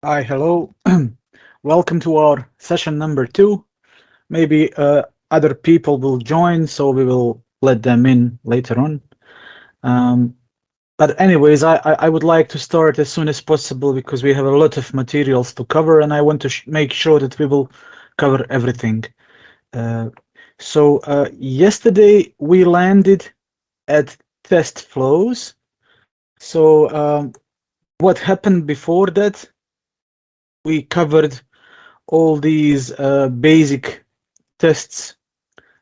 Hi, hello. Welcome to our session number 2. Maybe other people will join, so we will let them in later on. Um, but anyways, I would like to start as soon as possible because we have a lot of materials to cover, and I want to make sure that we will cover everything. Uh, so yesterday we landed at test flows. So what happened before that? We covered all these basic tests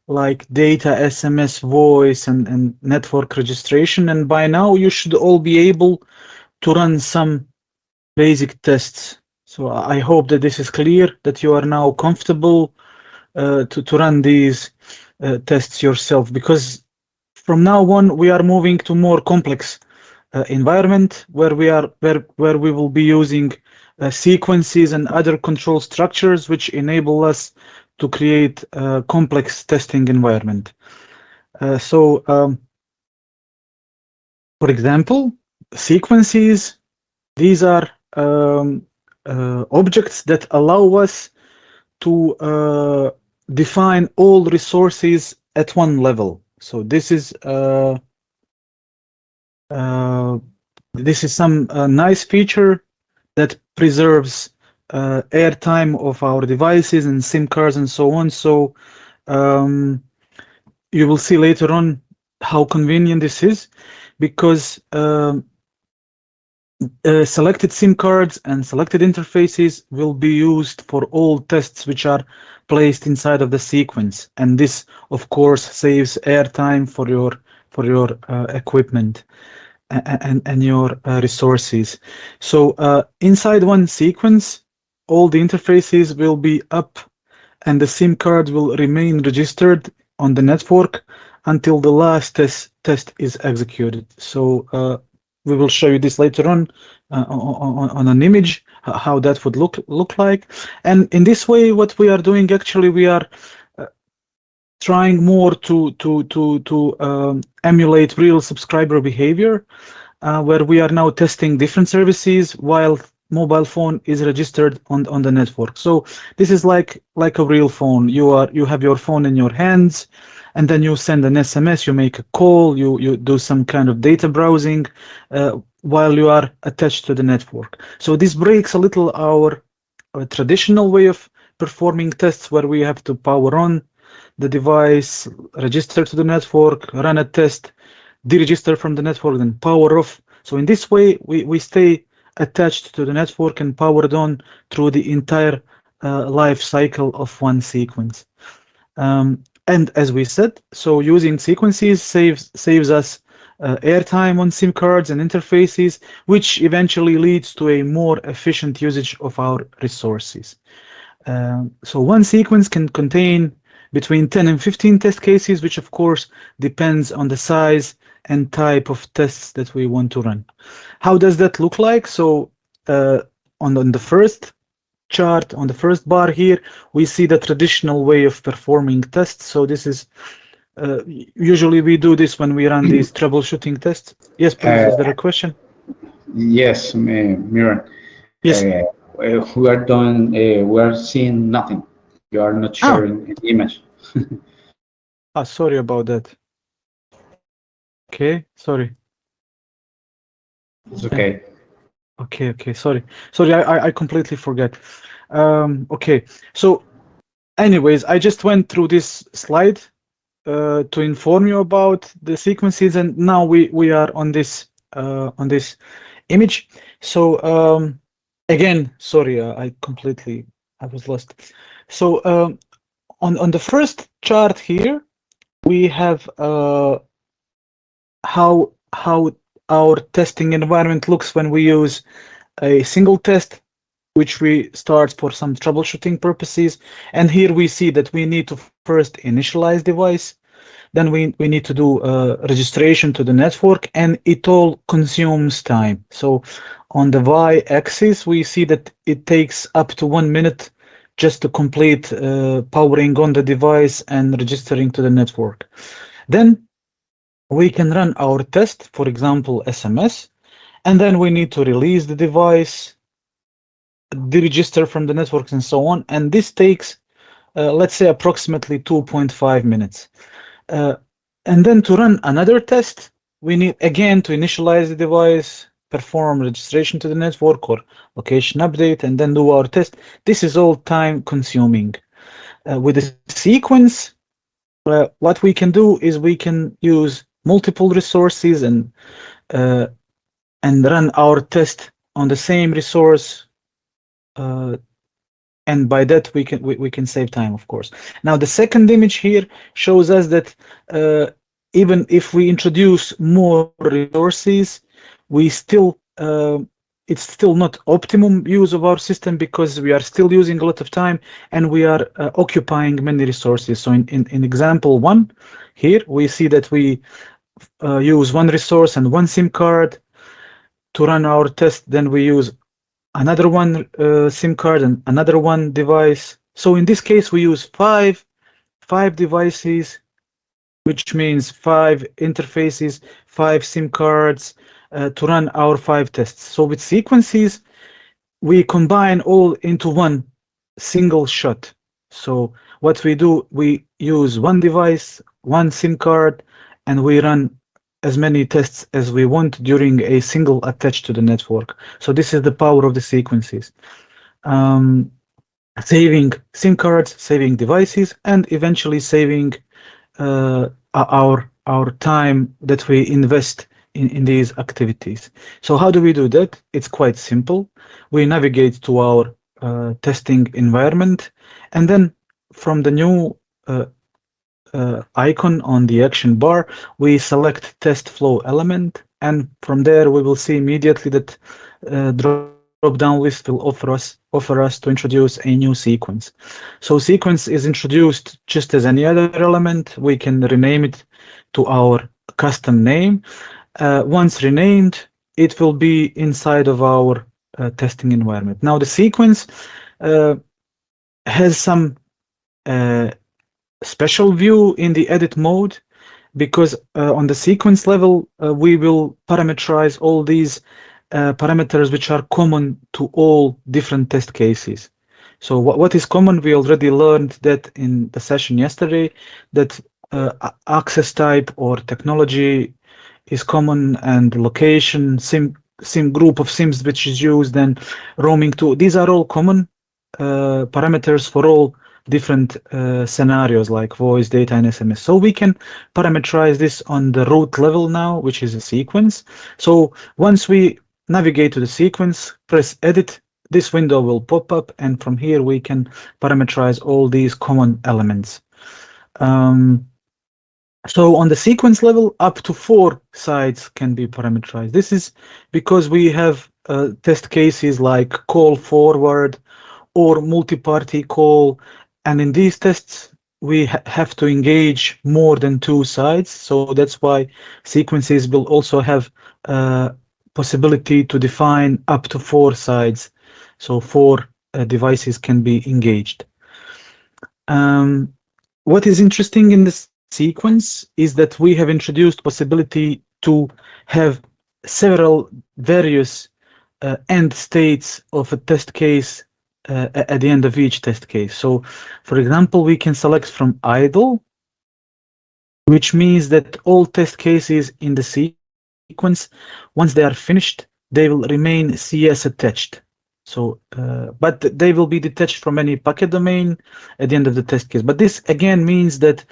like data, SMS, voice, and network registration. And by now, you should all be able to run some basic tests. So I hope that this is clear, that you are now comfortable to run these tests yourself, because from now on, we are moving to more complex environment where we will be using sequences and other control structures which enable us to create a complex testing environment. So, for example, sequences, these are objects that allow us to define all resources at one level. So uh, this is some nice feature that preserves airtime of our devices and SIM cards and so on. So um, you will see later on how convenient this is, because selected SIM cards and selected interfaces will be used for all tests which are placed inside of the sequence, and this, of course, saves airtime for your equipment and your resources. So inside one sequence, all the interfaces will be up, and the SIM card will remain registered on the network until the last test is executed. So we will show you this later on an image, how that would look like. And in this way, what we are doing actually, we are uh, trying more to emulate real subscriber behavior, where we are now testing different services while mobile phone is registered on the network. So this is like a real phone. You have your phone in your hands, and then you send an SMS, you make a call, you do some kind of data browsing while you are attached to the network. So this breaks a little our traditional way of performing tests, where we have to power on the device, register to the network, run a test, deregister from the network, then power off. So in this way, we stay attached to the network and powered on through the entire life cycle of one sequence. And as we said, so using sequences saves us airtime on SIM cards and interfaces, which eventually leads to a more efficient usage of our resources. So one sequence can contain between 10 and 15 test cases, which of course depends on the size and type of tests that we want to run. How does that look like? So on the first chart, on the first bar here, we see the traditional way of performing tests. So this is usually we do this when we run these troubleshooting tests. Yes, please. Uh, Is there a question? yes, Miran. Yes. We are seeing nothing. You are not Ah, sharing the image. sorry about that. Okay, sorry. It's Yeah. okay. Okay. Sorry, I completely forget. Okay. So anyways, I just went through this slide to inform you about the sequences, and now we are on this image. So again, sorry, I was lost. So on the first chart here, we have how our testing environment looks when we use a single test, which we start for some troubleshooting purposes. And here we see that we need to first initialize device, then we need to do registration to the network, and it all consumes time. So on the y-axis, we see that it takes up to 1 minute just to complete powering on the device and registering to the network. Then we can run our test, for example, SMS, and then we need to release the device, deregister from the networks and so on. And this takes, let's say, approximately 2.5 minutes. And then to run another test, we need again to initialize the device, perform registration to the network or location update, and then do our test. This is all time consuming. With the sequence, what we can do is we can use multiple resources and run our test on the same resource, and by that we can save time, of course. Now the second image here shows us that even if we introduce more resources, we still it's still not optimum use of our system because we are still using a lot of time and we are occupying many resources. So in example 1 here, we see that we use one resource and one SIM card to run our test. Then we use another one SIM card and another one device. So in this case, we use five devices, which means 5 interfaces, 5 SIM cards to run our 5 tests. So with sequences, we combine all into one single shot. So what we do, we use one device, one SIM card, and we run as many tests as we want during a single attach to the network. So this is the power of the sequences. Saving SIM cards, saving devices, and eventually saving our time that we invest in these activities. So how do we do that? It's quite simple. We navigate to our testing environment, and then from the new icon on the action bar, we select test flow element, and from there we will see immediately that drop-down list will offer us to introduce a new sequence. So sequence is introduced just as any other element. We can rename it to our custom name. Once renamed, it will be inside of our testing environment. Now the sequence has some special view in the edit mode, because on the sequence level, we will parameterize all these parameters which are common to all different test cases. So what is common? We already learned that in the session yesterday, that access type or technology is common, and location, SIM group of SIMs which is used, and roaming to. These are all common parameters for all different scenarios like voice, data, and SMS. So we can parameterize this on the root level now, which is a sequence. So once we navigate to the sequence, press edit, this window will pop up, and from here we can parameterize all these common elements. So on the sequence level, up to 4 sides can be parameterized. This is because we have test cases like call forward or multi-party call, and in these tests we have to engage more than 2 sides. So that's why sequences will also have possibility to define up to 4 sides. So 4 devices can be engaged. What is interesting in this sequence is that we have introduced possibility to have several various end states of a test case at the end of each test case. So for example, we can select from idle, which means that all test cases in the sequence, once they are finished, they will remain CS attached. So but they will be detached from any packet domain at the end of the test case. But this again means that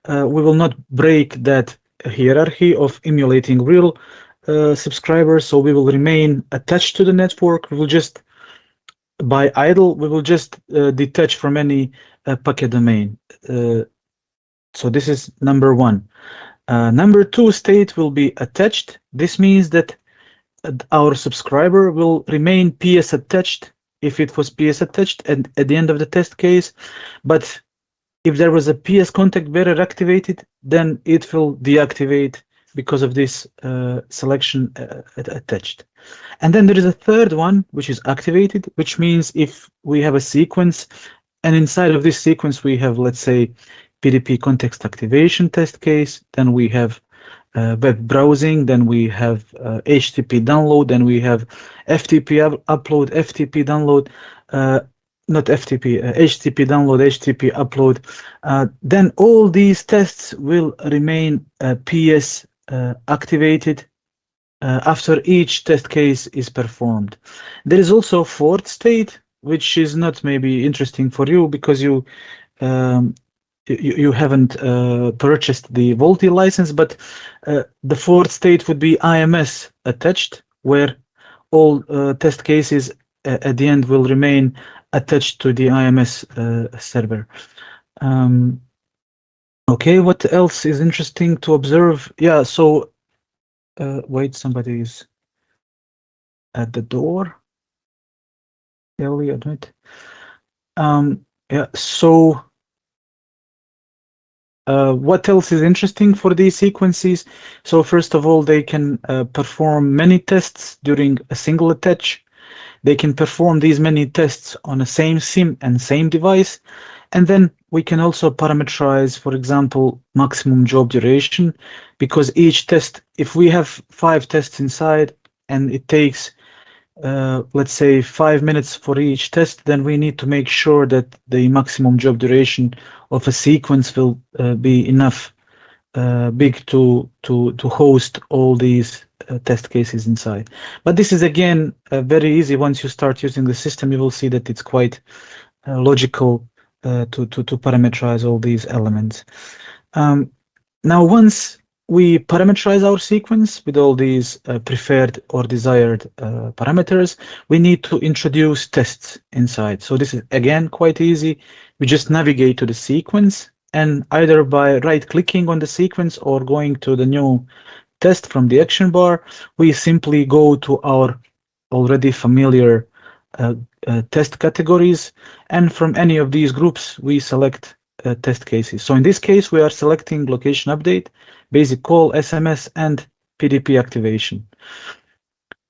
we will not break that hierarchy of emulating real subscribers. So we will remain attached to the network. We will just, by idle, we will just detach from any packet domain. So this is number 1. Number 2 state will be attached. This means that our subscriber will remain PS attached if it was PS attached at the end of the test case. But if there was a PS contact bearer activated, then it will deactivate because of this selection attached. And then there is a third one, which is activated, which means if we have a sequence, and inside of this sequence we have, let's say, PDP context activation test case, then we have web browsing, then we have HTTP download, then we have FTP upload, FTP download, not FTP, HTTP download, HTTP upload. Then all these tests will remain PS activated after each test case is performed. There is also a fourth state, which is not maybe interesting for you because you haven't purchased the Volti license, but the fourth state would be IMS attached, where all test cases at the end will remain attached to the IMS server. Okay, what else is interesting to observe? Yeah, so wait, somebody is at the door. Ellie, admit. Yeah, so what else is interesting for these sequences? So first of all, they can perform many tests during a single attach. They can perform these many tests on the same SIM and same device. And then we can also parameterize, for example, maximum job duration, because each test, if we have 5 tests inside and it takes, let's say 5 minutes for each test, then we need to make sure that the maximum job duration of a sequence will be enough big to host all these test cases inside. But this is again very easy. Once you start using the system, you will see that it's quite logical to parameterize all these elements. Now, once we parameterize our sequence with all these preferred or desired parameters, we need to introduce tests inside. So this is again quite easy. We just navigate to the sequence, and either by right-clicking on the sequence or going to the new test from the action bar, we simply go to our already familiar test categories, and from any of these groups we select test cases. So in this case we are selecting location update, basic call, SMS, and PDP activation.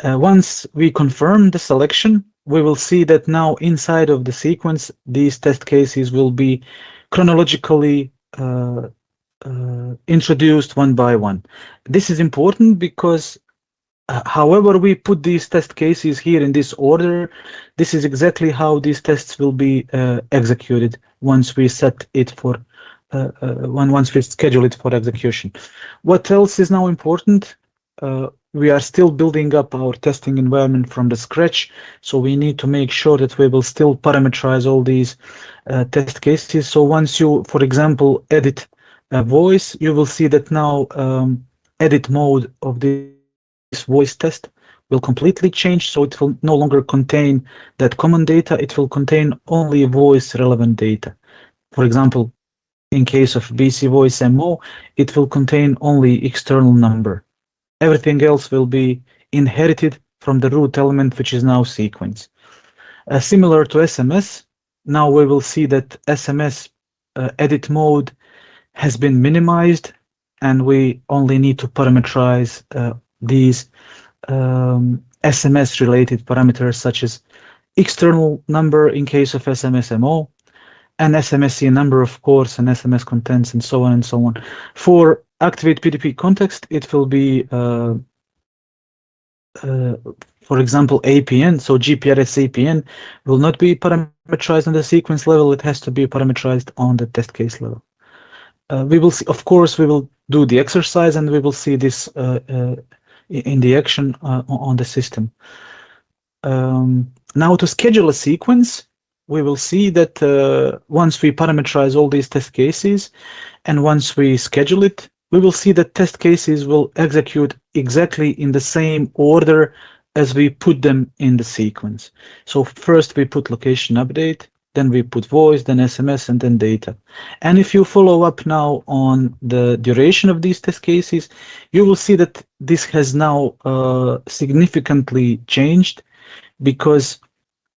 Once we confirm the selection, we will see that now inside of the sequence these test cases will be chronologically introduced one by one. This is important because however we put these test cases here in this order, this is exactly how these tests will be executed once we set it for once we schedule it for execution. What else is now important? We are still building up our testing environment from the scratch, so we need to make sure that we will still parameterize all these test cases. So once you, for example, edit a voice, you will see that now edit mode of this voice test will completely change, so it will no longer contain that common data. It will contain only voice relevant data. For example, in case of BC Voice MO, it will contain only external number. Everything else will be inherited from the root element, which is now sequence. Similar to SMS, now we will see that SMS edit mode has been minimized, and we only need to parameterize these SMS related parameters such as external number in case of SMS MO, and SMSC number, of course, and SMS contents, and so on and so on. For activate PDP context, it will be, for example, APN. So GPRS APN will not be parameterized on the sequence level. It has to be parameterized on the test case level. We will see, of course, we will do the exercise, and we will see this in the action on the system. Now, to schedule a sequence, we will see that once we parameterize all these test cases, and once we schedule it, we will see that test cases will execute exactly in the same order as we put them in the sequence. So first we put location update, then we put voice, then SMS, and then data. And if you follow up now on the duration of these test cases, you will see that this has now significantly changed, because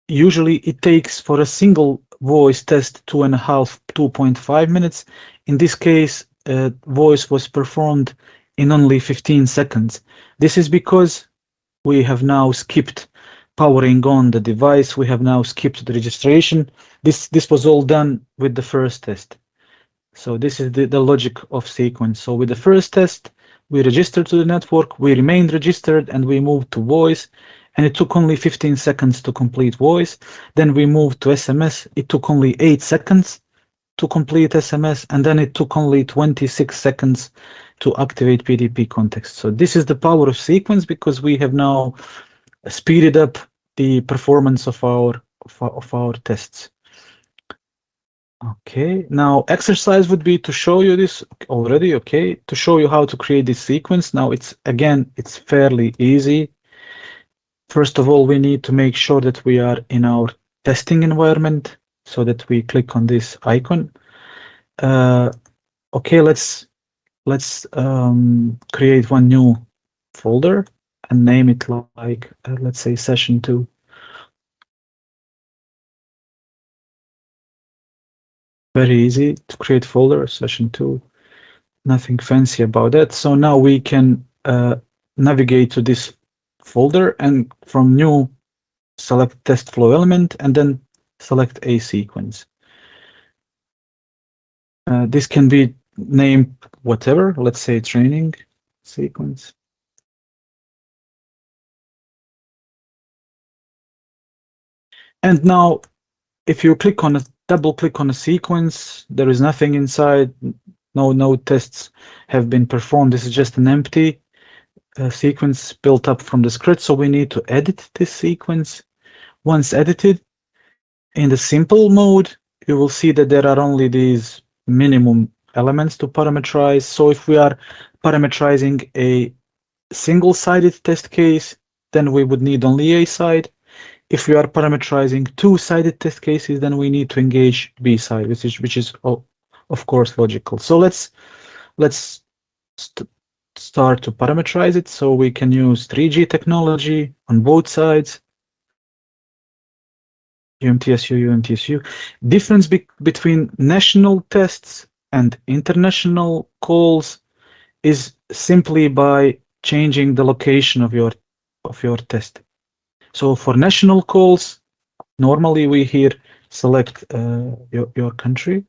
usually it takes for a single voice test 2.5 minutes. In this case, voice was performed in only 15 seconds. This is because we have now skipped powering on the device. We have now skipped the registration. This was all done with the first test. So this is the logic of sequence. So with the first test, we registered to the network, we remained registered, and we moved to voice. And it took only 15 seconds to complete voice. Then we moved to SMS. It took only 8 seconds to complete SMS. And then it took only 26 seconds to activate PDP context. So this is the power of sequence, because we have now speeded up the performance of our tests. Okay, now exercise would be to show you this already, okay, to show you how to create this sequence. Now it's fairly easy. First of all, we need to make sure that we are in our testing environment, so that we click on this icon. Okay, let's create one new folder and name it like, let's say session 2. Very easy to create folder, session 2. Nothing fancy about that. So now we can navigate to this folder, and from new select test flow element, and then select a sequence. This can be named whatever, let's say training sequence. And now if you double click on a sequence, there is nothing inside, no tests have been performed. This is just an empty sequence built up from the script. So we need to edit this sequence. Once edited, in the simple mode, you will see that there are only these minimum elements to parameterize. So if we are parameterizing a single-sided test case, then we would need only a side. If we are parameterizing two-sided test cases, then we need to engage B side, which is of course logical. So let's start to parameterize it. So we can use 3G technology on both sides. UMTSU. Difference between national tests and international calls is simply by changing the location of your test. So for national calls, normally we here select your country.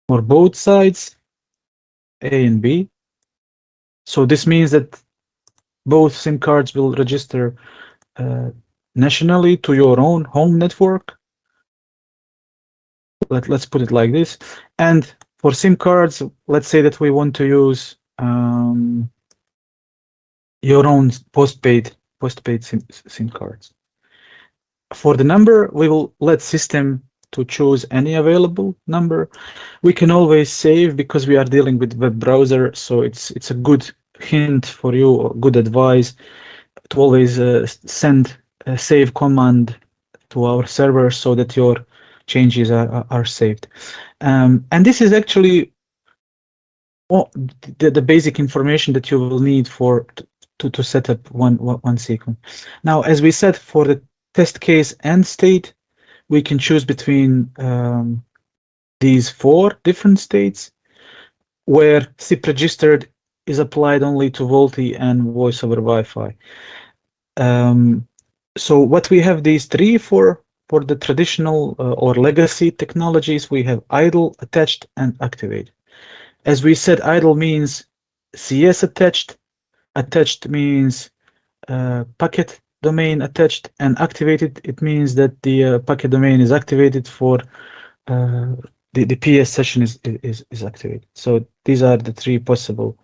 For both sides, A and B. So this means that both SIM cards will register nationally to your own home network. Let's put it like this. And for SIM cards, let's say that we want to use your own postpaid SIM cards. For the number, we will let system to choose any available number. We can always save, because we are dealing with web browser, so it's a good hint for you, good advice to always send a save command to our server so that your changes are saved. And this is actually the basic information that you will need to set up one sequence. Now, as we said, for the test case end state, we can choose between these 4 different states, where SIP registered is applied only to VoLTE and voice over Wi-Fi. So what we have these 3 for the traditional or legacy technologies, we have idle, attached, and activate. As we said, idle means CS attached, attached means packet domain attached, and activated, it means that the packet domain is activated for the PS session is activated. So these are the 3 possible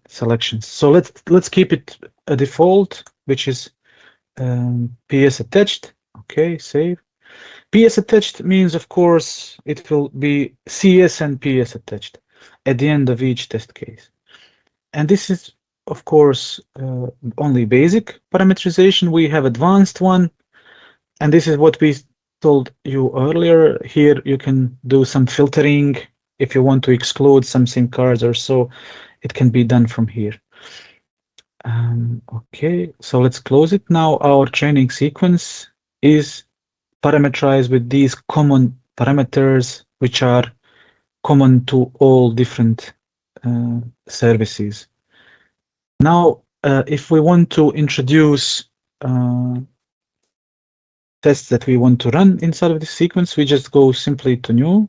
selections. So let's keep it a default, which is PS attached. Okay, save. PS attached means, of course, it will be CS and PS attached at the end of each test case. And this is, of course, only basic parameterization. We have advanced one, and this is what we told you earlier. Here you can do some filtering if you want to exclude some SIM cards or so. It can be done from here. Okay, so let's close it. Now our training sequence is parameterized with these common parameters, which are common to all different services. Now, if we want to introduce tests that we want to run inside of this sequence, we just go simply to new.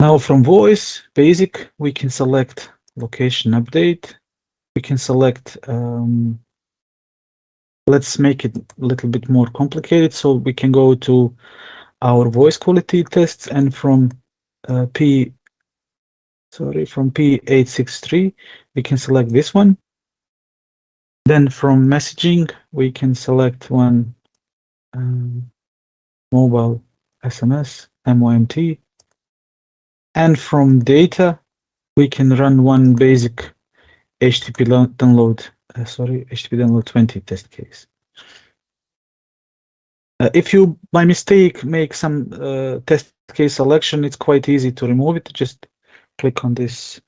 Now from voice, basic, we can select location update. We can select, let's make it a little bit more complicated. So we can go to our voice quality tests, and from from P863, we can select this one. Then from messaging, we can select one, mobile SMS, MOMT. And from data, we can run one basic HTTP download, HTTP download 20 test case. If you, by mistake, make some test case selection, it's quite easy to remove it. Just click on this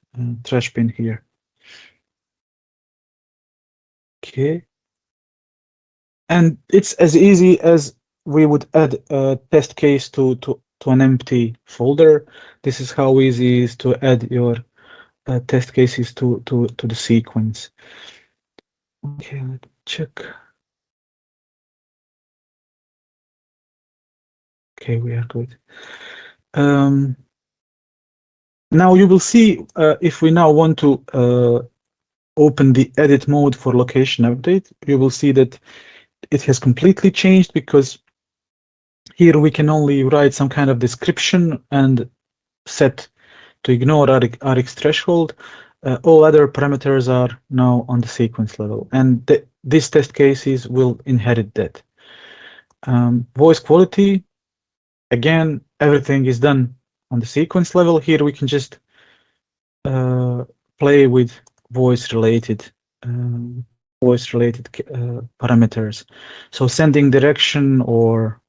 trash bin here. Okay. And it's as easy as we would add a test case to an empty folder. This is how easy it is to add your test cases to the sequence. Okay, let's check. Okay, we are good. Now you will see if we now want to open the edit mode for location update, you will see that it has completely changed, because here we can only write some kind of description and set to ignore Rx threshold. All other parameters are now on the sequence level, and these test cases will inherit that. Voice quality, again, everything is done on the sequence level. Here we can just play with voice-related parameters. So sending direction or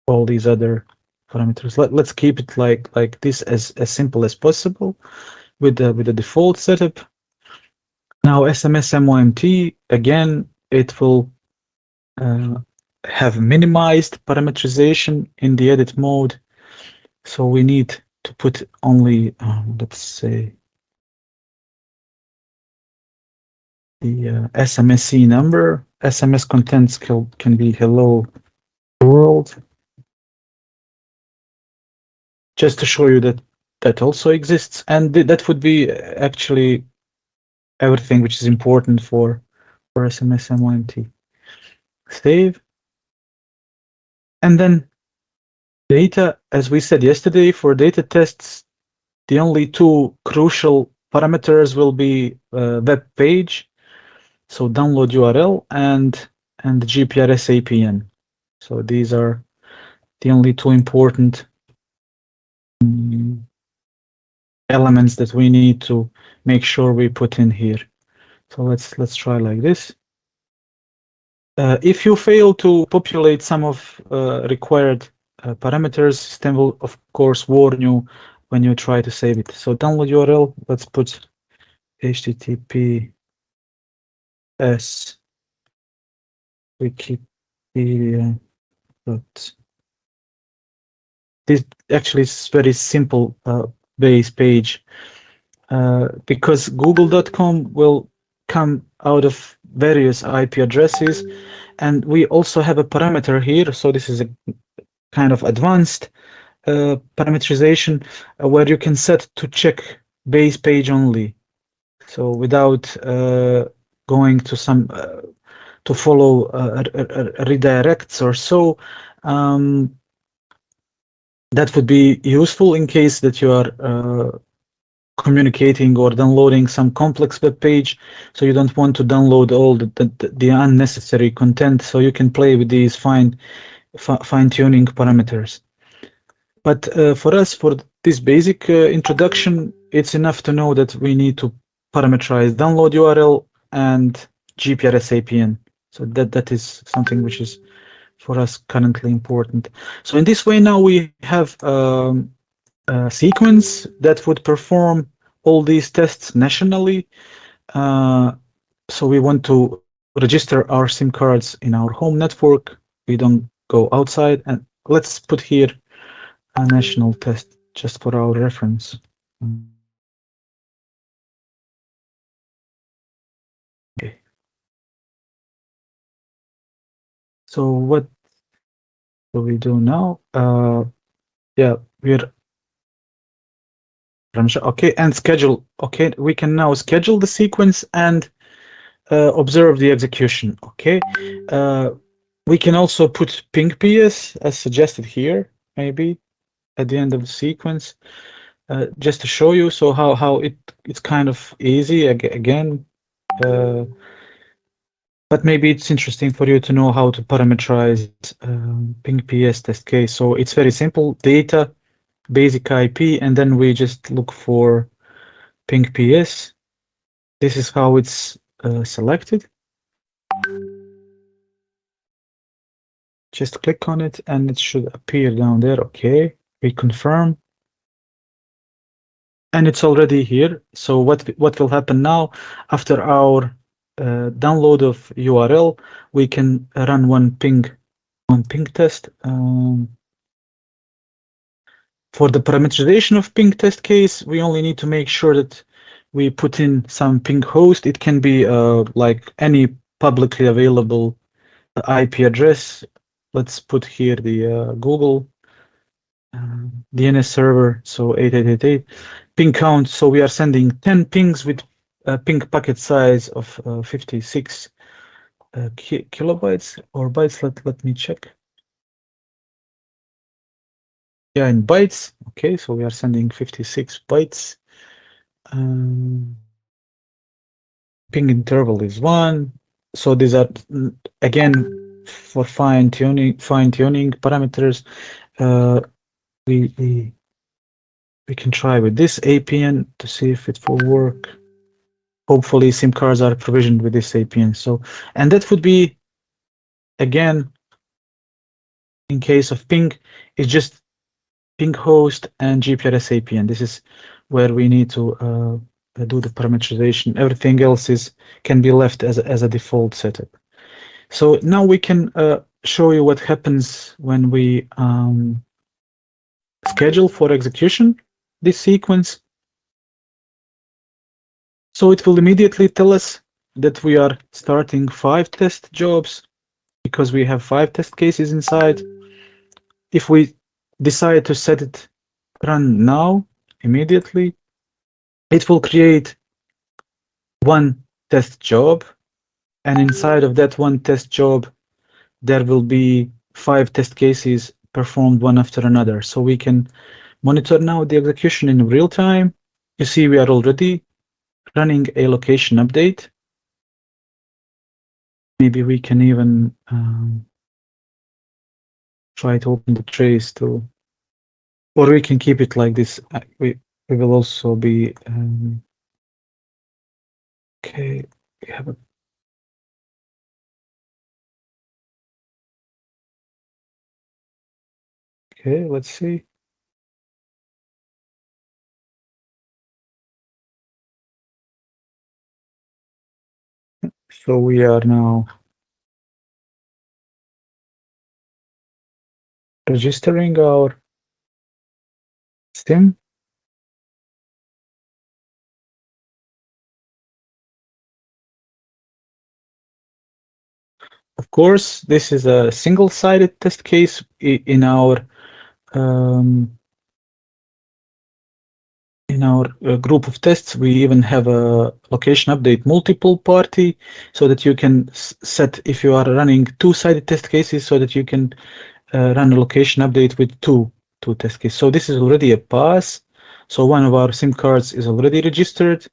all these other parameters. Let's keep it like this, as simple as possible with the default setup. Now SMS MOMT, again, it will have minimized parameterization in the edit mode. So we need to put only, let's say, the SMSC number. SMS contents can be hello world. Just to show you that that also exists, and that would be actually everything which is important for SMS MOMT. Save. And then data, as we said yesterday, for data tests, the only two crucial parameters will be web page, so download URL, and the GPRS APN. So these are the only two important elements that we need to make sure we put in here. So let's try like this. If you fail to populate some of required parameters, system will of course warn you when you try to save it. So download URL, let's put https wikipedia. This actually is very simple base page, because google.com will come out of various IP addresses, and we also have a parameter here. So this is a kind of advanced parameterization where you can set to check base page only. So without going to some to follow redirects or so. That would be useful in case that you are communicating or downloading some complex web page, so you don't want to download all the unnecessary content, so you can play with these fine-tuning parameters. But for us, for this basic introduction, it's enough to know that we need to parameterize download URL and GPRS APN. So that is something which is for us currently important. So in this way now we have a sequence that would perform all these tests nationally. So we want to register our SIM cards in our home network. We don't go outside, and let's put here a national test just for our reference. Okay. So what will we do now? Yeah, we're Okay, and schedule. Okay, we can now schedule the sequence and observe the execution. Okay, we can also put ping PS as suggested here, maybe at the end of the sequence, just to show you. So how it's kind of easy again, but maybe it's interesting for you to know how to parameterize ping PS test case. So it's very simple: data, basic IP, and then we just look for ping PS. This is how it's selected. Just click on it and it should appear down there. Okay, we confirm. And it's already here. So what will happen now after our download of URL, we can run one ping test. For the parameterization of ping test case, we only need to make sure that we put in some ping host. It can be like any publicly available IP address. Let's put here the Google DNS server, so 8888. Ping count, so we are sending 10 pings with a ping packet size of 56 kilobytes or bytes. Let me check. Yeah, in bytes. Okay, so we are sending 56 bytes. Ping interval is 1. So these are again for fine tuning parameters. We can try with this APN to see if it will work. Hopefully SIM cards are provisioned with this APN. So, and that would be, again, in case of ping, it's just ping host and GPRS APN. This is where we need to do the parameterization. Everything else can be left as a default setup. So now we can show you what happens when we schedule for execution this sequence. So it will immediately tell us that we are starting 5 test jobs because we have 5 test cases inside. If we decide to set it run now, immediately, it will create one test job. And inside of that one test job, there will be 5 test cases performed one after another. So we can monitor now the execution in real time. You see, we are already running a location update. Maybe we can even try to open the trace too, or we can keep it like this. We will also be okay. We have a okay. Let's see. So we are now registering our SIM. Of course, this is a single-sided test case in our group of tests. We even have a location update multiple party so that you can set, if you are running 2-sided test cases, so that you can run a location update with two test cases. So this is already a pass. So one of our SIM cards is already registered,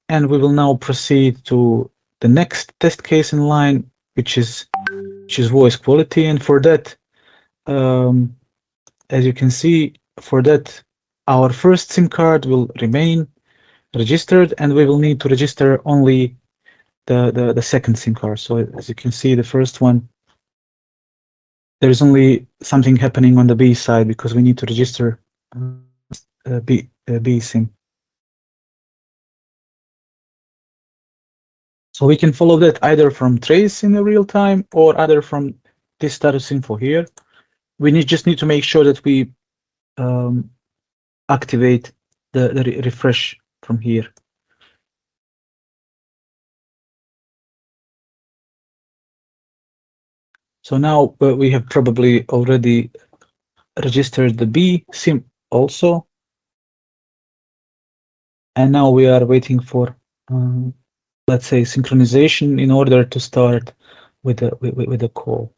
and we will now proceed to the next test case in line, which is voice quality. And for that, as you can see, for that, our first SIM card will remain registered, and we will need to register only the second SIM card. So as you can see, the first one, there is only something happening on the B side because we need to register B SIM. So we can follow that either from trace in the real time or either from this status info here. We just need to make sure that we activate the refresh from here. So now we have probably already registered the B SIM also. And now we are waiting for, let's say, synchronization in order to start with the call.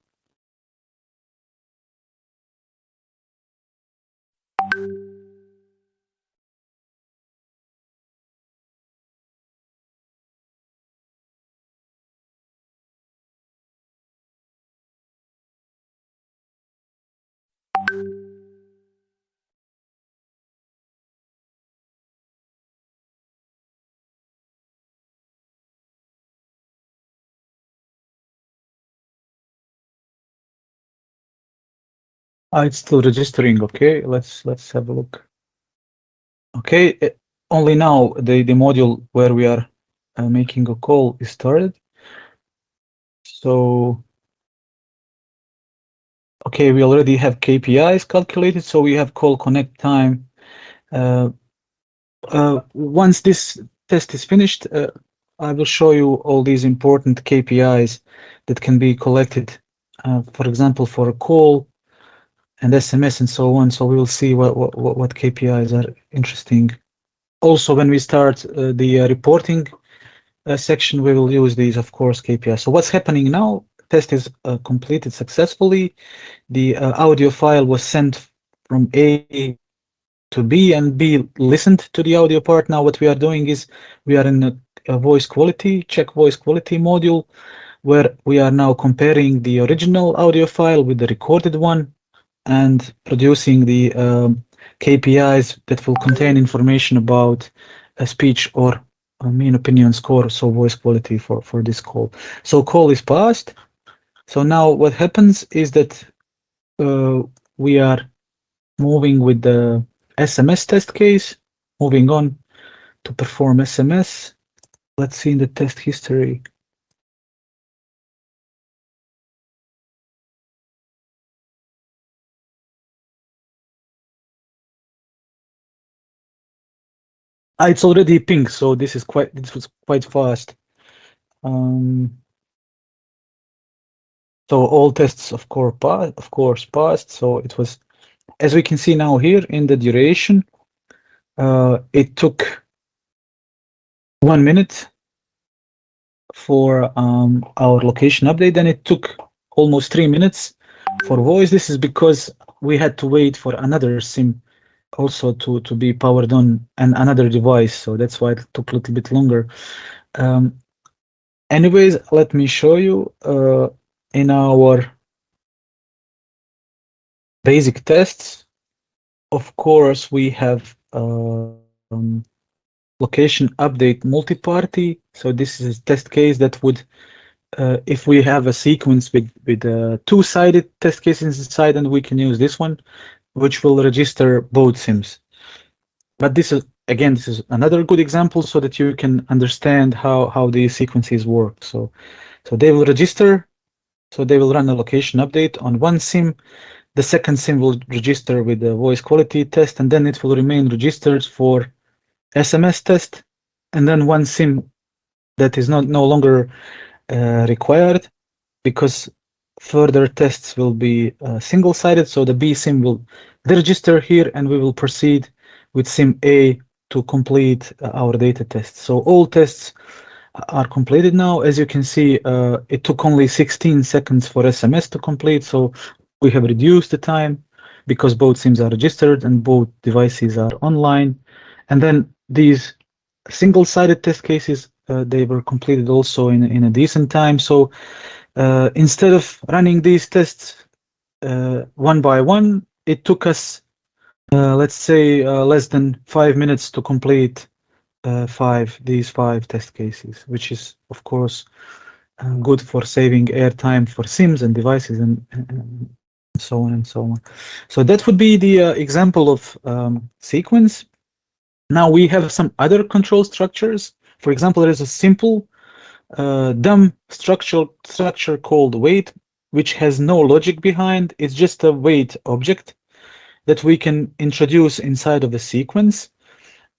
It's still registering. Okay, let's have a look. Okay, only now the module where we are making a call is started. So, okay, we already have KPIs calculated. So we have call connect time. Once this test is finished, I will show you all these important KPIs that can be collected, for example, for a call and SMS and so on. So we will see what KPIs are interesting. Also, when we start the reporting section, we will use these, of course, KPIs. So what's happening now? Test is completed successfully. The audio file was sent from A to B, and B listened to the audio part. Now what we are doing is we are in a voice quality, check voice quality module, where we are now comparing the original audio file with the recorded one and producing the KPIs that will contain information about a speech or a mean opinion score, so voice quality for this call. So call is passed. So now what happens is that we are moving with the SMS test case, moving on to perform SMS. Let's see in the test history. It's already pink, so this was quite fast. So all tests, of course, passed. So it was, as we can see now here in the duration, it took 1 minute for our location update, and it took almost 3 minutes for voice. This is because we had to wait for another SIM also to be powered on and another device, so that's why it took a little bit longer. Anyways, let me show you in our basic tests. Of course, we have location update multi-party. So this is a test case that would, if we have a sequence with two-sided test cases inside, and we can use this one, which will register both SIMs. But this is, again, this is another good example so that you can understand how these sequences work. So they will register, so they will run a location update on one SIM. The second SIM will register with the voice quality test, and then it will remain registered for SMS test, and then one SIM that is no longer required because further tests will be single-sided. So the B SIM will register here, and we will proceed with SIM A to complete our data test. So all tests are completed now. As you can see, it took only 16 seconds for SMS to complete. So we have reduced the time because both SIMs are registered and both devices are online. And then these single-sided test cases, they were completed also in a decent time. So instead of running these tests one by one, it took us, let's say, less than 5 minutes to complete these five test cases, which is, of course, good for saving airtime for SIMs and devices and so on and so on. So that would be the example of sequence. Now we have some other control structures. For example, there is a simple dumb structure called wait, which has no logic behind. It's just a wait object that we can introduce inside of the sequence,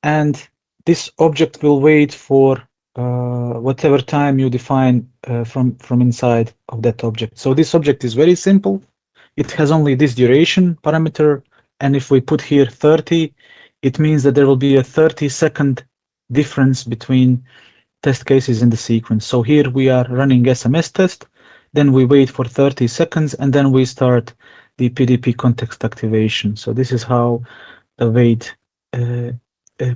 and this object will wait for whatever time you define from inside of that object. So this object is very simple. It has only this duration parameter, and if we put here 30, it means that there will be a 30-second difference between test cases in the sequence. So here we are running SMS test, then we wait for 30 seconds, and then we start the PDP context activation. So this is how the wait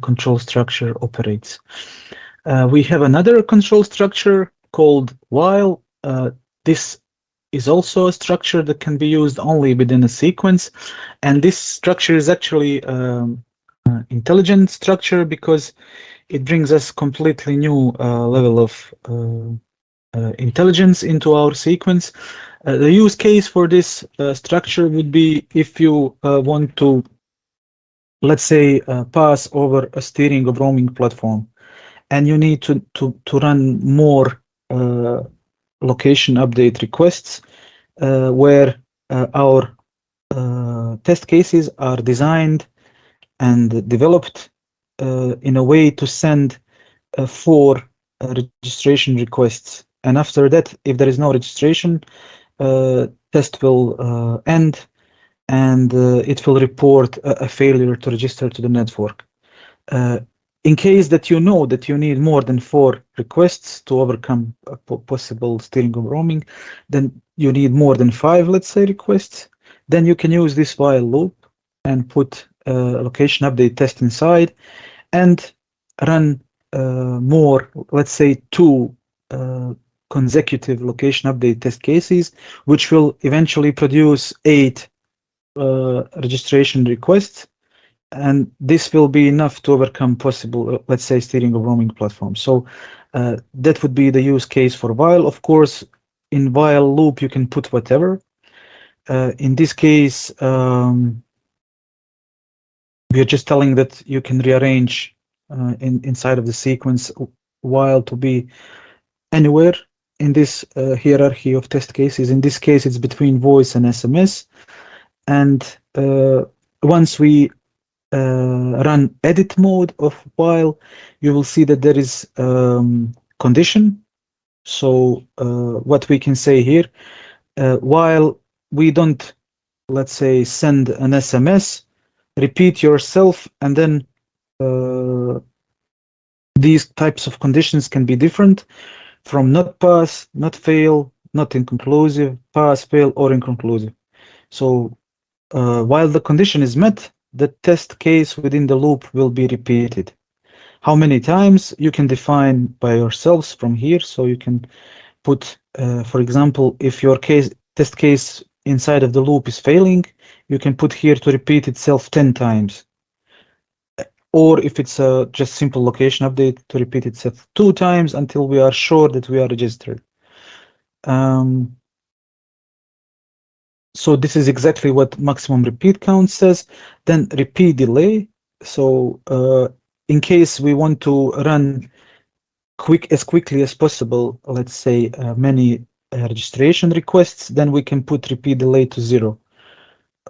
control structure operates. We have another control structure called while. This is also a structure that can be used only within a sequence, and this structure is actually intelligent structure because it brings us completely new level of intelligence into our sequence. The use case for this structure would be if you want to, let's say, pass over a steering or roaming platform, and you need to run more location update requests where our test cases are designed and developed in a way to send 4 registration requests. And after that, if there is no registration, test will end and it will report a failure to register to the network. In case that you know that you need more than 4 requests to overcome a possible steering or roaming, then you need more than 5, let's say, requests, then you can use this while loop and put a location update test inside and run more, let's say, 2 consecutive location update test cases, which will eventually produce 8 registration requests, and this will be enough to overcome possible, let's say, steering or roaming platform. So that would be the use case for while. Of course, in while loop you can put whatever. In this case, we are just telling that you can rearrange inside of the sequence while to be anywhere in this hierarchy of test cases. In this case, it's between voice and SMS. And once we run edit mode of while, you will see that there is condition. So what we can say here, while we don't, let's say, send an SMS, repeat yourself, and then these types of conditions can be different from not pass, not fail, not inconclusive, pass, fail, or inconclusive. So while the condition is met, the test case within the loop will be repeated. How many times you can define by yourselves from here. So you can put, for example, if your test case inside of the loop is failing, you can put here to repeat itself 10 times. Or if it's a just simple location update, to repeat itself 2 times until we are sure that we are registered. So this is exactly what maximum repeat count says. Then repeat delay. So in case we want to run as quickly as possible, let's say many registration requests, then we can put repeat delay to 0,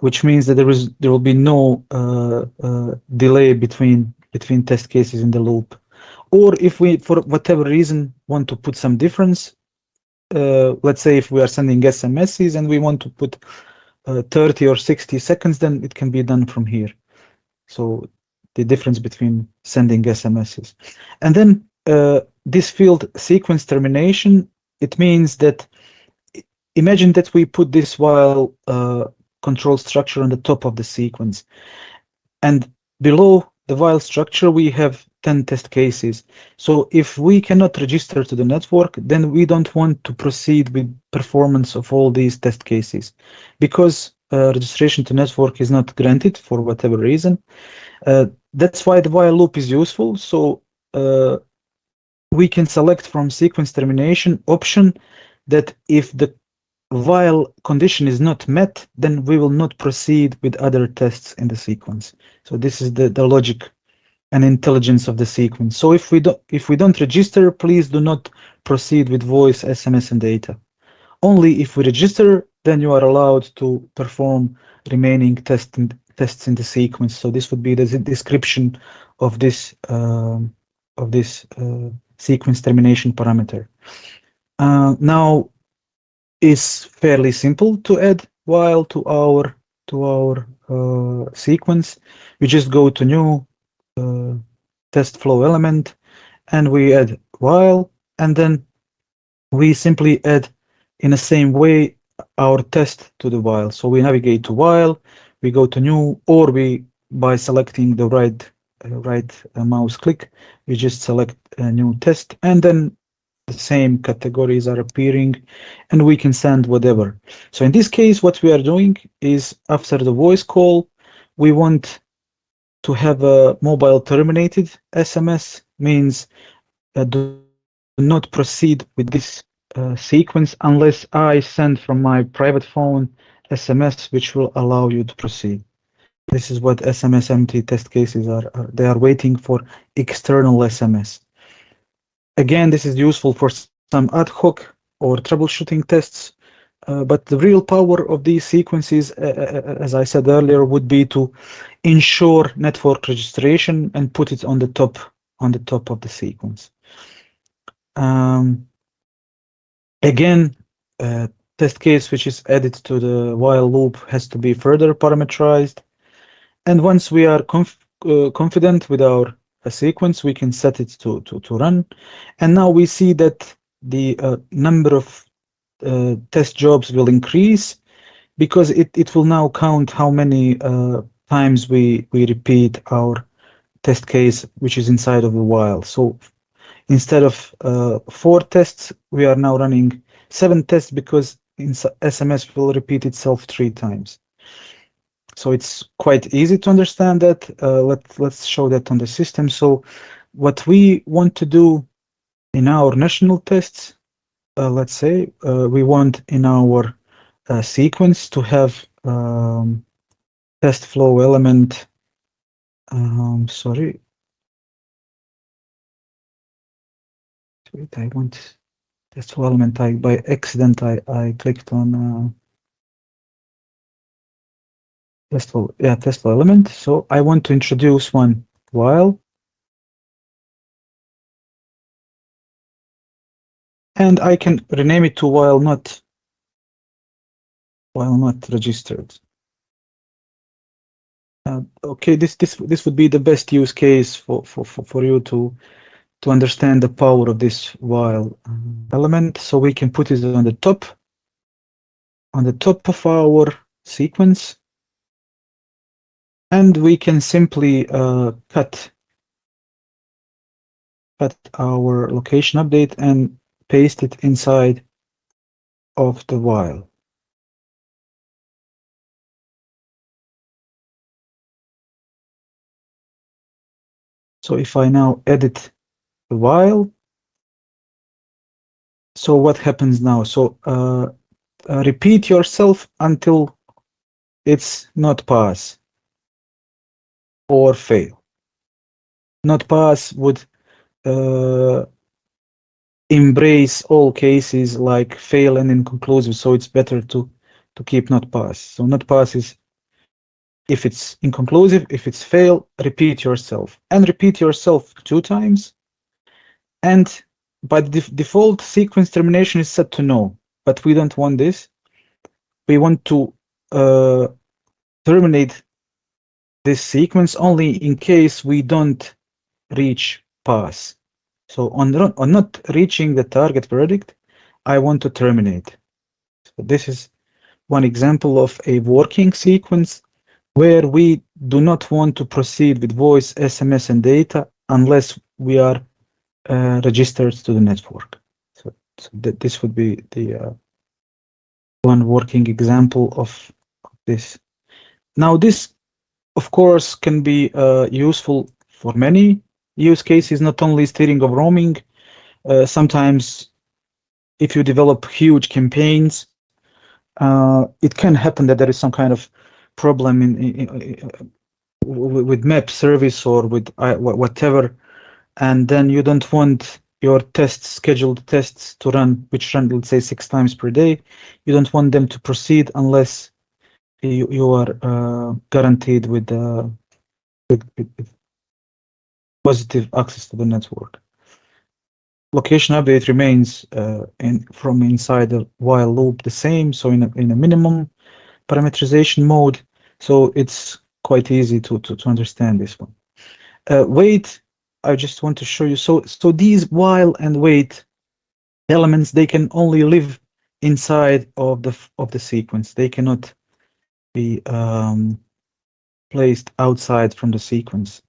which means that there will be no delay between test cases in the loop. Or if we, for whatever reason, want to put some difference, let's say if we are sending SMSs and we want to put 30 or 60 seconds, then it can be done from here. So the difference between sending SMSs. And then this field sequence termination, it means that, imagine that we put this while control structure on the top of the sequence. And below the while structure, we have 10 test cases. So if we cannot register to the network, then we don't want to proceed with performance of all these test cases, because registration to network is not granted for whatever reason. That's why the while loop is useful. So we can select from sequence termination option that if the while condition is not met, then we will not proceed with other tests in the sequence. So this is the logic and intelligence of the sequence. So if we don't register, please do not proceed with voice, SMS, and data. Only if we register, then you are allowed to perform remaining tests in the sequence. So this would be the description of this sequence termination parameter. Now, it's fairly simple to add while to our sequence. We just go to new test flow element, and we add while, and then we simply add in the same way our test to the while. So we navigate to while, we go to new, or we, by selecting the right mouse click, we just select a new test, and then the same categories are appearing, and we can send whatever. So in this case, what we are doing is after the voice call, we want to have a mobile terminated SMS, means do not proceed with this sequence unless I send from my private phone SMS, which will allow you to proceed. This is what SMS empty test cases are. They are waiting for external SMS. Again, this is useful for some ad hoc or troubleshooting tests, but the real power of these sequences, as I said earlier, would be to ensure network registration and put it on the top of the sequence. Again, test case which is added to the while loop has to be further parameterized. And once we are confident with our sequence, we can set it to run. And now we see that the number of test jobs will increase because it will now count how many times we repeat our test case, which is inside of the while. So instead of 4 tests, we are now running 7 tests because SMS will repeat itself 3 times. So it's quite easy to understand that. Let's show that on the system. So what we want to do in our national tests, let's say we want in our sequence to have test flow element. Sorry. Wait, I want test flow element. By accident I clicked on test flow element. So I want to introduce one while, and I can rename it to while not registered. Okay, this would be the best use case for you to understand the power of this while element. So we can put it on the top of our sequence, and we can simply cut our location update and paste it inside of the while. So if I now edit the while, so what happens now? So repeat yourself until it's not pass or fail. Not pass would embrace all cases like fail and inconclusive, so it's better to keep not pass. So not pass is if it's inconclusive, if it's fail, repeat yourself, and repeat yourself 2 times. And by default, sequence termination is set to no, but we don't want this. We want to terminate this sequence only in case we don't reach pass. So on not reaching the target verdict, I want to terminate. So this is one example of a working sequence where we do not want to proceed with voice, SMS, and data unless we are registered to the network. So this would be the one working example of this. Now this, of course, can be useful for many use cases, not only steering of roaming. Sometimes if you develop huge campaigns, it can happen that there is some kind of problem with map service or with whatever, and then you don't want your scheduled tests to run, which run, let's say, 6 times per day. You don't want them to proceed unless you are guaranteed with positive access to the network. Location update remains from inside the while loop the same, so in a minimum parameterization mode. So it's quite easy to understand this one. Wait I just want to show you. So these while and wait elements, they can only live inside of the sequence. They cannot be placed outside from the sequence.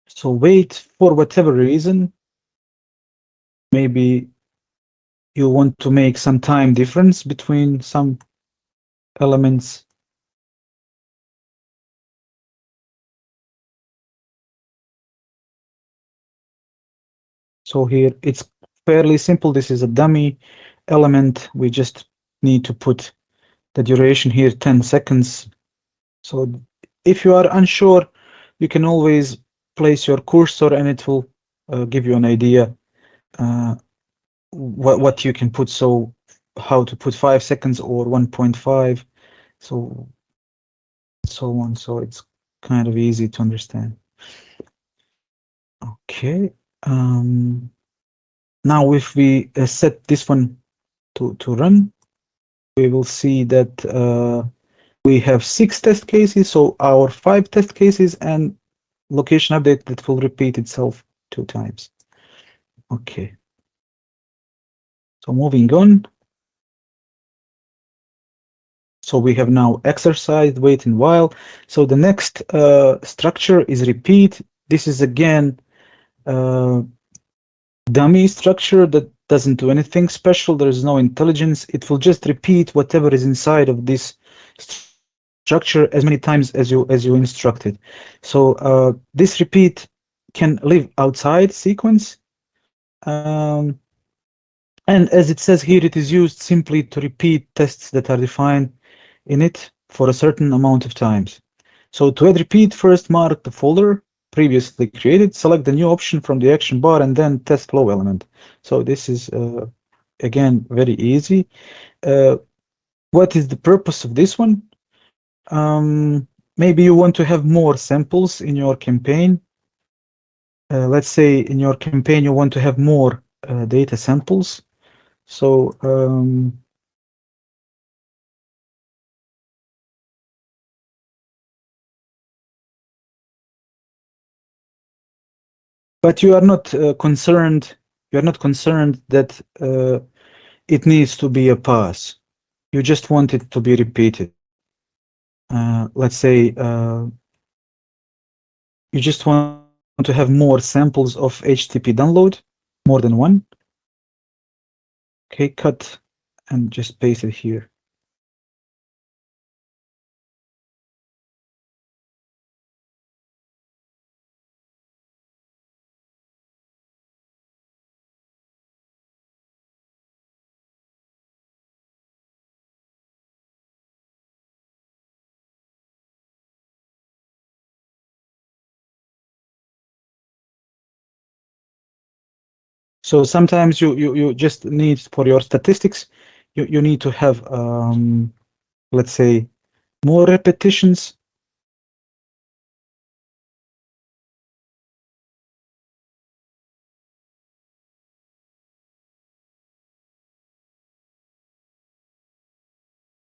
So wait, for whatever reason, maybe you want to make some time difference between some elements. So here it's fairly simple. This is a dummy element. We just need to put the duration here 10 seconds. So if you are unsure, you can always place your cursor and it will give you an idea what you can put. So how to put 5 seconds or 1.5, so on. So it's kind of easy to understand. Okay. Now if we set this one to run, we will see that we have 6 test cases, so our 5 test cases and location update that will repeat itself 2 times. Okay. So moving on. So we have now exercised, wait and while. So the next structure is repeat. This is again dummy structure that doesn't do anything special. There is no intelligence. It will just repeat whatever is inside of this structure as many times as you instructed. So this repeat can live outside sequence. And as it says here, it is used simply to repeat tests that are defined in it for a certain amount of times. So to add repeat, first mark the folder previously created, select the new option from the action bar, and then test flow element. So this is again very easy. What is the purpose of this one? Maybe you want to have more samples in your campaign. Let's say in your campaign you want to have more data samples. So but you are not concerned. You are not concerned that it needs to be a pass. You just want it to be repeated. Let's say you just want to have more samples of HTTP download, more than one. Okay, cut and just paste it here. So sometimes you just need, for your statistics, you need to have let's say more repetitions.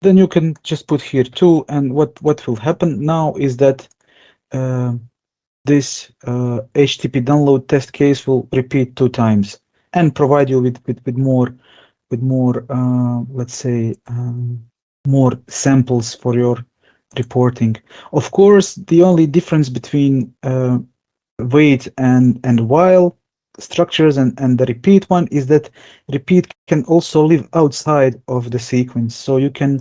Then you can just put here 2, and what will happen now is that this HTTP download test case will repeat 2 times and provide you with more let's say more samples for your reporting. Of course, the only difference between wait and while structures and the repeat one is that repeat can also live outside of the sequence, so you can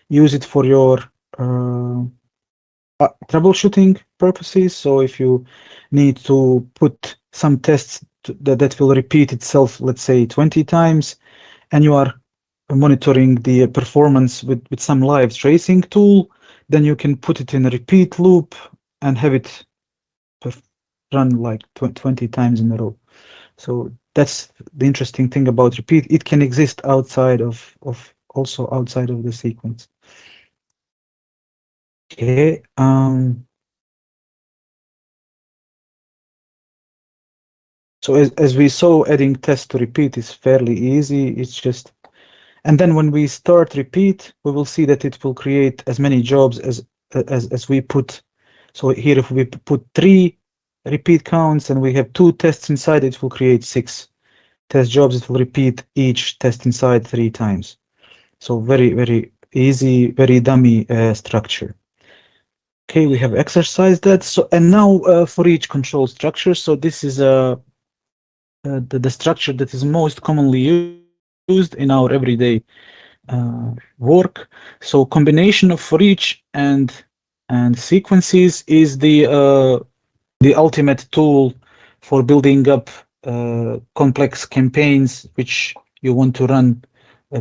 use it for your troubleshooting purposes. So if you need to put some tests that will repeat itself, let's say 20 times, and you are monitoring the performance with some live tracing tool, then you can put it in a repeat loop and have it run like 20 times in a row. So that's the interesting thing about repeat. It can exist outside of also outside of the sequence. Okay. So as we saw, adding test to repeat is fairly easy. It's just, and then when we start repeat, we will see that it will create as many jobs as we put So here, if we put 3 repeat counts and we have 2 tests inside, it will create 6 test jobs. It will repeat each test inside 3 times. So very, very easy, very dummy structure. Okay, we have exercised that. So, and now for each control structure. So this is the structure that is most commonly used in our everyday work. So combination of for each and sequences is the ultimate tool for building up complex campaigns which you want to run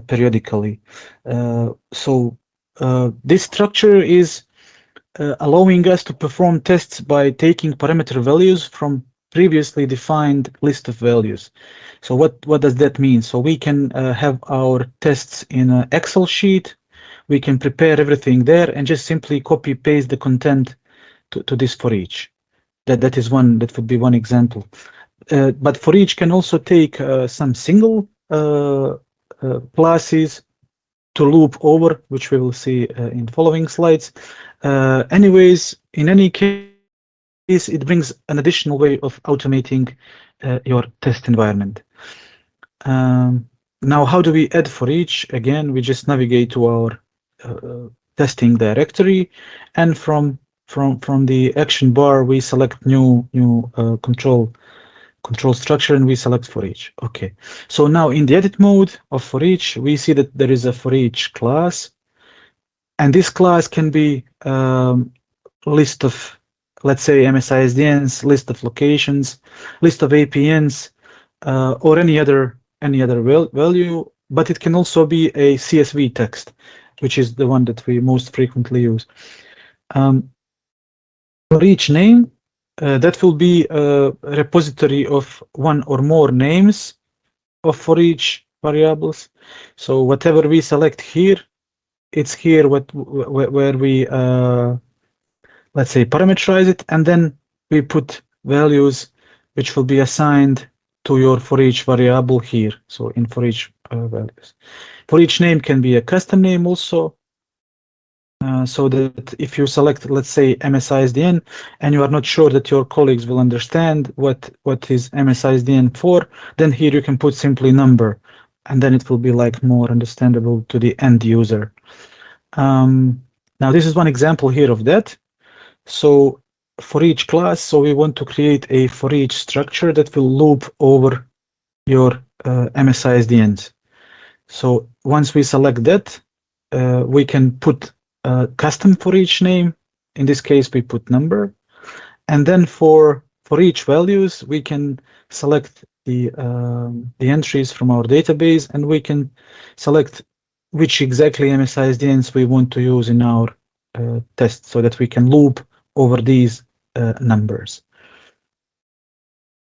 periodically. So this structure is allowing us to perform tests by taking parameter values from previously defined list of values. So what does that mean? So we can have our tests in an Excel sheet. We can prepare everything there and just simply copy paste the content to this for each. That would be one example. But for each can also take some single classes to loop over, which we will see in following slides. Anyways, in any case, it brings an additional way of automating your test environment. Now, how do we add for each? Again, we just navigate to our testing directory, and from the action bar, we select new control structure, and we select for each. Okay, so now in the edit mode of for each, we see that there is a for each class, and this class can be list of, let's say, MSISDNs, list of locations, list of APNs, or any other value, but it can also be a CSV text, which is the one that we most frequently use. For each name, that will be a repository of one or more names of for each variables. So whatever we select here, it's here where we let's say parameterize it, and then we put values which will be assigned to your for each variable here. So in for each values, for each name can be a custom name also. So that if you select, let's say, MSISDN, and you are not sure that your colleagues will understand what is MSISDN for, then here you can put simply number, and then it will be like more understandable to the end user. Now this is one example here of that. So for each class, so we want to create a for each structure that will loop over your MSISDNs. So once we select that, we can put custom for each name. In this case, we put number, and then for each values, we can select the entries from our database, and we can select which exactly MSISDNs we want to use in our test, so that we can loop over these numbers.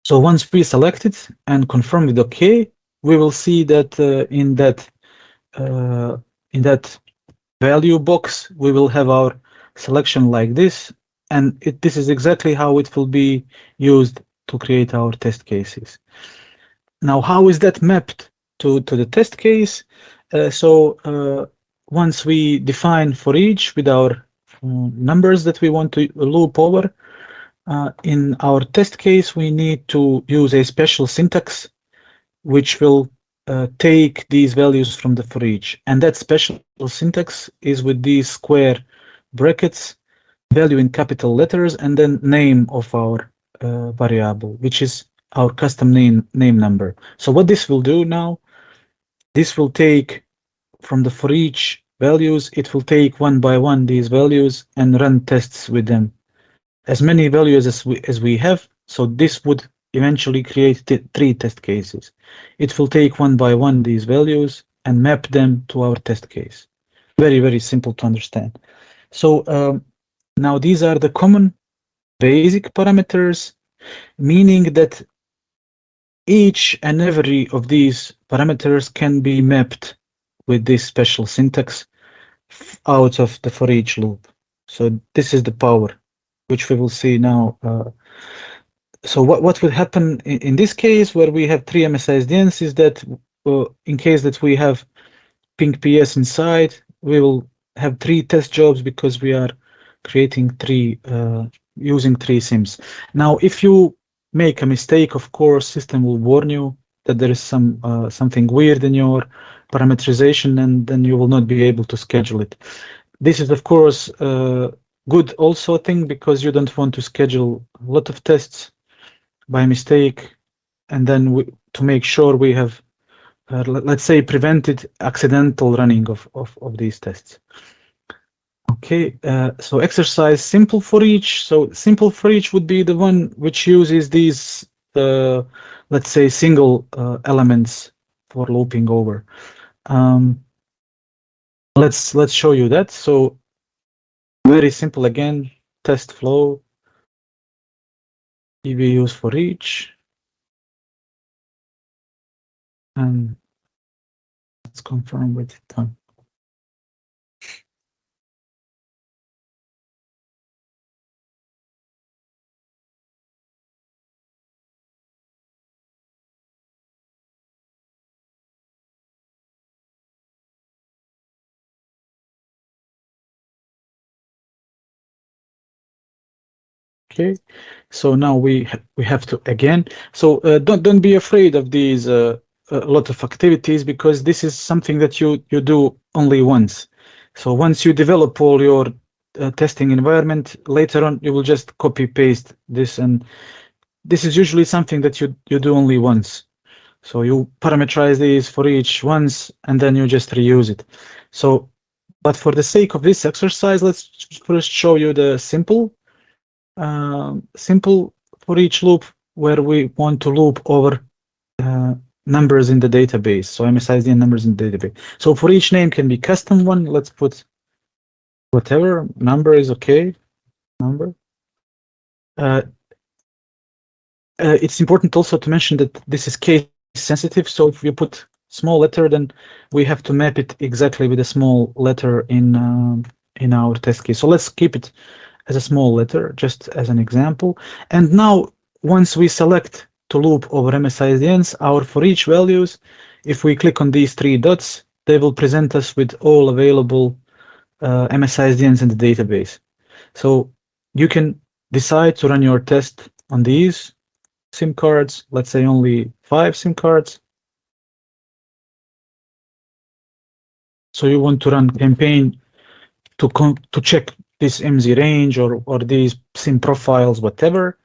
So once we select it and confirm with OK, we will see that in that value box, we will have our selection like this, and this is exactly how it will be used to create our test cases. Now, how is that mapped to the test case? Once we define for each with our numbers that we want to loop over, in our test case, we need to use a special syntax which will take these values from the for each, and that special syntax is with these square brackets, value in capital letters, and then name of our variable, which is our custom name number. So what this will do now, this will take from the for each values, it will take one by one these values and run tests with them. As many values as we have, so this would eventually create 3 test cases. It will take one by one these values and map them to our test case. Very, very simple to understand. So now these are the common basic parameters, meaning that each and every of these parameters can be mapped with this special syntax out of the for each loop. So this is the power, which we will see now. So what will happen in this case, where we have 3 MSISDNs, is that in case that we have ping PS inside, we will have 3 test jobs because we are creating using 3 sims. Now, if you make a mistake, of course, system will warn you that there is something weird in your parameterization, and then you will not be able to schedule it. This is, of course, good also thing, because you don't want to schedule a lot of tests by mistake, and then to make sure we have, let's say, prevented accidental running of these tests. Okay, so exercise simple for each. So simple for each would be the one which uses these, let's say, single elements for looping over. Let's show you that. So very simple again, test flow, EVUs for each, and let's confirm with it done. Okay, so now we have to again. So don't be afraid of these a lot of activities, because this is something that you do only once. So once you develop all your testing environment, later on you will just copy paste this, and this is usually something that you do only once. So you parameterize these for each once, and then you just reuse it. So, but for the sake of this exercise, let's first show you the simple for each loop, where we want to loop over numbers in the database. So MSISDN numbers in the database. So for each name can be custom one. Let's put whatever number is okay. Number. It's important also to mention that this is case sensitive. So if you put small letter, then we have to map it exactly with a small letter in our test case. So let's keep it as a small letter, just as an example. And now, once we select to loop over MSISDNs, our for each values, if we click on these 3 dots, they will present us with all available MSISDNs in the database. So you can decide to run your test on these SIM cards, let's say only 5 SIM cards. So you want to run campaign to check this MZ range or these SIM profiles, whatever.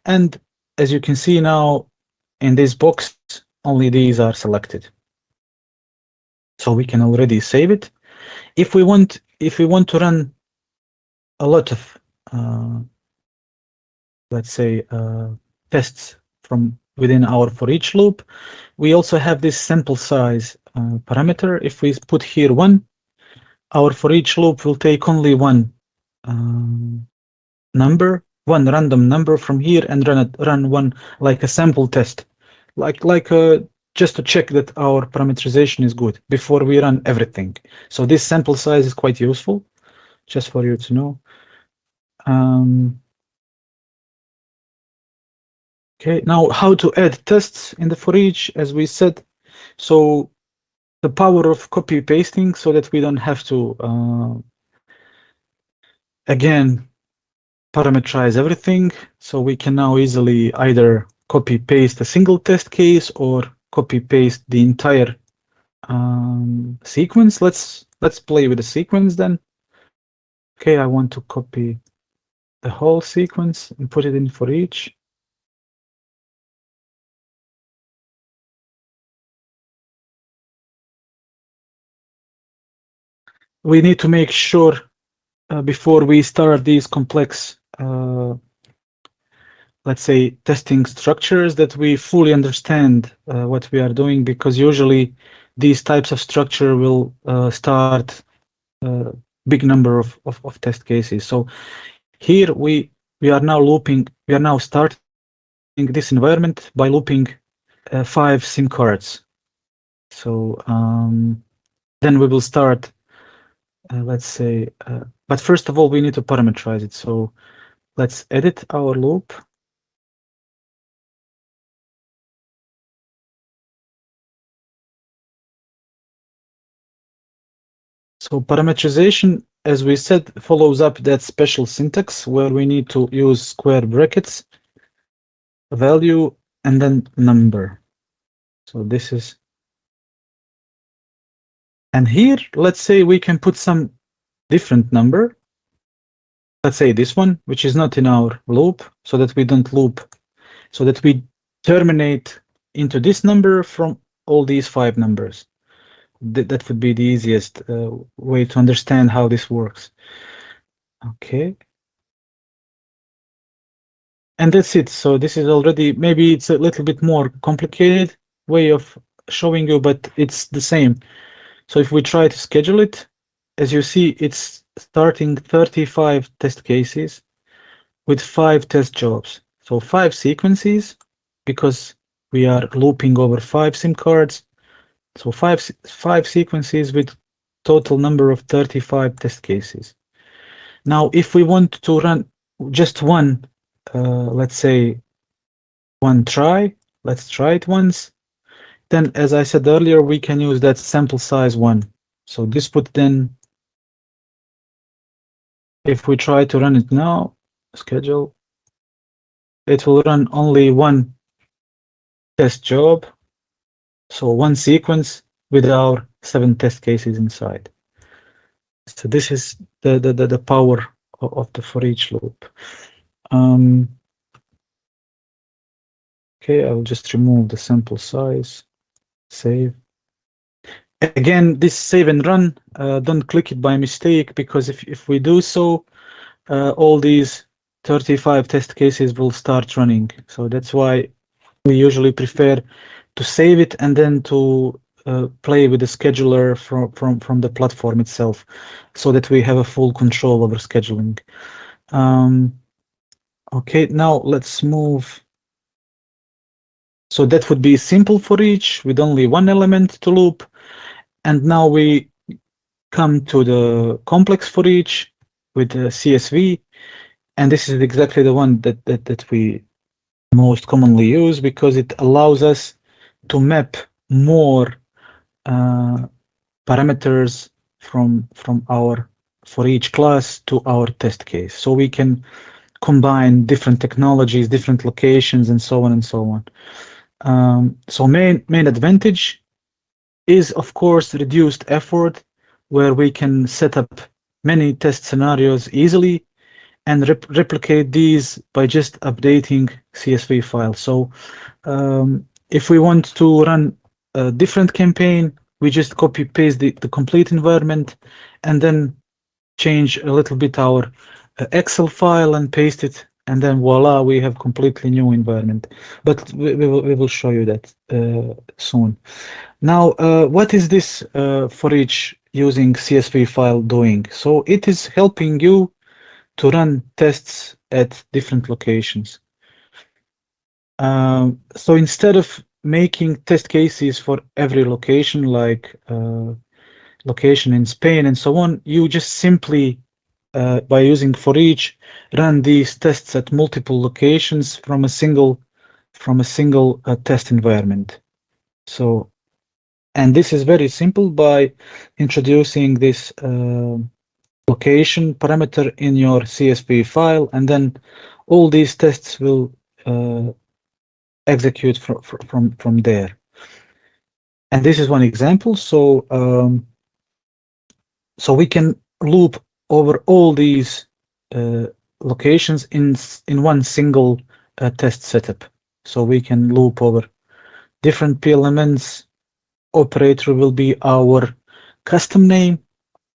And as you can see now in this box, only these are selected. So we can already save it. If we want to run a lot of, let's say, tests from within our for each loop, we also have this sample size parameter. If we put here 1, our for each loop will take only one number, one random number from here, and run one like a sample test, like just to check that our parameterization is good before we run everything. So this sample size is quite useful, just for you to know. Okay, now how to add tests in the for each, as we said. So the power of copy pasting, so that we don't have to again parameterize everything. So we can now easily either copy paste a single test case or copy paste the entire sequence. Let's play with the sequence then. Okay, I want to copy the whole sequence and put it in for each. We need to make sure before we start these complex let's say testing structures, that we fully understand what we are doing, because usually these types of structure will start big number of test cases. So here we are now looping, we are now starting this environment by looping 5 SIM cards. So then we will start, let's say, but first of all, we need to parameterize it. So let's edit our loop. So parameterization as we said, follows up that special syntax where we need to use square brackets, value, and then number. So this is, and here, let's say we can put some different number. Let's say this one, which is not in our loop, so that we don't loop, so that we terminate into this number from all these 5 numbers. That would be the easiest way to understand how this works. Okay. And that's it. So this is already, maybe it's a little bit more complicated way of showing you, but it's the same. So if we try to schedule it, as you see, it's starting 35 test cases with 5 test jobs. So 5 sequences, because we are looping over 5 SIM cards. So five sequences with total number of 35 test cases. Now, if we want to run just one, let's say one try, let's try it once. Then, as I said earlier, we can use that sample size 1. So this would then, if we try to run it now, schedule, it will run only one test job. So one sequence with our 7 test cases inside. So this is the power of the for each loop. Okay, I'll just remove the sample size, save. Again, this save and run, don't click it by mistake, because if we do so, all these 35 test cases will start running. So that's why we usually prefer to save it and then to play with the scheduler from the platform itself, so that we have a full control over scheduling. Okay, now let's move. So that would be simple for each with only one element to loop. And now we come to the complex for each with the CSV. And this is exactly the one that we most commonly use, because it allows us to map more parameters from our for each class to our test case. So we can combine different technologies, different locations, and so on and so on. So main advantage is, of course, reduced effort, where we can set up many test scenarios easily and replicate these by just updating CSV files. So if we want to run a different campaign, we just copy paste the complete environment and then change a little bit our Excel file and paste it, and then voila, we have completely new environment. But we will show you that soon. Now, what is this for each using CSV file doing? So it is helping you to run tests at different locations. So instead of making test cases for every location, like location in Spain and so on, you just simply, by using for each, run these tests at multiple locations from a single test environment. So, and this is very simple by introducing this location parameter in your CSV file, and then all these tests will execute from there. And this is one example. So so we can loop over all these locations in one single test setup. So we can loop over different P elements. Operator will be our custom name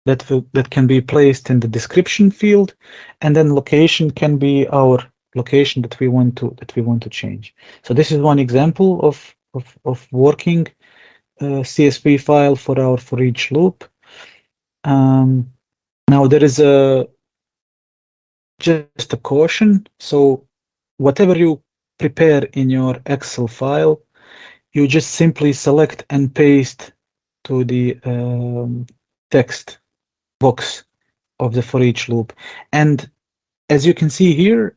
that can be placed in the description field, and then location can be our location that we want to change. So this is one example of working CSV file for each loop. Now there is just a caution. So whatever you prepare in your Excel file, you just simply select and paste to the text box of the for each loop. And as you can see here,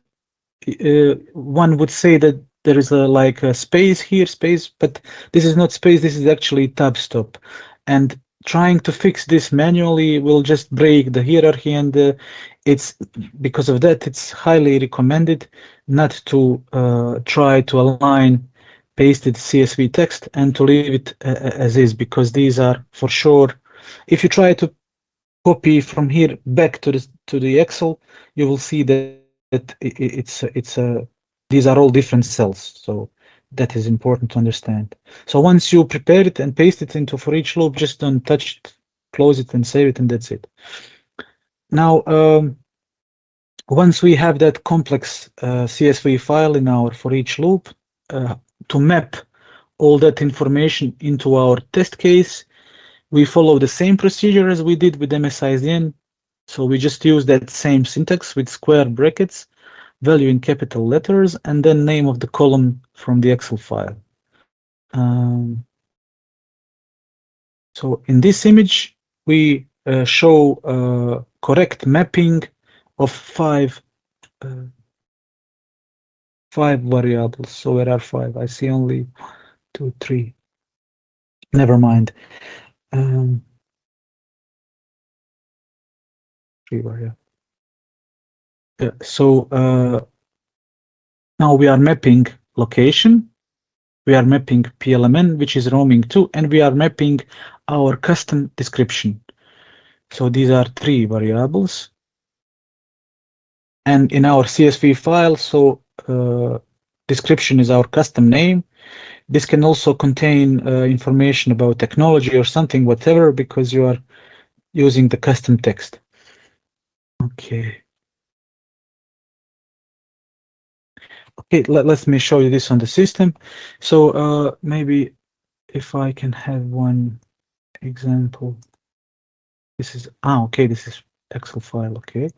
one would say that there is like a space here, but this is not space, this is actually tab stop. And trying to fix this manually will just break the hierarchy, and it's because of that it's highly recommended not to try to align pasted CSV text and to leave it as is, because these are for sure, if you try to copy from here back to the Excel, you will see that these are all different cells. So that is important to understand. So once you prepare it and paste it into for each loop, just don't touch it, close it and save it, and that's it. Now, once we have that complex CSV file in our for each loop, to map all that information into our test case, we follow the same procedure as we did with MSISN. So we just use that same syntax with square brackets, value in capital letters, and then name of the column from the Excel file. So in this image, we show correct mapping of five variables. So where are five? I see only 2, 3. Never mind. 3 variables. So now we are mapping location, we are mapping PLMN, which is roaming 2, and we are mapping our custom description. So these are 3 variables. And in our CSV file, so description is our custom name. This can also contain information about technology or something, whatever, because you are using the custom text. Okay. Okay, let me show you this on the system. So maybe if I can have one example. This is, okay, this is Excel file, okay.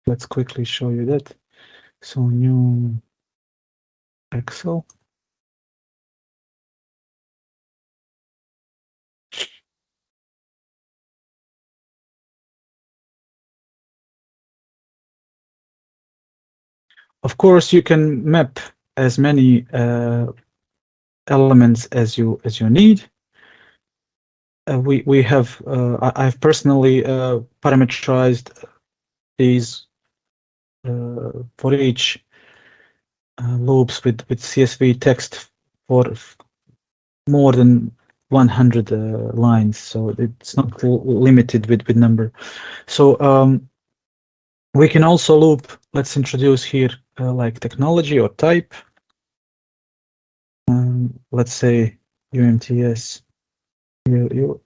Let's quickly show you that. So new Excel. Of course, you can map as many elements as you need. We have I've personally parameterized these for each loops with CSV text for more than 100 lines, so it's not limited with number. So we can also loop. Let's introduce here like technology or type. Let's say UMTS.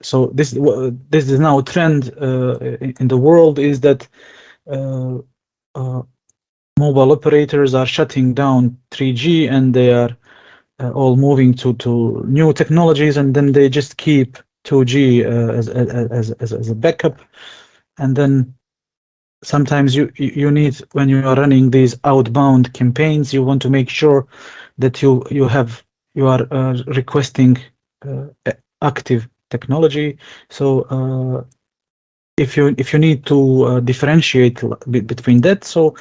So this is now a trend in the world, is that mobile operators are shutting down 3G and they are all moving to new technologies, and then they just keep 2G as a backup. And then sometimes you need, when you are running these outbound campaigns, you want to make sure that you are requesting active technology. So if you need to differentiate between that, so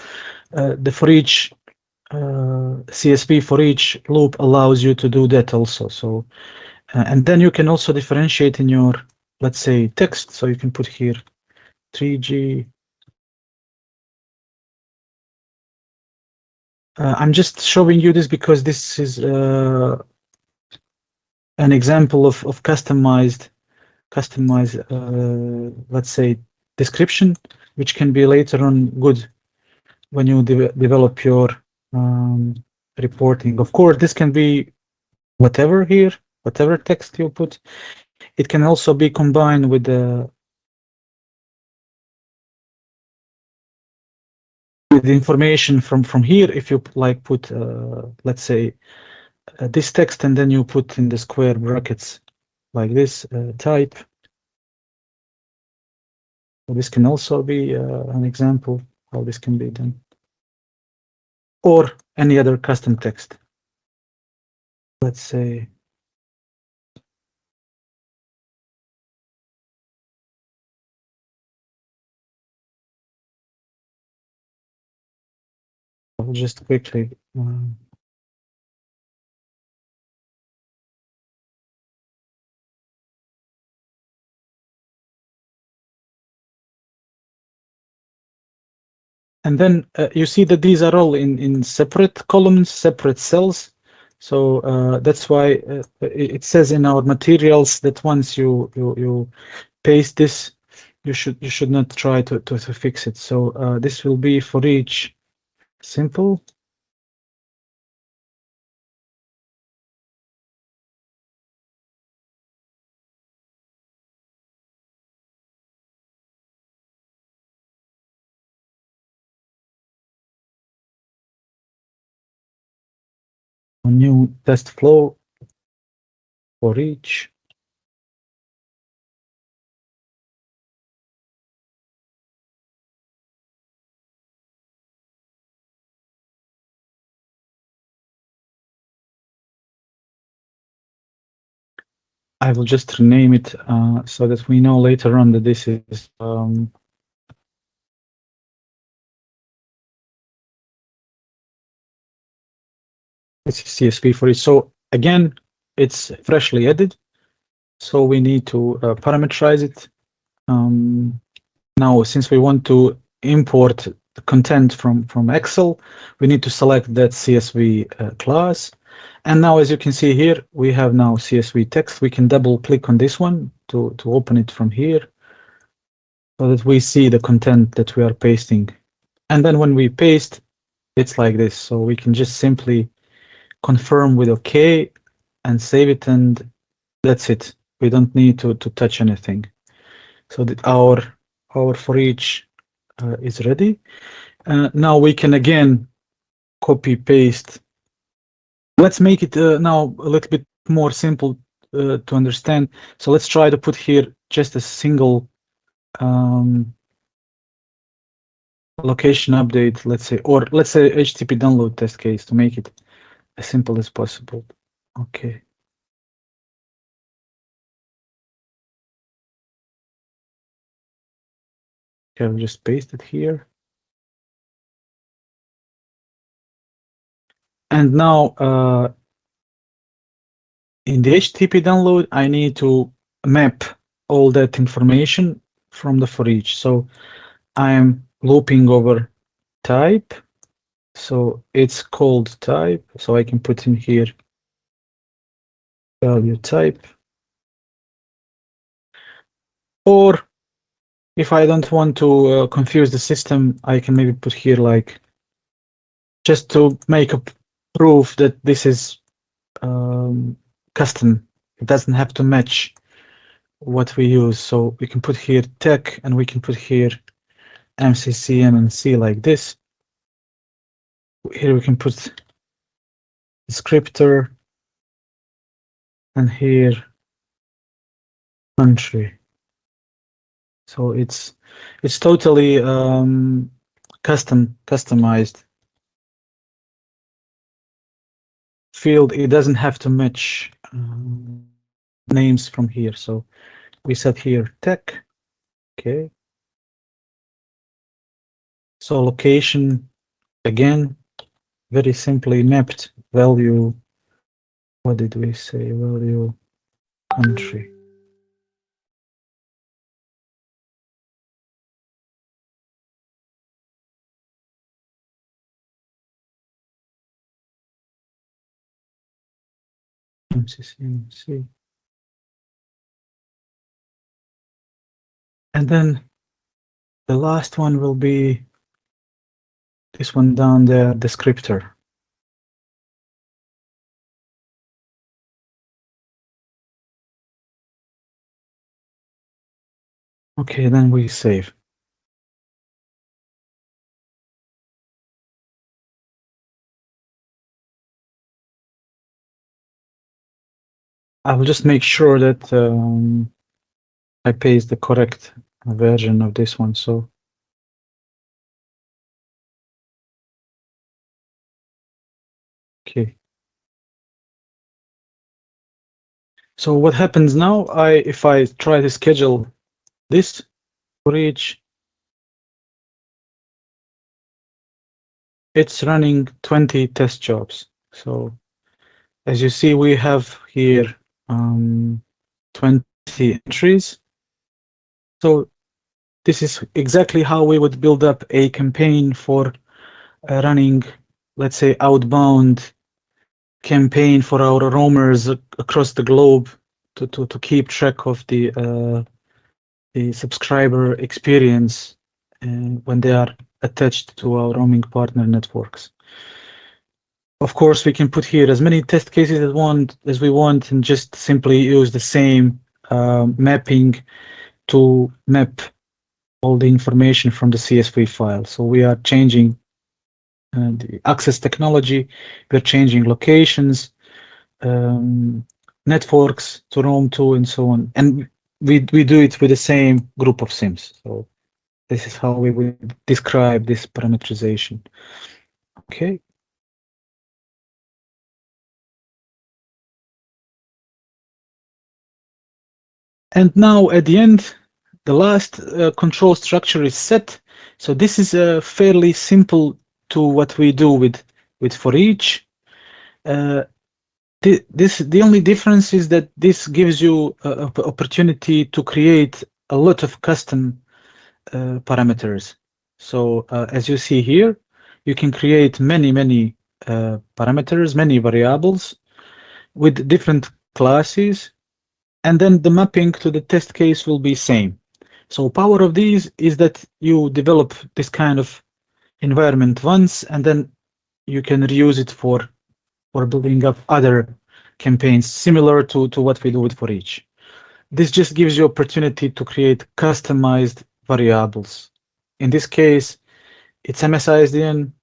the for each CSV for each loop allows you to do that also. So and then you can also differentiate in your, let's say, text. So you can put here 3G. I'm just showing you this because this is an example of customized, let's say, description, which can be later on good when you develop your reporting. Of course, this can be whatever here, whatever text you put. It can also be combined with the information from here. If you like put, let's say, this text, and then you put in the square brackets like this type. So this can also be an example how this can be done, or any other custom text. Let's say I'll just quickly And then you see that these are all in separate columns, separate cells. So that's why it says in our materials that once you paste this, you should not try to fix it. So this will be for each simple. A new test flow for each. I will just rename it so that we know later on that this is it's CSV for it. So again, it's freshly added. So we need to parameterize it. Now, since we want to import the content from Excel, we need to select that CSV class. And now, as you can see here, we have now CSV text. We can double click on this one to open it from here so that we see the content that we are pasting. And then when we paste, it's like this. So we can just simply confirm with OK and save it, and that's it. We don't need to touch anything. So that our for each is ready. Now we can again copy paste. Let's make it now a little bit more simple to understand. So let's try to put here just a single location update, let's say, or let's say HTTP download test case to make it as simple as possible. Okay. Okay, I'll just paste it here. And now in the HTTP download, I need to map all that information from the for each. So I'm looping over type. So it's called type. So I can put in here value type. Or if I don't want to confuse the system, I can maybe put here like just to make a proof that this is custom. It doesn't have to match what we use. So we can put here tech and we can put here MCC like this. Here we can put descriptor and here country. So it's totally customized field. It doesn't have to match names from here. So we set here tech. Okay. So location again, very simply mapped value. What did we say? Value country. MCC. And then the last one will be this one down there, descriptor. Okay, then we save. I will just make sure that I paste the correct version of this one. So okay. So what happens now? If I try to schedule this for each, it's running 20 test jobs. So as you see, we have here 20 entries. So this is exactly how we would build up a campaign for running, let's say, outbound campaign for our roamers across the globe to keep track of the subscriber experience when they are attached to our roaming partner networks. Of course, we can put here as many test cases as we want and just simply use the same mapping to map all the information from the CSV file. So we are changing the access technology, we're changing locations, networks to roam to, and so on. And we do it with the same group of SIMs. So this is how we would describe this parameterization. Okay. And now at the end, the last control structure is set. So this is fairly simple to what we do with for each. The only difference is that this gives you an opportunity to create a lot of custom parameters. So as you see here, you can create many parameters, many variables with different classes, and then the mapping to the test case will be same. So power of these is that you develop this kind of environment once, and then you can reuse it for building up other campaigns similar to what we do with for each. This just gives you opportunity to create customized variables. In this case, it's MSISDN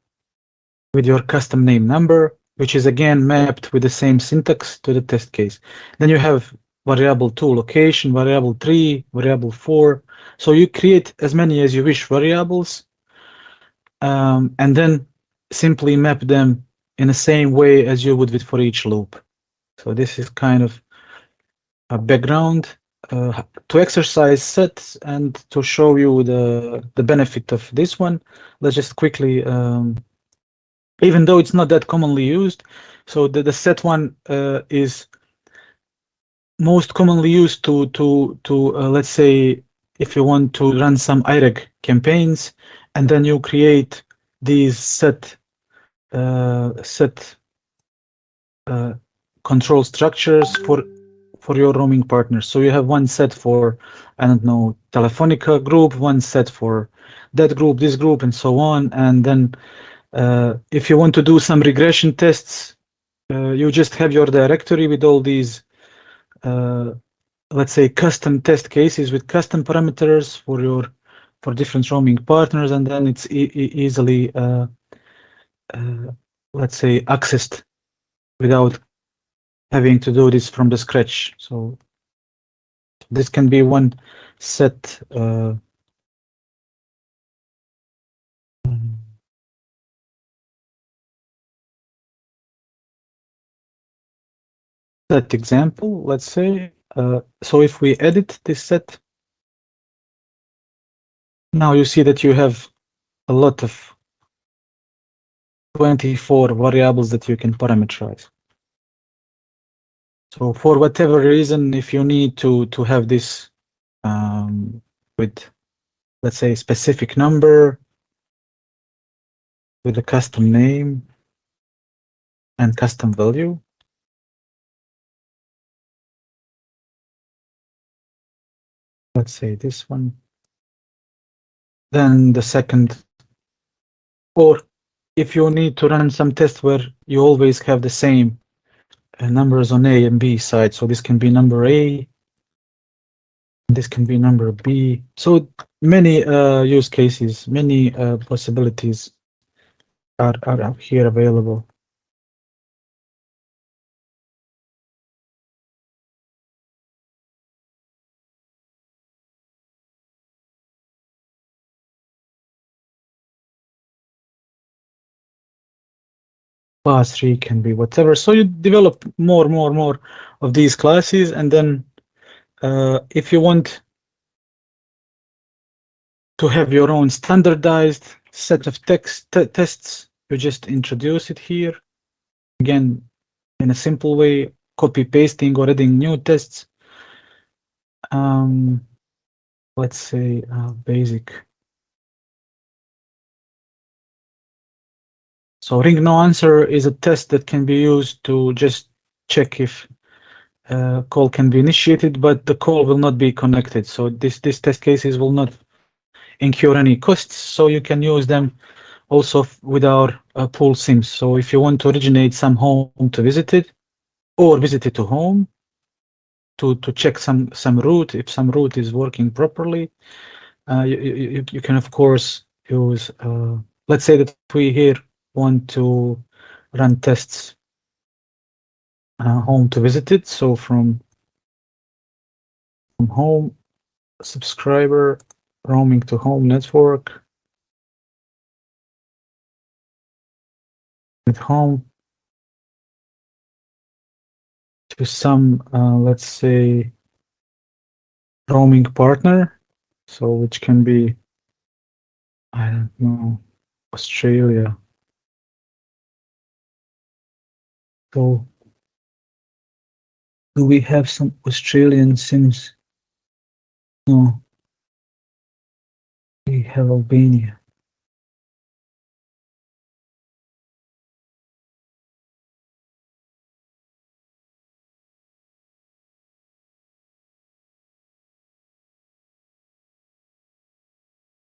with your custom name number, which is again mapped with the same syntax to the test case. Then you have variable 2 location, variable 3, variable 4. So you create as many as you wish variables, and then simply map them in the same way as you would with for each loop. So this is kind of a background to exercise sets and to show you the benefit of this one. Let's just quickly, even though it's not that commonly used, so the set one is most commonly used to let's say if you want to run some IREG campaigns, and then you create these set control structures for your roaming partners. So you have one set for, I don't know, Telefonica group, one set for that group, this group, and so on. And then if you want to do some regression tests, you just have your directory with all these, let's say, custom test cases with custom parameters for different roaming partners, and then it's easily, let's say, accessed without having to do this from the scratch. So this can be one set set example, let's say. So if we edit this set, now you see that you have a lot of 24 variables that you can parameterize. So for whatever reason, if you need to have this with, let's say, specific number with a custom name and custom value, let's say this one, then the second, or if you need to run some test where you always have the same numbers on A and B side, so this can be number A, this can be number B. So many use cases, many possibilities are here available. Class 3 can be whatever. So you develop more of these classes, and then if you want to have your own standardized set of tests, you just introduce it here. Again, in a simple way, copy pasting or adding new tests. let's say basic. So ring no answer is a test that can be used to just check if call can be initiated, but the call will not be connected. So this test cases will not incur any costs. So you can use them also with our pool sims. So if you want to originate some home to visit it, or visit it to home to check some route, if some route is working properly, you can of course use. Let's say that we here want to run tests home to visit it. So from home subscriber roaming to home network with home to some let's say roaming partner, so which can be, I don't know, Australia. So do we have some Australian sims? No, we have Albania.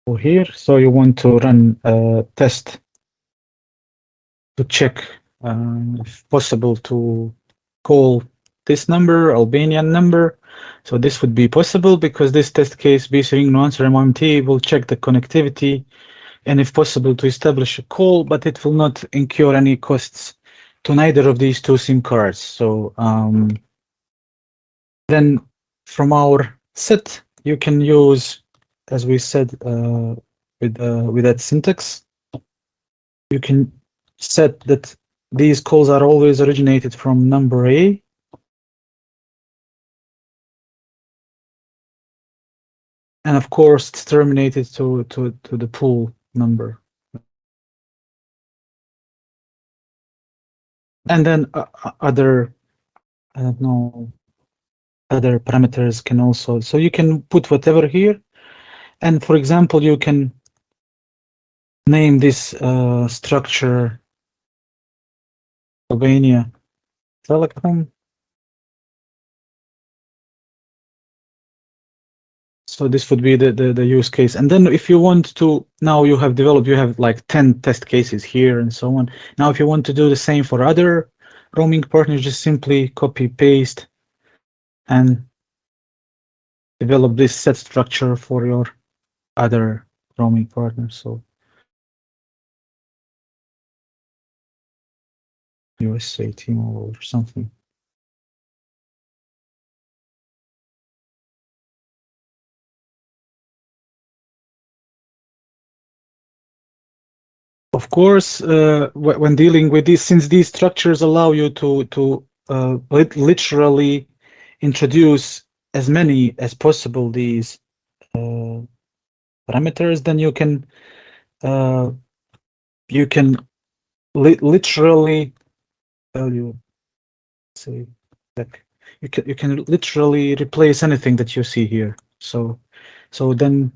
So here, so you want to run a test to check if possible to call this number, Albanian number. So this would be possible because this test case BC no answer MMT will check the connectivity and if possible to establish a call, but it will not incur any costs to neither of these two SIM cards. So then from our set, you can use, as we said, with that syntax, you can set that these calls are always originated from number A. And of course, it's terminated to the pool number. And then other, I don't know, other parameters can also, so you can put whatever here. And for example, you can name this structure Albania Telecom. So this would be the use case. And then if you want to, now you have developed, you have like 10 test cases here and so on. Now, if you want to do the same for other roaming partners, just simply copy, paste, and develop this set structure for your other roaming partners. So USA, T-Mobile or something. Of course, when dealing with these, since these structures allow you to literally introduce as many as possible these parameters, then you can literally tell you say like you can literally replace anything that you see here. So then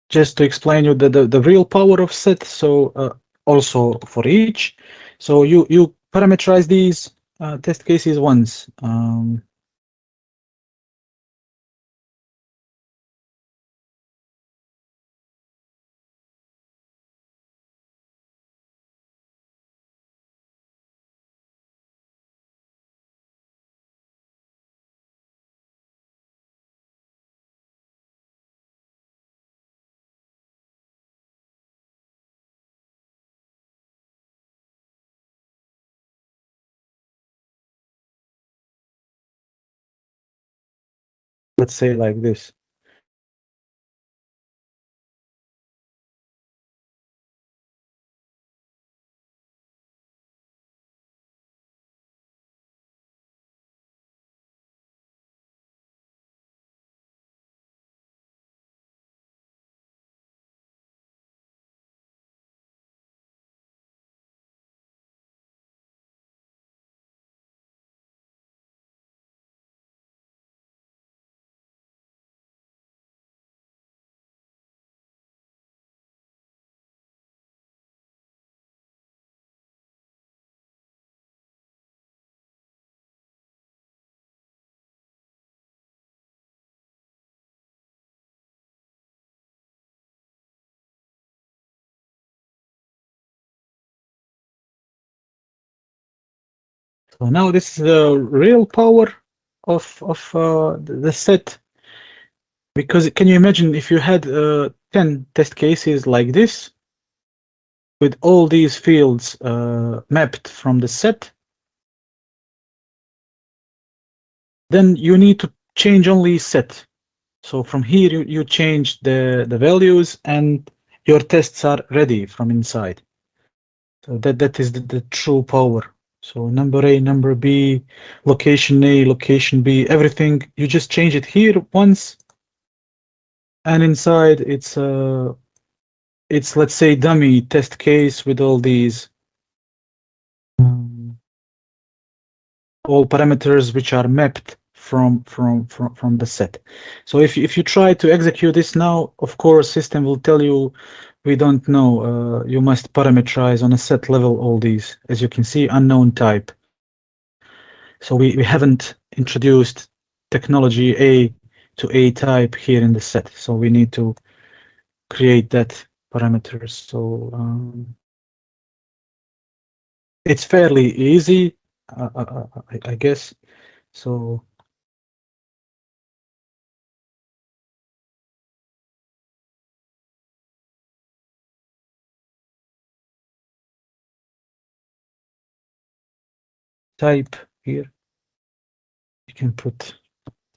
just to explain you the real power of set. So also for each, so you parameterize these test cases once. Let's say like this. So now this is the real power of the set. Because can you imagine if you had 10 test cases like this, with all these fields mapped from the set, then you need to change only set. So from here you change the values and your tests are ready from inside. So that is the true power. So number A, number B, location A, location B, everything, you just change it here once, and inside it's let's say dummy test case with all these all parameters which are mapped from the set. So if you try to execute this now, of course, system will tell you, we don't know. You must parameterize on a set level all these. As you can see, unknown type. So we haven't introduced technology A to A type here in the set. So we need to create that parameters. So it's fairly easy, I guess. So type here, you can put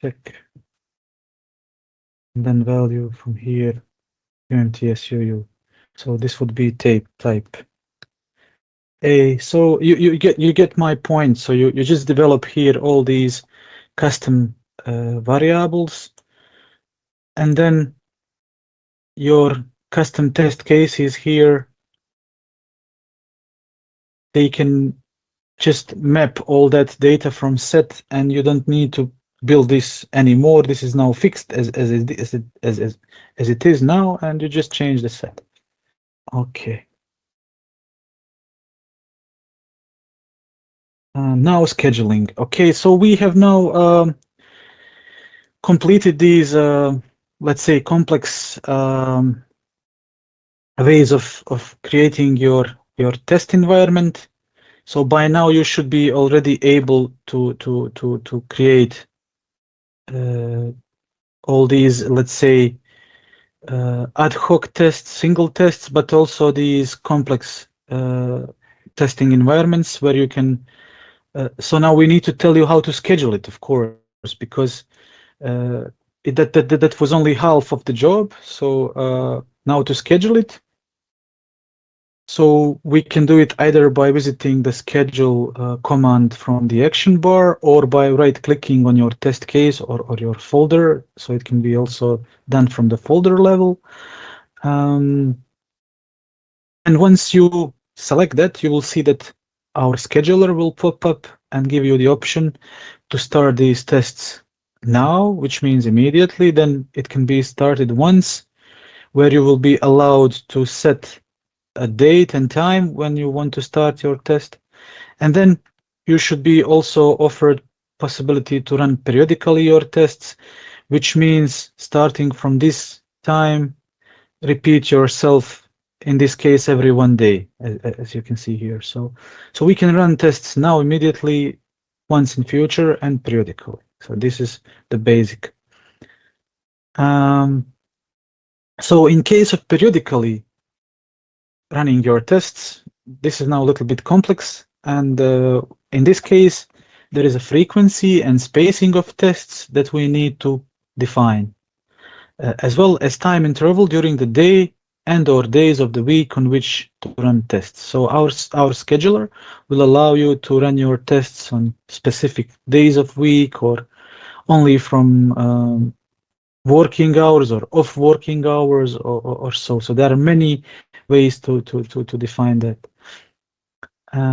tech, and then value from here, UMTSUU. So this would be type A. So you get my point. So you just develop here all these custom variables, and then your custom test cases here, they can just map all that data from set, and you don't need to build this anymore. This is now fixed as it is now, and you just change the set. Okay. Now scheduling. Okay, so we have now completed these, let's say, complex ways of creating your test environment. So by now you should be already able to create all these, let's say, ad hoc tests, single tests, but also these complex testing environments where you can. So now we need to tell you how to schedule it, of course, because that was only half of the job. So now to schedule it. So we can do it either by visiting the schedule command from the action bar, or by right-clicking on your test case or your folder. So it can be also done from the folder level. And once you select that, you will see that our scheduler will pop up and give you the option to start these tests now, which means immediately. Then it can be started once, where you will be allowed to set a date and time when you want to start your test, and then you should be also offered possibility to run periodically your tests, which means starting from this time, repeat yourself, in this case every 1 day, as you can see here. So we can run tests now immediately, once in future, and periodically. So this is the basic. So in case of periodically running your tests, this is now a little bit complex, and in this case there is a frequency and spacing of tests that we need to define, as well as time interval during the day and or days of the week on which to run tests. So our scheduler will allow you to run your tests on specific days of week, or only from working hours or off working hours, or so. So there are many ways to define that.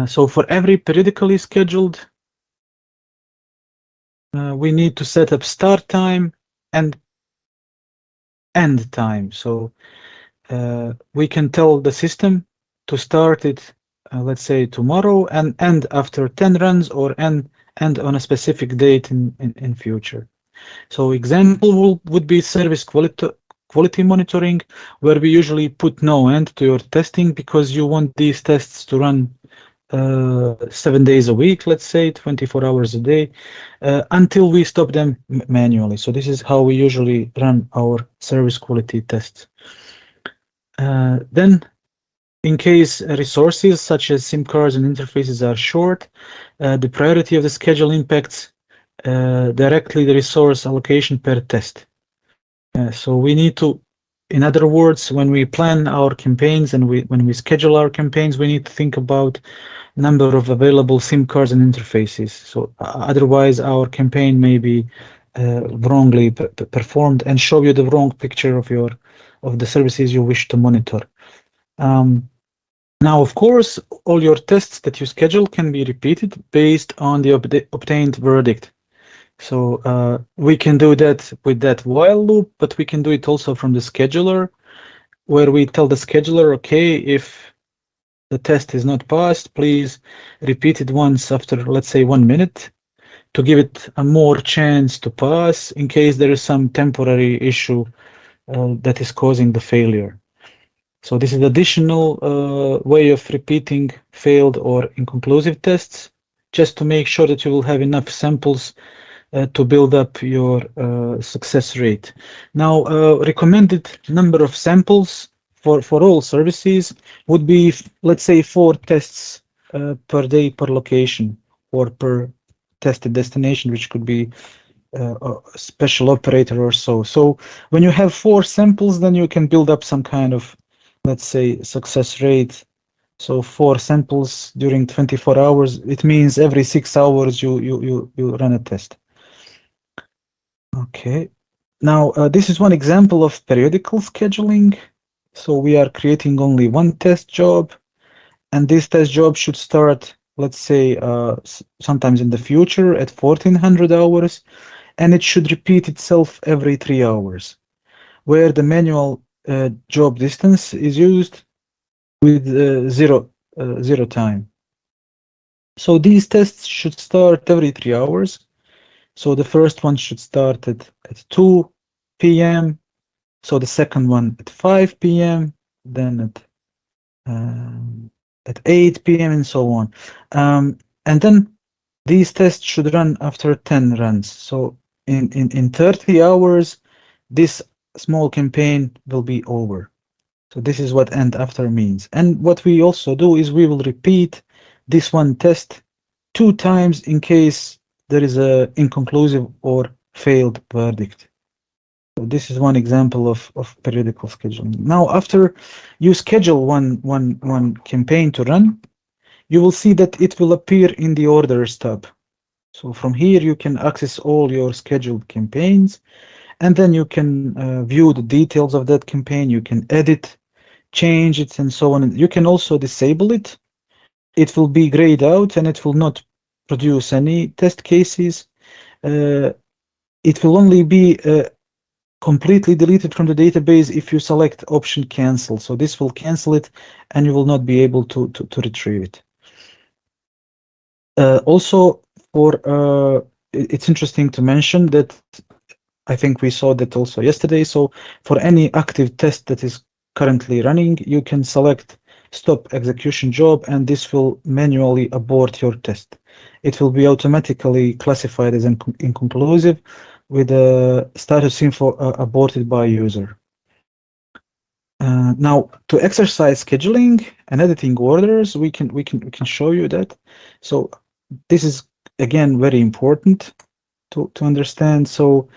So for every periodically scheduled, we need to set up start time and end time. So we can tell the system to start it, let's say tomorrow, and end after 10 runs, or end on a specific date in future. So example would be service quality monitoring, where we usually put no end to your testing, because you want these tests to run 7 days a week, let's say 24 hours a day, until we stop them manually. So this is how we usually run our service quality tests. Then, in case resources such as SIM cards and interfaces are short, the priority of the schedule impacts directly the resource allocation per test. So we need to, in other words, when we plan our campaigns and when we schedule our campaigns, we need to think about number of available SIM cards and interfaces. So otherwise, our campaign may be wrongly performed and show you the wrong picture of the services you wish to monitor. Now, of course, all your tests that you schedule can be repeated based on the obtained verdict. So we can do that with that while loop, but we can do it also from the scheduler, where we tell the scheduler, okay, if the test is not passed, please repeat it once after, let's say, 1 minute to give it a more chance to pass in case there is some temporary issue that is causing the failure. So this is additional way of repeating failed or inconclusive tests, just to make sure that you will have enough samples to build up your success rate. Now, recommended number of samples for all services would be, let's say, 4 tests per day per location or per tested destination, which could be a special operator or so. So when you have 4 samples, then you can build up some kind of, let's say, success rate. So 4 samples during 24 hours, it means every 6 hours you run a test. Okay. Now, this is one example of periodical scheduling. So we are creating only one test job, and this test job should start, let's say, sometimes in the future at 1400 hours, and it should repeat itself every 3 hours, where the manual job distance is used with zero time. So these tests should start every 3 hours. So the first one should start at 2 p.m. So the second one at 5 p.m. Then at 8 p.m. and so on. And then these tests should run after 10 runs. So in 30 hours, this small campaign will be over. So this is what end after means. And what we also do is we will repeat this one test 2 times in case there is a inconclusive or failed verdict. So this is one example of periodical scheduling. Now, after you schedule one campaign to run, you will see that it will appear in the orders tab. So from here, you can access all your scheduled campaigns, and then you can view the details of that campaign. You can edit, change it, and so on. You can also disable it. It will be grayed out, and it will not produce any test cases. It will only be completely deleted from the database if you select option cancel. So this will cancel it, and you will not be able to retrieve it. Also, it's interesting to mention that I think we saw that also yesterday. So for any active test that is currently running, you can select stop execution job, and this will manually abort your test. It will be automatically classified as inconclusive with a status info aborted by user. Now, to exercise scheduling and editing orders, we can show you that. So this is again very important to understand. So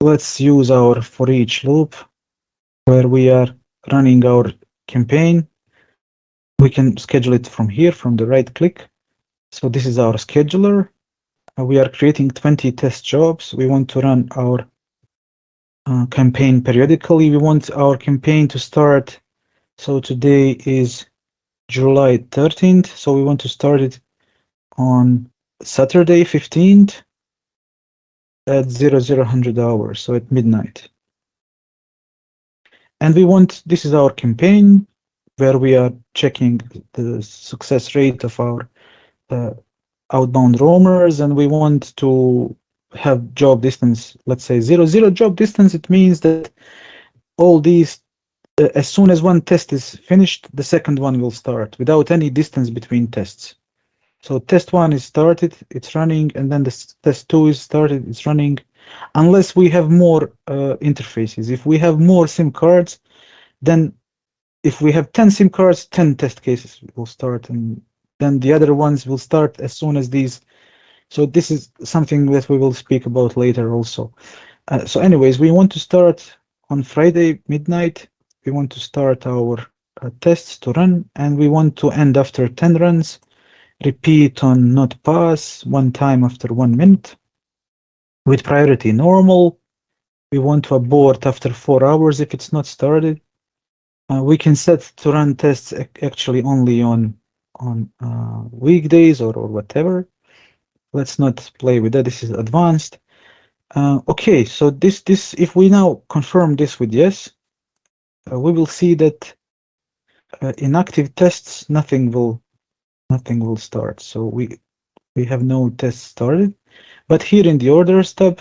let's use our for each loop where we are running our campaign. We can schedule it from here, from the right click. So this is our scheduler. We are creating 20 test jobs. We want to run our campaign periodically. We want our campaign to start. So today is July 13th. So we want to start it on Saturday 15th at 0000 hours, so at midnight. And we want, this is our campaign where we are checking the success rate of our outbound roamers, and we want to have job distance, let's say 00 job distance. It means that all these as soon as one test is finished, the second one will start without any distance between tests. So test 1 is started, it's running, and then the test 2 is started, it's running, unless we have more interfaces. If we have more SIM cards, then if we have 10 SIM cards, 10 test cases will start, and then the other ones will start as soon as these. So this is something that we will speak about later also. So anyways, we want to start on Friday midnight. We want to start our tests to run, and we want to end after 10 runs. Repeat on not pass one time after 1 minute. With priority normal, we want to abort after 4 hours if it's not started. We can set to run tests actually only on weekdays or whatever. Let's not play with that. This is advanced. Okay, so this if we now confirm this with yes, we will see that in active tests nothing will start. So we have no tests started. But here in the orders tab,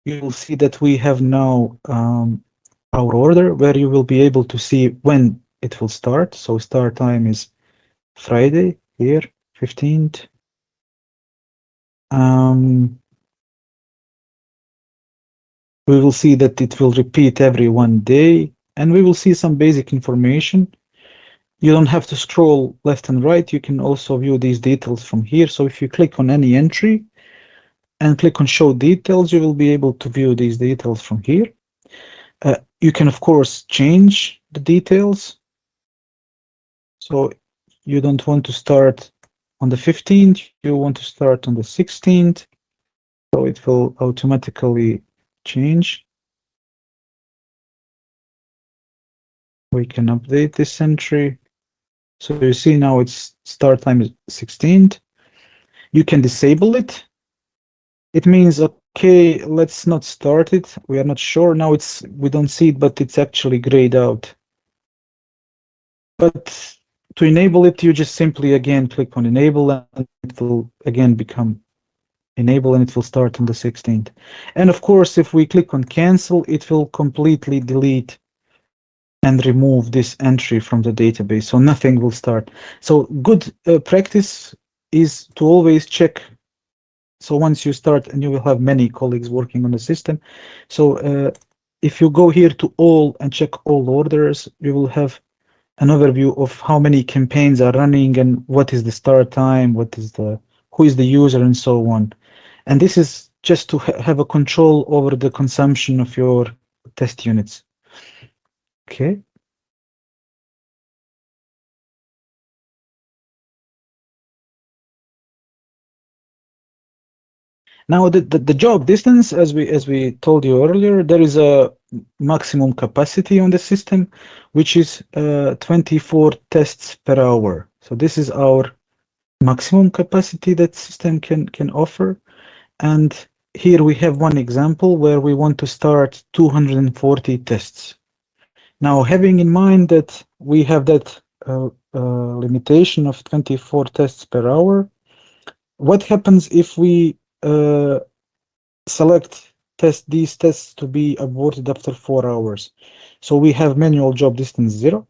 you will see that we have now our order where you will be able to see when it will start. So start time is Friday here, 15th. We will see that it will repeat every 1 day, and we will see some basic information. You don't have to scroll left and right. You can also view these details from here. So if you click on any entry and click on show details, you will be able to view these details from here. You can, of course, change the details. So you don't want to start on the 15th, you want to start on the 16th. So it will automatically change. We can update this entry. So you see now its start time is 16th. You can disable it. It means, okay, let's not start it. We are not sure. Now we don't see it, but it's actually grayed out. But to enable it, you just simply again click on enable and it will again become enable and it will start on the 16th. And of course, if we click on cancel, it will completely delete and remove this entry from the database. So nothing will start. So good practice is to always check. So once you start, and you will have many colleagues working on the system. So if you go here to all and check all orders, you will have an overview of how many campaigns are running and what is the start time, who is the user, and so on. And this is just to have a control over the consumption of your test units. Okay. Now the job distance, as we told you earlier, there is a maximum capacity on the system, which is 24 tests per hour. So this is our maximum capacity that system can offer. And here we have one example where we want to start 240 tests. Now, having in mind that we have that limitation of 24 tests per hour, what happens if we select these tests to be aborted after 4 hours? So we have manual job distance 0,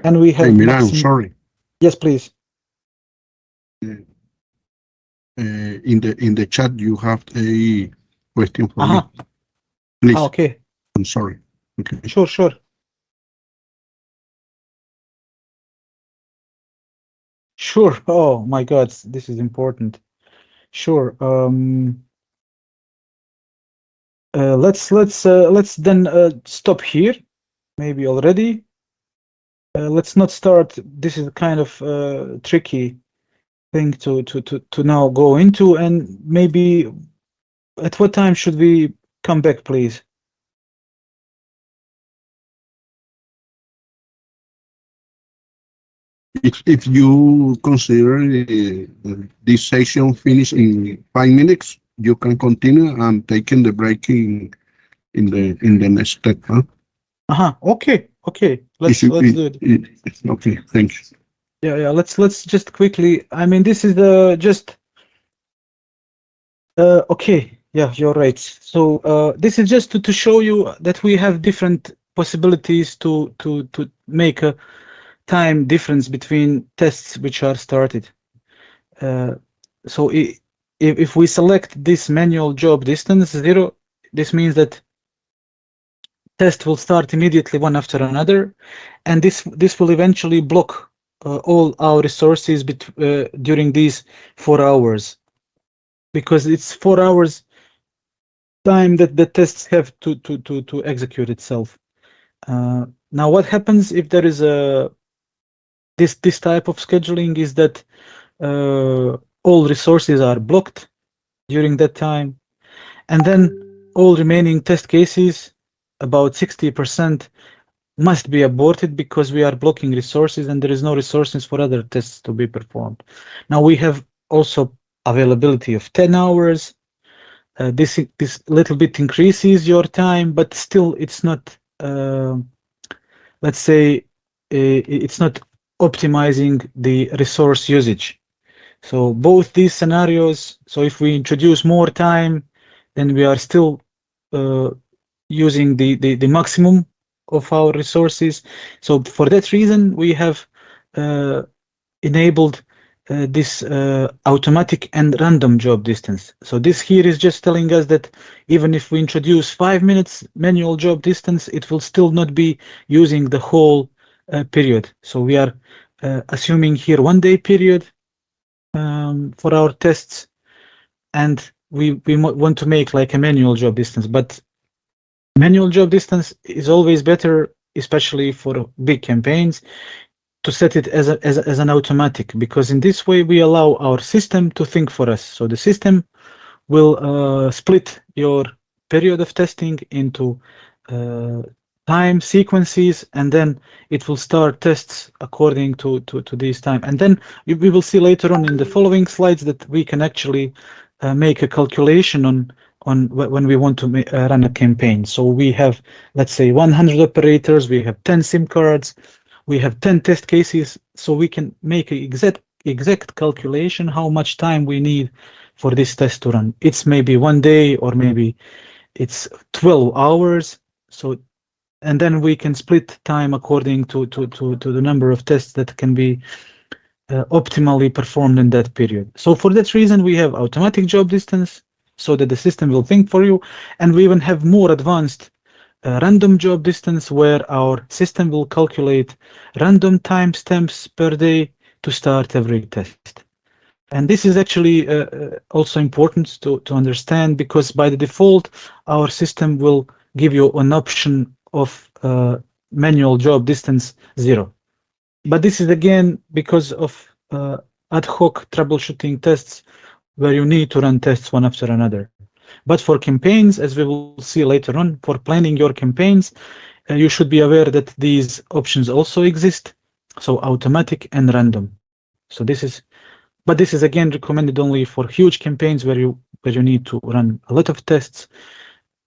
and we have Hey, Miran, sorry. Yes, please. In the chat, you have a question for me. Please. Okay. I'm sorry. Okay. Sure. Sure. Oh my God, this is important. Sure. Let's then stop here. Maybe already. Let's not start. This is kind of tricky thing to now go into, and maybe at what time should we come back, please? If you consider this session finished in 5 minutes, you can continue and taking the break in the next step. Huh? Okay. Let's do it. Okay, thank you. Yeah. Let's just quickly. I mean, this is just. Okay. Yeah, you're right. So this is just to show you that we have different possibilities to make a time difference between tests which are started. So if we select this manual job distance 0, this means that test will start immediately one after another, and this will eventually block all our resources during these 4 hours, because it's 4 hours time that the tests have to execute itself. Now, what happens if there is this type of scheduling is that all resources are blocked during that time, and then all remaining test cases, about 60%, must be aborted because we are blocking resources and there is no resources for other tests to be performed. Now we have also availability of 10 hours. This little bit increases your time, but still it's not, let's say, it's not optimizing the resource usage. So both these scenarios, so if we introduce more time, then we are still using the maximum of our resources. So for that reason, we have enabled this automatic and random job distance. So this here is just telling us that even if we introduce 5 minutes manual job distance, it will still not be using the whole period. So we are assuming here 1 day period for our tests, and we want to make like a manual job distance, but manual job distance is always better, especially for big campaigns, to set it as an automatic, because in this way we allow our system to think for us. So the system will split your period of testing into time sequences, and then it will start tests according to this time. And then we will see later on in the following slides that we can actually make a calculation on when we want to run a campaign. So we have, let's say, 100 operators, we have 10 SIM cards, we have 10 test cases, so we can make an exact calculation how much time we need for this test to run. It's maybe 1 day, or maybe it's 12 hours. So, and then we can split time according to the number of tests that can be optimally performed in that period. So for that reason, we have automatic job distance, so that the system will think for you, and we even have more advanced random job distance, where our system will calculate random timestamps per day to start every test. And this is actually also important to understand, because by the default, our system will give you an option of manual job distance 0. But this is again because of ad hoc troubleshooting tests, where you need to run tests one after another. But for campaigns, as we will see later on, for planning your campaigns, you should be aware that these options also exist. So automatic and random. So this is, but this is again recommended only for huge campaigns where you need to run a lot of tests.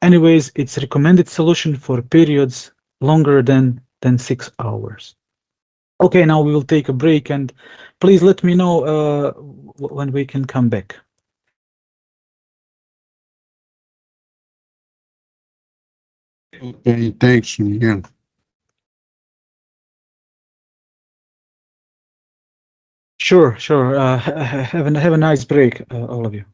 Anyways, it's a recommended solution for periods longer than 6 hours. Okay, now we will take a break, and please let me know when we can come back. Okay, thanks, Miguel. Sure. Have a nice break, all of you.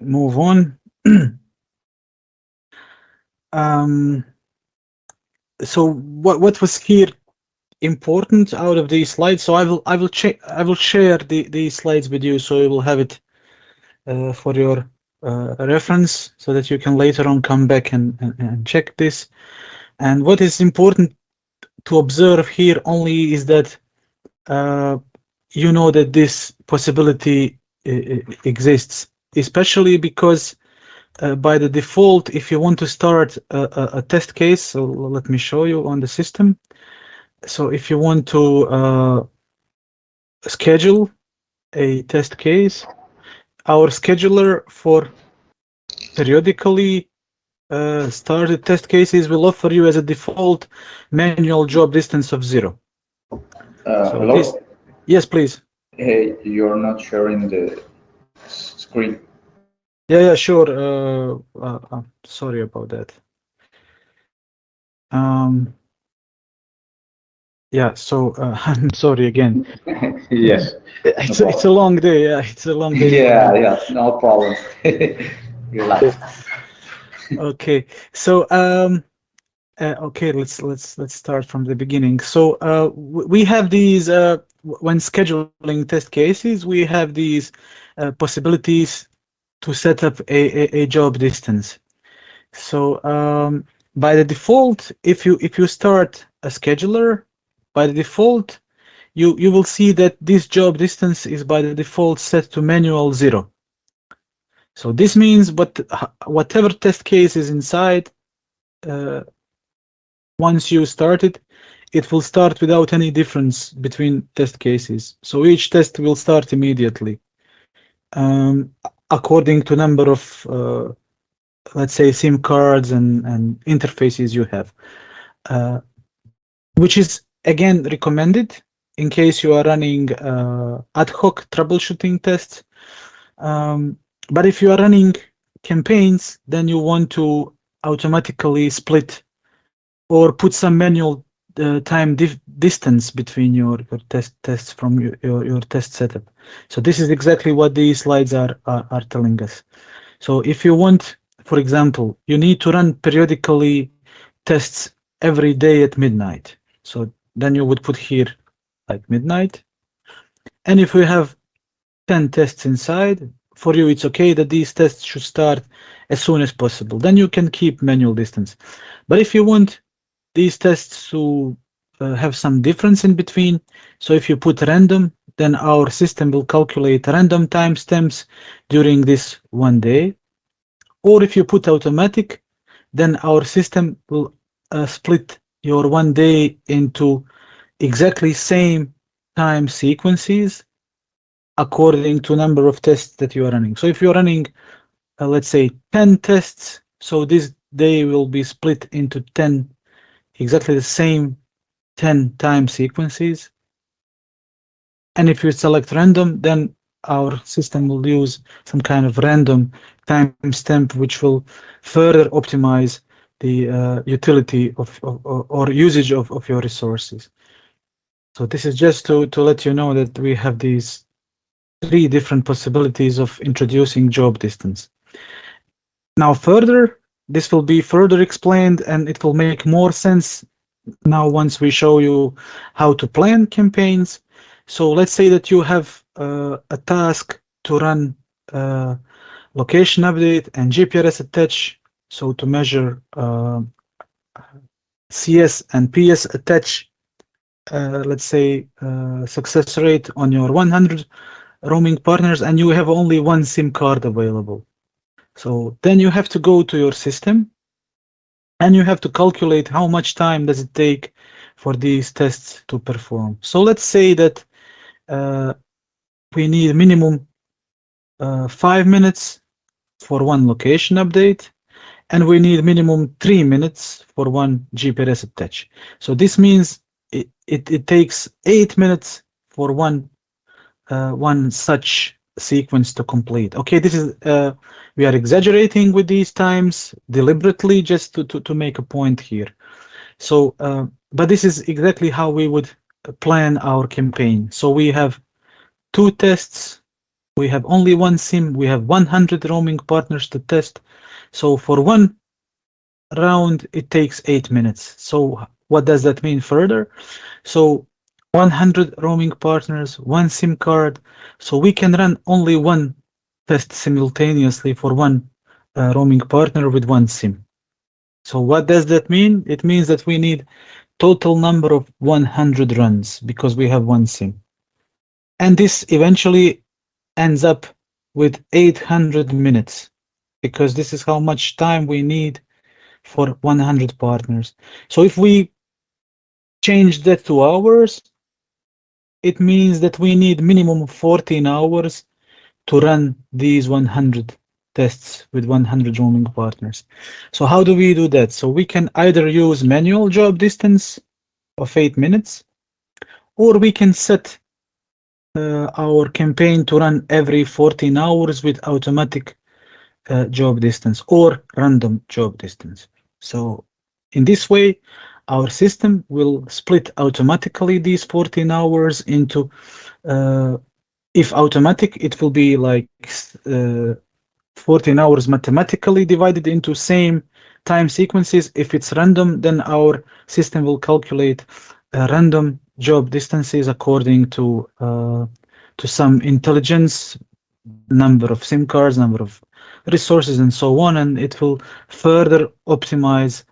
Move on. So what was here important out of these slides? So I will share these slides with you, so you will have it for your reference, so that you can later on come back and check this. And what is important to observe here only is that you know that this possibility exists, especially because by the default, if you want to start a test case, so let me show you on the system. So if you want to schedule a test case, our scheduler for periodically started test cases will offer you as a default manual job distance of 0. So Hello? this, yes, please. Hey, you're not sharing the screen. Yeah, sure. Sorry about that. Yeah, so I'm sorry again. Yes. It's a long day. Yeah, it's a long day. Yeah, no problem. Relax. Okay, so okay, let's start from the beginning. So we have these when scheduling test cases, we have these possibilities to set up a job distance. So by the default, if you start a scheduler, by the default, you will see that this job distance is by the default set to manual 0. So this means whatever test case is inside, once you start it, it will start without any difference between test cases. So each test will start immediately, according to number of, let's say, SIM cards and interfaces you have, which is again recommended in case you are running ad hoc troubleshooting tests. But if you are running campaigns, then you want to automatically split or put some manual time distance between your tests from your test setup. So this is exactly what these slides are telling us. So if you want, for example, you need to run periodically tests every day at midnight. So then you would put here like midnight. And if we have 10 tests inside, for you it's okay that these tests should start as soon as possible. Then you can keep manual distance. But if you want these tests to have some difference in between, so if you put random, then our system will calculate random timestamps during this one day. Or if you put automatic, then our system will split your one day into exactly same time sequences according to number of tests that you are running. So if you're running, let's say 10 tests, so this day will be split into 10, exactly the same 10 time sequences. And if you select random, then our system will use some kind of random timestamp, which will further optimize the utility of or usage of your resources. So this is just to let you know that we have these 3 different possibilities of introducing job distance. Now further, this will be further explained and it will make more sense now once we show you how to plan campaigns. So let's say that you have a task to run location update and GPRS attach, so to measure CS and PS attach, let's say success rate on your 100 roaming partners, and you have only one SIM card available. So then you have to go to your system and you have to calculate how much time does it take for these tests to perform. So let's say that we need minimum 5 minutes for one location update, and we need minimum 3 minutes for one GPRS attach. So this means it takes 8 minutes for one such sequence to complete. Okay, this is we are exaggerating with these times deliberately just to make a point here. So, but this is exactly how we would plan our campaign. So we have 2 tests, we have only one SIM, we have 100 roaming partners to test. So for one round, it takes 8 minutes. So what does that mean further? So 100 roaming partners, one SIM card. So we can run only one test simultaneously for one roaming partner with one SIM. So what does that mean? It means that we need total number of 100 runs because we have one SIM. And this eventually ends up with 800 minutes because this is how much time we need for 100 partners. So if we change that to hours, it means that we need minimum 14 hours to run these 100 tests with 100 roaming partners. So how do we do that? So we can either use manual job distance of 8 minutes, or we can set our campaign to run every 14 hours with automatic job distance or random job distance. So in this way, our system will split automatically these 14 hours into, if automatic, it will be like 14 hours mathematically divided into same time sequences. If it's random, then our system will calculate random job distances according to some intelligence, number of SIM cards, number of resources, and so on, and it will further optimize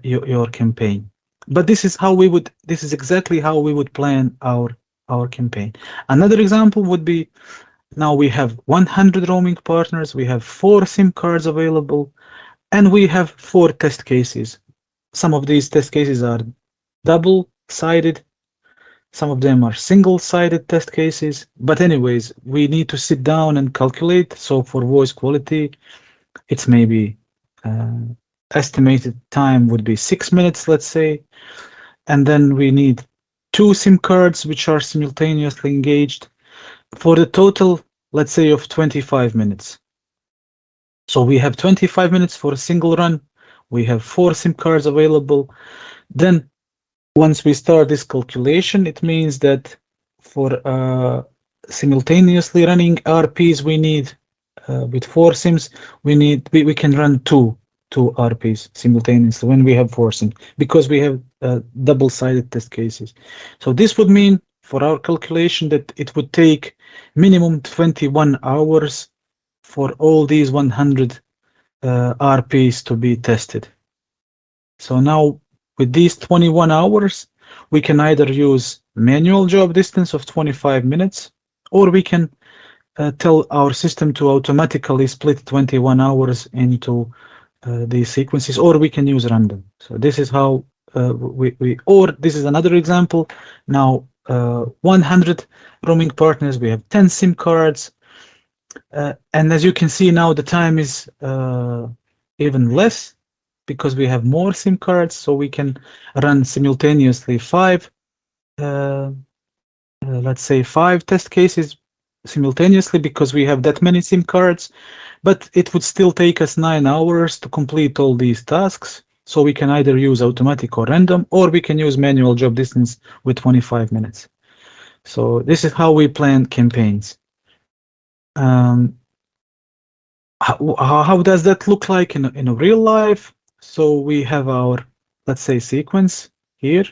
your campaign. But this is exactly how we would plan our campaign. Another example would be, now we have 100 roaming partners, we have 4 SIM cards available, and we have 4 test cases. Some of these test cases are double-sided, some of them are single-sided test cases. But anyways, we need to sit down and calculate. So for voice quality, it's maybe estimated time would be 6 minutes, let's say. And then we need 2 SIM cards which are simultaneously engaged for the total, let's say, of 25 minutes. So we have 25 minutes for a single run. We have 4 SIM cards available. Then once we start this calculation, it means that for simultaneously running RPs, we need with 4 SIMs, we can run two RPs simultaneously when we have 4 SIMs, because we have double-sided test cases. So this would mean for our calculation that it would take minimum 21 hours for all these 100 RPs to be tested. So now with these 21 hours, we can either use manual job distance of 25 minutes, or we can tell our system to automatically split 21 hours into these sequences, or we can use random. So this is how or this is another example. Now 100 roaming partners, we have 10 SIM cards, and as you can see now, the time is even less because we have more SIM cards, so we can run simultaneously 5, let's say 5 test cases simultaneously, because we have that many SIM cards. But it would still take us 9 hours to complete all these tasks. So we can either use automatic or random, or we can use manual job distance with 25 minutes. So this is how we plan campaigns. How does that look like in a real life? So we have our, let's say, sequence here.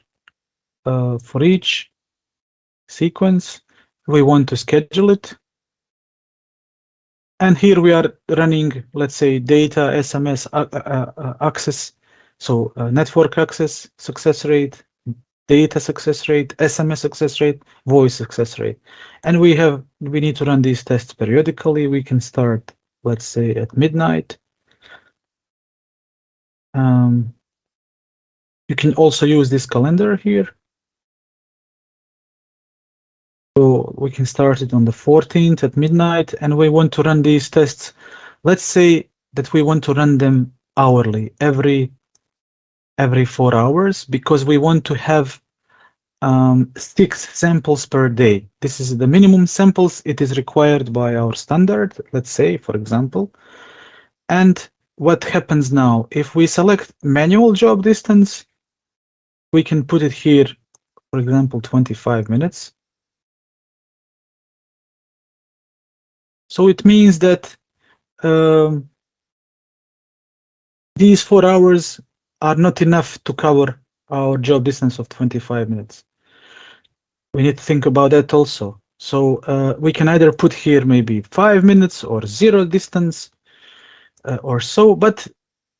For each sequence, we want to schedule it. And here we are running, let's say, data, SMS access. So network access success rate, data success rate, SMS success rate, voice success rate. And we need to run these tests periodically. We can start, let's say, at midnight. You can also use this calendar here. So we can start it on the 14th at midnight, and we want to run these tests. Let's say that we want to run them hourly, every 4 hours, because we want to have 6 samples per day. This is the minimum samples. It is required by our standard, let's say, for example. And what happens now, if we select manual job distance, we can put it here, for example, 25 minutes. So it means that these 4 hours are not enough to cover our job distance of 25 minutes. We need to think about that also. So we can either put here maybe 5 minutes or 0 distance or so. But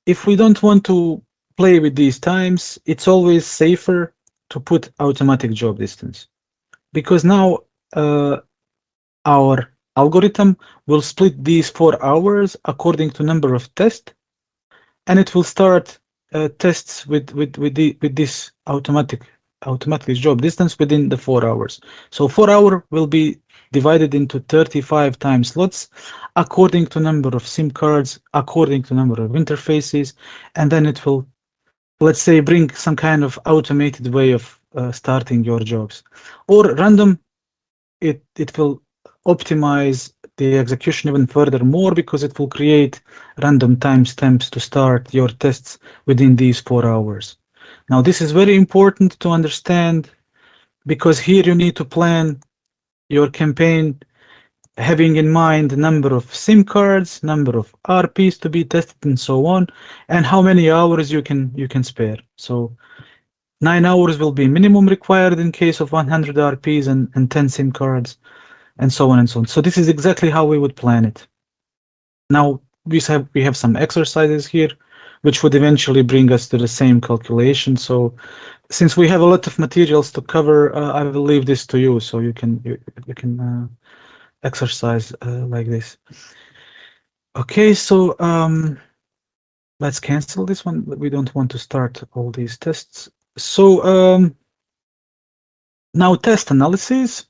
if we don't want to play with these times, it's always safer to put automatic job distance, because now our algorithm will split these 4 hours according to number of tests, and it will start tests with this automatic job distance within the 4 hours. So 4 hours will be divided into 35 time slots according to number of SIM cards, according to number of interfaces, and then it will, let's say, bring some kind of automated way of starting your jobs. Or random, it will optimize the execution even further more, because it will create random timestamps to start your tests within these 4 hours. Now, this is very important to understand, because here you need to plan your campaign having in mind the number of SIM cards, number of RPs to be tested, and so on, and how many hours you can spare. So 9 hours will be minimum required in case of 100 RPs and 10 SIM cards, and so on and so on. So this is exactly how we would plan it. Now we have some exercises here, which would eventually bring us to the same calculation. So since we have a lot of materials to cover, I will leave this to you, so you can exercise like this. Okay, so let's cancel this one. We don't want to start all these tests. So now test analysis.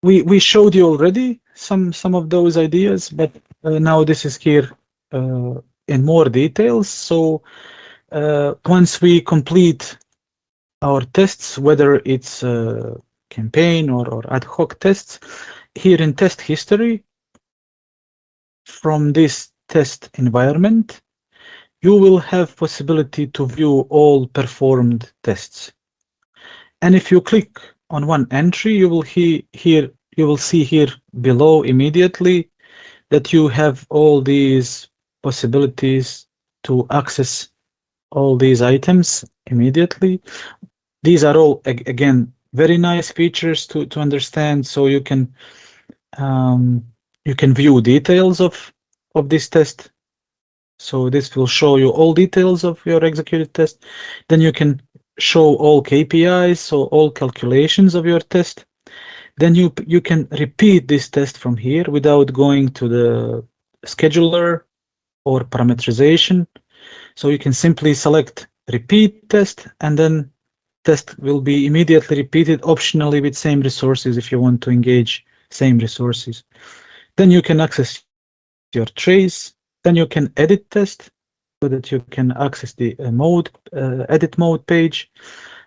We showed you already some of those ideas, but now this is here in more details. So once we complete our tests, whether it's campaign or ad hoc tests, here in test history, from this test environment, you will have possibility to view all performed tests. And if you click on one entry, you will see here below immediately that you have all these possibilities to access all these items immediately. These are all, again, very nice features to understand, so you can view details of this test. So this will show you all details of your executed test. Then you can show all KPIs, so all calculations of your test. Then you can repeat this test from here without going to the scheduler or parameterization. So you can simply select repeat test, and then test will be immediately repeated, optionally with same resources if you want to engage same resources. Then you can access your trace. Then you can edit test, so that you can access the edit mode page.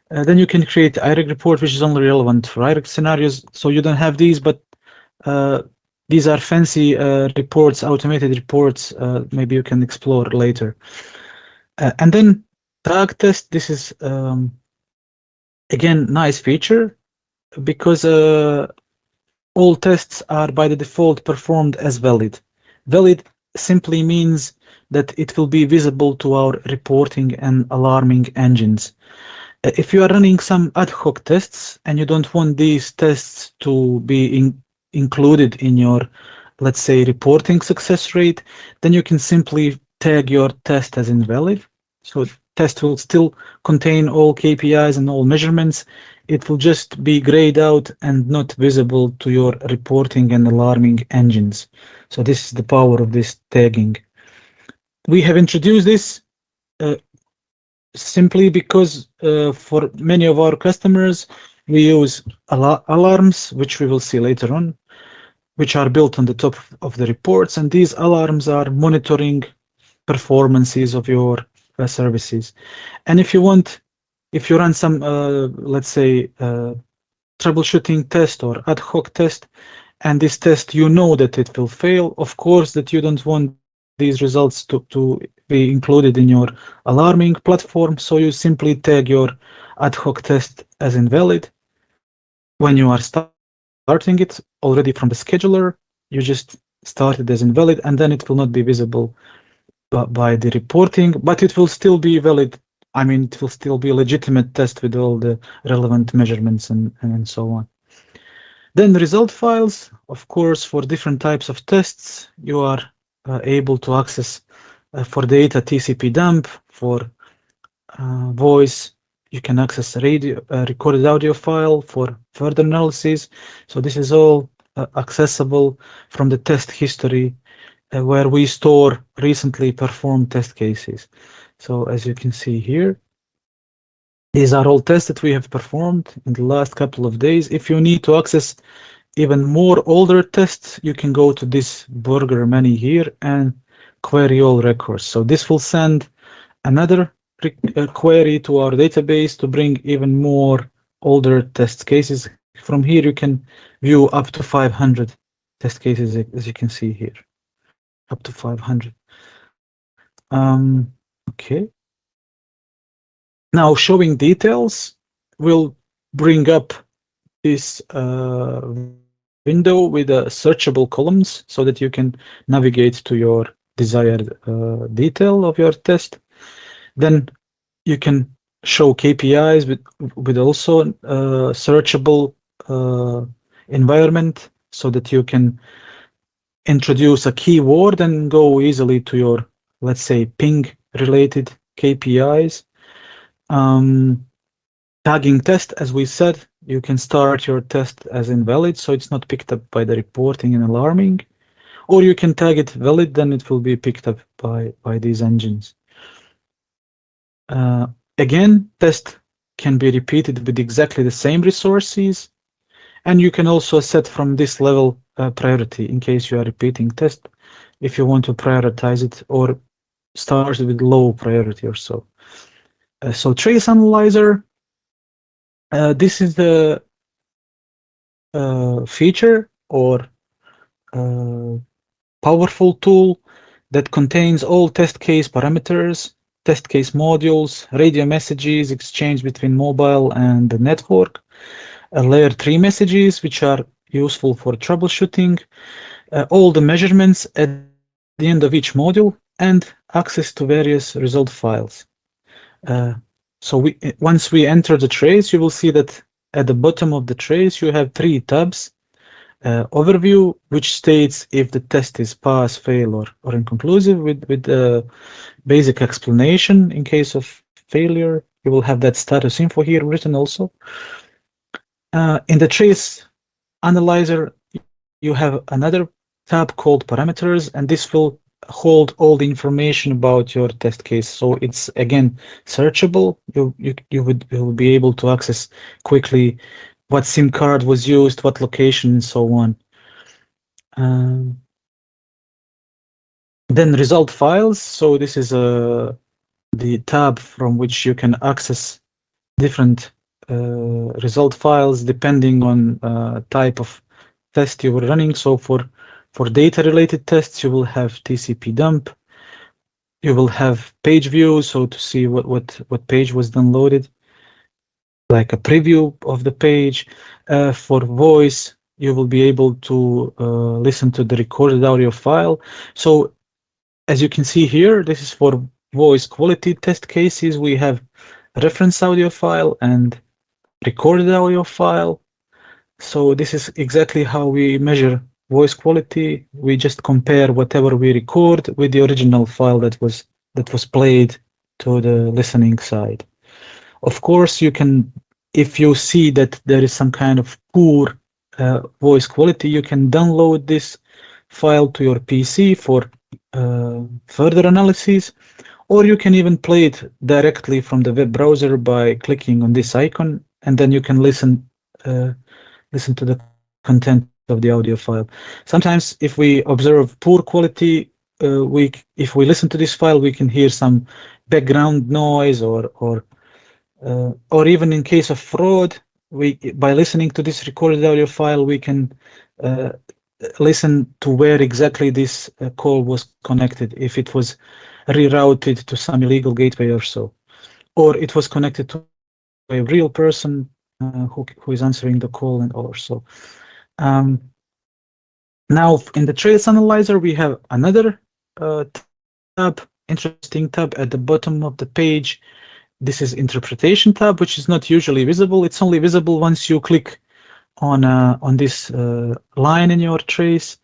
Then you can create IREG report, which is only relevant for IREG scenarios. So you don't have these, but these are fancy reports, automated reports. Maybe you can explore later. And then tag test. This is again nice feature, because all tests are by the default performed as valid. Valid simply means that it will be visible to our reporting and alarming engines. If you are running some ad hoc tests and you don't want these tests to be included in your, let's say, reporting success rate, then you can simply tag your test as invalid. So test will still contain all KPIs and all measurements. It will just be grayed out and not visible to your reporting and alarming engines. So this is the power of this tagging. We have introduced this simply because for many of our customers, we use alarms, which we will see later on, which are built on the top of the reports. And these alarms are monitoring performances of your services. And if you run some, let's say, troubleshooting test or ad hoc test, and this test, you know that it will fail, of course, that you don't want these results to be included in your alarming platform. So you simply tag your ad hoc test as invalid. When you are starting it already from the scheduler, you just start it as invalid, and then it will not be visible by the reporting, but it will still be valid. I mean, it will still be a legitimate test with all the relevant measurements and so on. Then result files, of course, for different types of tests, you are able to access for data TCP dump, for voice, you can access recorded audio file for further analysis. So this is all accessible from the test history, where we store recently performed test cases. So as you can see here, These are all tests that we have performed in the last couple of days. If you need to access even more older tests, you can go to this burger menu here and query all records. So this will send another query to our database to bring even more older test cases. From here, you can view up to 500 test cases, as you can see here, up to 500. Okay. Now showing details will bring up this window with searchable columns so that you can navigate to your desired detail of your test. Then you can show KPIs with also searchable environment so that you can introduce a keyword and go easily to your, let's say, ping related KPIs. Tagging test, as we said, you can start your test as invalid, so it's not picked up by the reporting and alarming, or you can tag it valid, then it will be picked up by these engines. Again, test can be repeated with exactly the same resources, and you can also set from this level priority in case you are repeating test, if you want to prioritize it, or start with low priority or so. So trace analyzer, this is the feature or powerful tool that contains all test case parameters, test case modules, radio messages exchanged between mobile and the network, layer 3 messages, which are useful for troubleshooting, all the measurements at the end of each module, and access to various result files. So once we enter the trace, you will see that at the bottom of the trace, you have 3 tabs. Overview, which states if the test is pass, fail, or inconclusive with a basic explanation in case of failure. You will have that status info here written also. In the trace analyzer, you have another tab called parameters, and this will hold all the information about your test case. So it's again searchable. You will be able to access quickly what SIM card was used, what location, and so on. Then result files. So this is the tab from which you can access different result files depending on type of test you were running. So for data related tests, you will have TCP dump. You will have page view, so to see what page was downloaded, like a preview of the page. For voice, you will be able to listen to the recorded audio file. So as you can see here, this is for voice quality test cases. We have reference audio file and recorded audio file. So this is exactly how we measure voice quality. We just compare whatever we record with the original file that was played to the listening side. Of course, you can, if you see that there is some kind of poor voice quality, you can download this file to your PC for further analysis, or you can even play it directly from the web browser by clicking on this icon, and then you can listen to the content of the audio file. Sometimes if we observe poor quality, if we listen to this file, we can hear some background noise or even in case of fraud, by listening to this recorded audio file, we can listen to where exactly this call was connected, if it was rerouted to some illegal gateway or so, or it was connected to a real person who is answering the call and or so. Now in the trace analyzer, we have another tab, interesting tab at the bottom of the page. This is interpretation tab, which is not usually visible. It's only visible once you click on this line in your trace.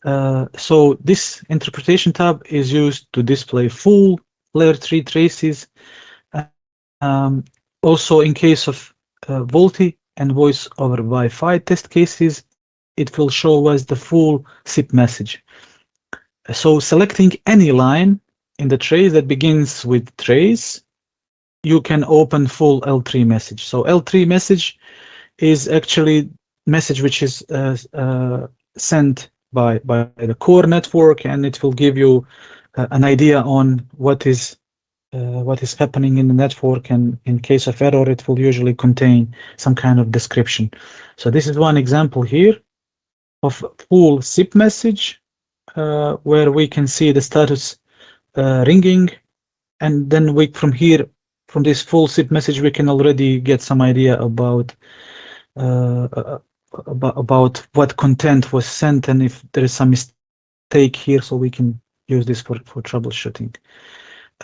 So this interpretation tab is used to display full layer 3 traces. Also, in case of VoLTE and voice over Wi-Fi test cases, it will show us the full SIP message. So selecting any line in the trace that begins with trace you can open full L3 message. So L3 message is actually message which is sent by the core network, and it will give you an idea on what is happening in the network, and in case of error, it will usually contain some kind of description. So this is one example here of full SIP message where we can see the status ringing, and then we from here, from this full SIP message, we can already get some idea about what content was sent, and if there is some mistake here, so we can use this for troubleshooting.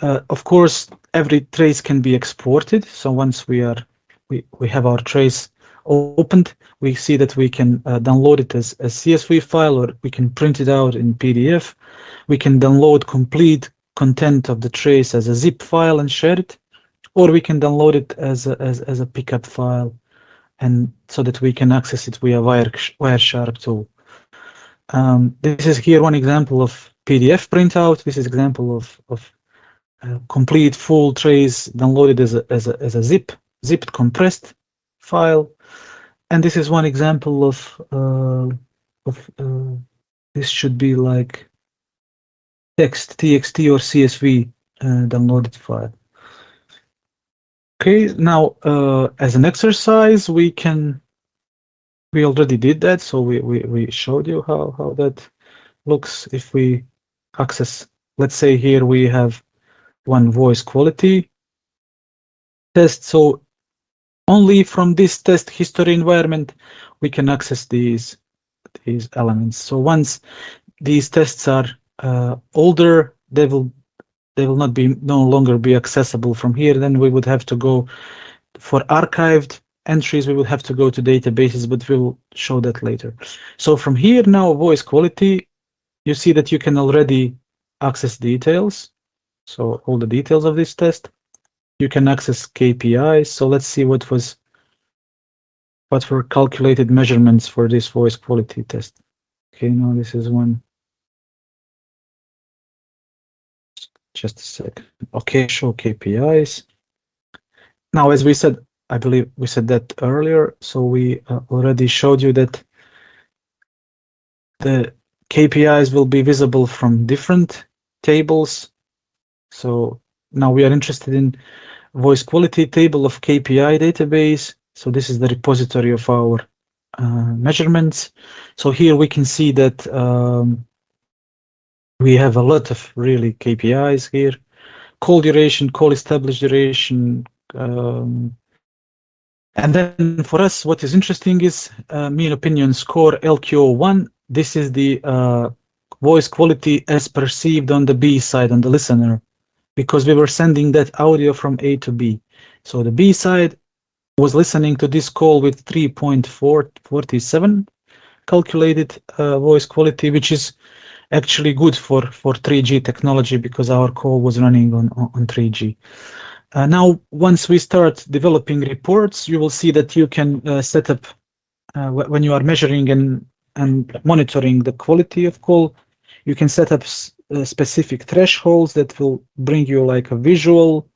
Of course, every trace can be exported. So once we have our trace opened, we see that we can download it as a CSV file, or we can print it out in PDF. We can download complete content of the trace as a zip file and share it, or we can download it as a pickup file, and so that we can access it via Wireshark tool. This is here one example of PDF printout. This is example of complete full trace downloaded as a zipped compressed file, and this is one example of this should be like text, TXT or CSV downloaded file. Okay, now as an exercise, we already did that, so we showed you how that looks. If we access, let's say here we have one voice quality test, so only from this test history environment we can access these elements. So once these tests are older, they will no longer be accessible from here. Then we would have to go for archived entries. We would have to go to databases, but we will show that later. So from here now, voice quality, you see that you can already access details. So all the details of this test. You can access KPIs. So let's see what were calculated measurements for this voice quality test. Okay, now this is one. Just a sec. Okay, show KPIs. Now, as we said, I believe we said that earlier, so we already showed you that the KPIs will be visible from different tables. So now we are interested in voice quality table of KPI database. So this is the repository of our measurements. So here we can see that we have a lot of really KPIs here. Call duration, call established duration. And then for us, what is interesting is mean opinion score LQO1. This is the voice quality as perceived on the B side, on the listener, because we were sending that audio from A to B. So the B side was listening to this call with 3.47 calculated voice quality, which is actually good for 3G technology, because our call was running on 3G. Now, once we start developing reports, you will see that you can set up, when you are measuring and monitoring the quality of call, you can set up specific thresholds that will bring you like a visual,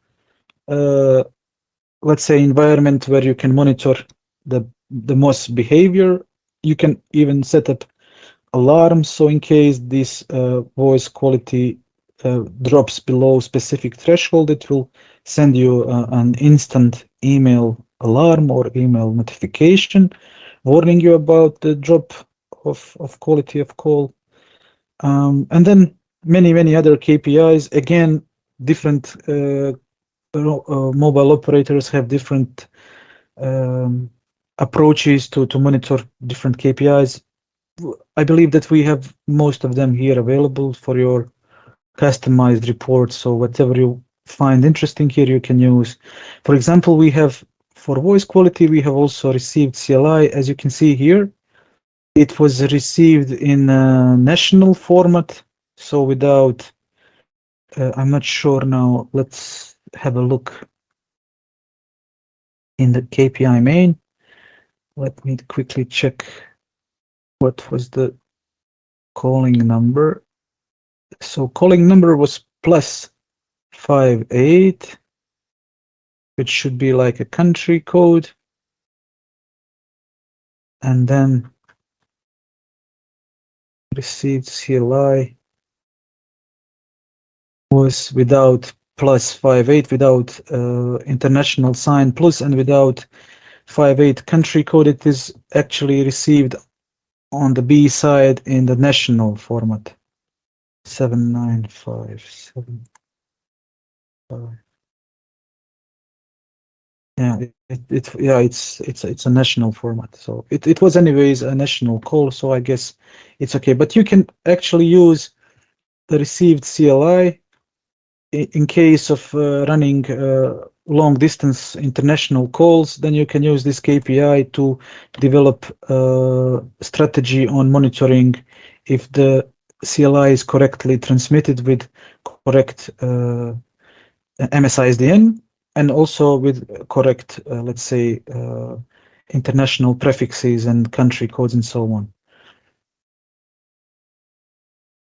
let's say, environment where you can monitor the most behavior. You can even set up alarms, so in case this voice quality drops below specific threshold, it will send you an instant email alarm or email notification warning you about the drop of quality of call. And then many other KPIs. Again, different mobile operators have different approaches to monitor different KPIs. I believe that we have most of them here available for your customized reports. So whatever you find interesting here, you can use. For example, we have for voice quality, we have also received CLI. As you can see here, it was received in a national format. So without, I'm not sure now. Let's have a look in the KPI main. Let me quickly check what was the calling number. So calling number was +58. which should be like a country code. And then received CLI was without +58, without international sign plus, and without 58 country code. It is actually received on the B side in the national format. 79575. Yeah, it's a national format. So it was anyways a national call, so I guess it's okay. But you can actually use the received CLI in case of running long distance international calls. Then you can use this KPI to develop a strategy on monitoring if the CLI is correctly transmitted with correct MSISDN, and also with correct, let's say, international prefixes and country codes and so on.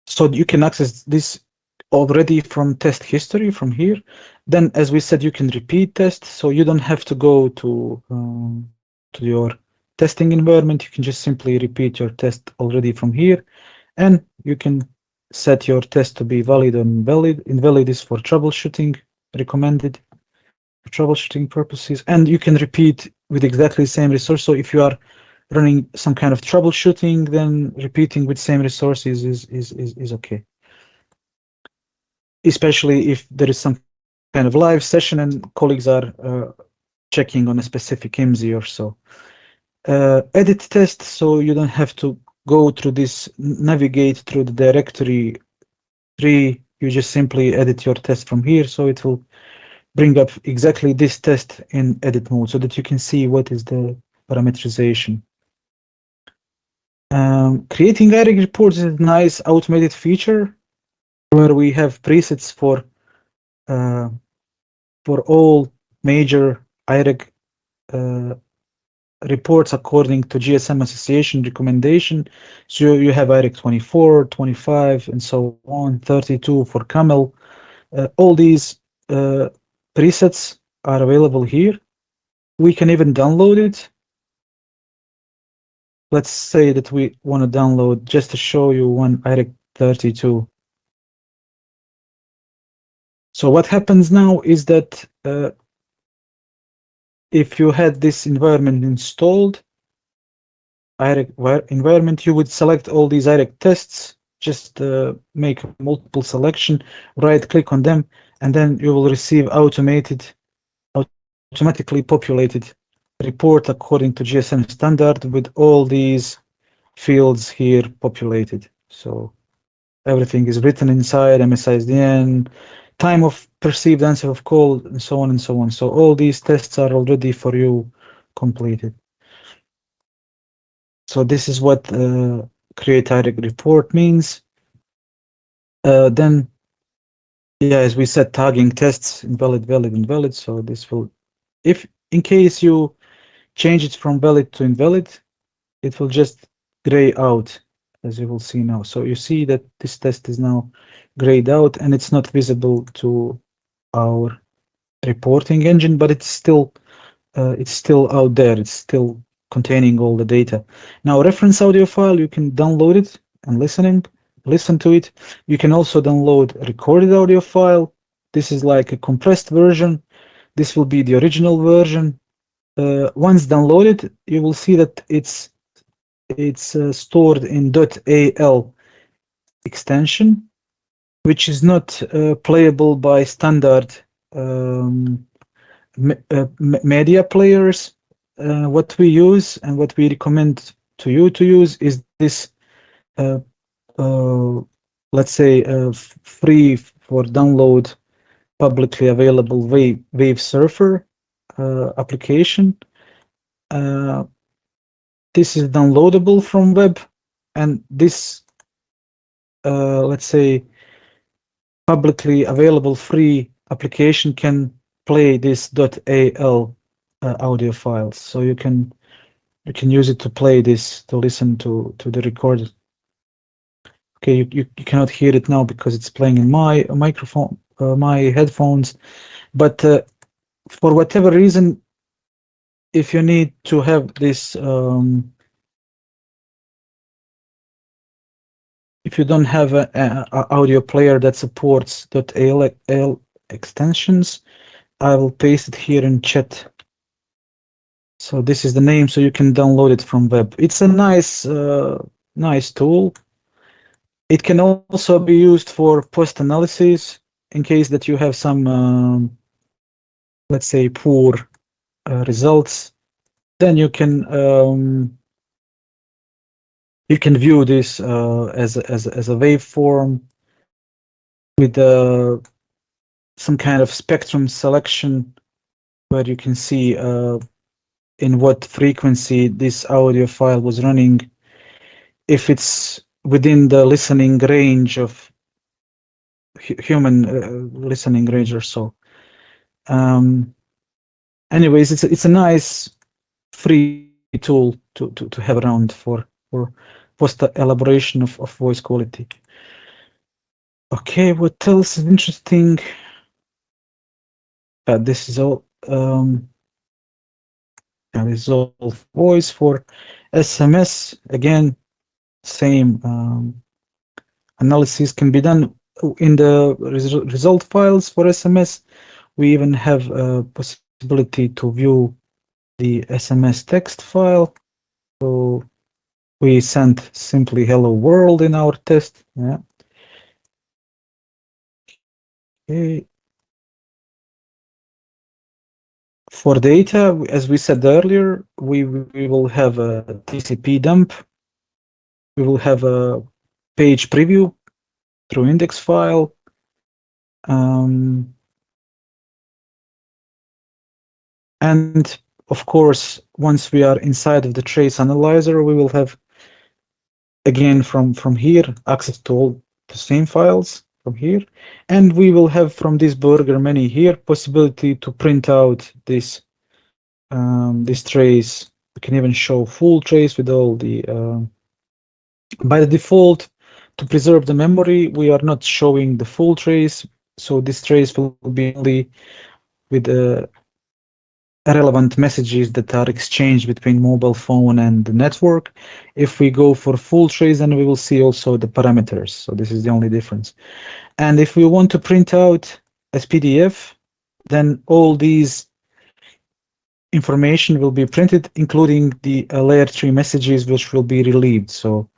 So you can access this already from test history from here. Then, as we said, you can repeat tests, so you don't have to go to your testing environment. You can just simply repeat your test already from here, and you can set your test to be valid or invalid. Invalid is for troubleshooting, recommended for troubleshooting purposes, and you can repeat with exactly the same resource. So if you are running some kind of troubleshooting, then repeating with same resources is okay. Especially if there is some kind of live session and colleagues are checking on a specific IMSI or so. Edit test, so you don't have to go through this, navigate through the directory tree. You just simply edit your test from here, so it will bring up exactly this test in edit mode so that you can see what is the parameterization. Creating IREG reports is a nice automated feature where we have presets for all major IREG reports according to GSM Association recommendation. So you have IREG 24, 25, and so on, 32 for Camel. All these presets are available here. We can even download it. Let's say that we want to download just to show you one IREG 32. So what happens now is that if you had this environment installed, IREG environment, you would select all these IREG tests, just make a multiple selection, right click on them, and then you will receive automatically populated report according to GSM standard with all these fields here populated. So everything is written inside MSISDN, time of perceived answer of call, and so on and so on. So all these tests are already for you completed. So this is what create IREG report means. Then, yeah, as we said, tagging tests, invalid, valid, invalid. So this will, if in case you change it from valid to invalid, it will just gray out, as you will see now. So you see that this test is now grayed out and it's not visible to our reporting engine, but it's still out there. It's still containing all the data. Now, reference audio file, you can download it and listen to it. You can also download a recorded audio file. This is like a compressed version. This will be the original version. Once downloaded, you will see that it's stored in .al extension, which is not playable by standard media players. What we use and what we recommend to you to use is this, let's say, free for download, publicly available Wavesurfer application. This is downloadable from web, and this, let's say, publicly available free application can play this .al audio files. So you can use it to play this, to listen to the recorded. Okay, you cannot hear it now because it's playing in my microphone, my headphones, but for whatever reason, if you need to have this, if you don't have a audio player that supports .al extensions, I will paste it here in chat. So this is the name, so you can download it from web. It's a nice, nice tool. It can also be used for post-analysis in case that you have some, let's say, poor results. Then you can view this as a waveform with some kind of spectrum selection, where you can see in what frequency this audio file was running, if it's within the listening range of human listening range or so. Anyways, it's a nice free tool to have around for post elaboration of voice quality. Okay, what else is interesting? This is all. This is all voice for SMS. Again, same analysis can be done in the result files for SMS. We even have a possibility to view the SMS text file. So we sent simply hello world in our test. Yeah. Okay. For data, as we said earlier, we will have a TCP dump. We will have a page preview through index file. And of course, once we are inside of the trace analyzer, we will have, again, from here, access to all the same files from here. And we will have from this burger menu here, possibility to print out this trace. We can even show full trace with all the, by the default, to preserve the memory, we are not showing the full trace. So this trace will be only with relevant messages that are exchanged between mobile phone and the network. If we go for full trace, then we will see also the parameters. So this is the only difference. And if we want to print out as PDF, then all these information will be printed, including the layer 3 messages, which will be relieved, so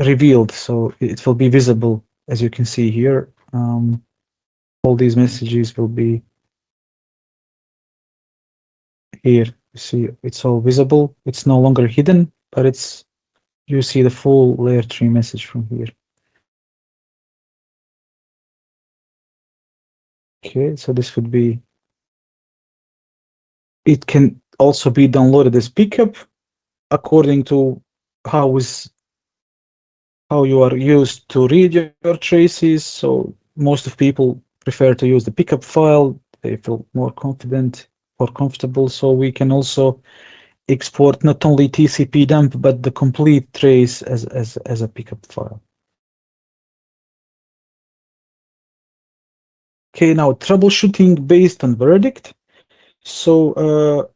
revealed. So it will be visible, as you can see here. All these messages will be here. You see, it's all visible. It's no longer hidden, but you see the full layer 3 message from here. Okay, so this would be, it can also be downloaded as pickup according to how you are used to read your traces. So most of people prefer to use the pickup file. They feel more confident or comfortable. So we can also export not only TCP dump, but the complete trace as a pickup file. Okay, now troubleshooting based on verdict. So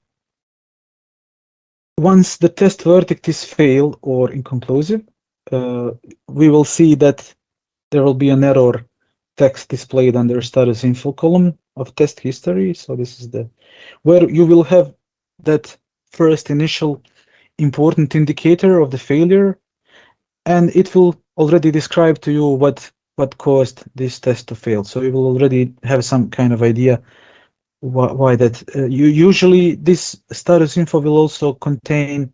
once the test verdict is fail or inconclusive, we will see that there will be an error text displayed under status info column of test history. So this is where you will have that first initial important indicator of the failure, and it will already describe to you what caused this test to fail. So you will already have some kind of idea why that. Usually this status info will also contain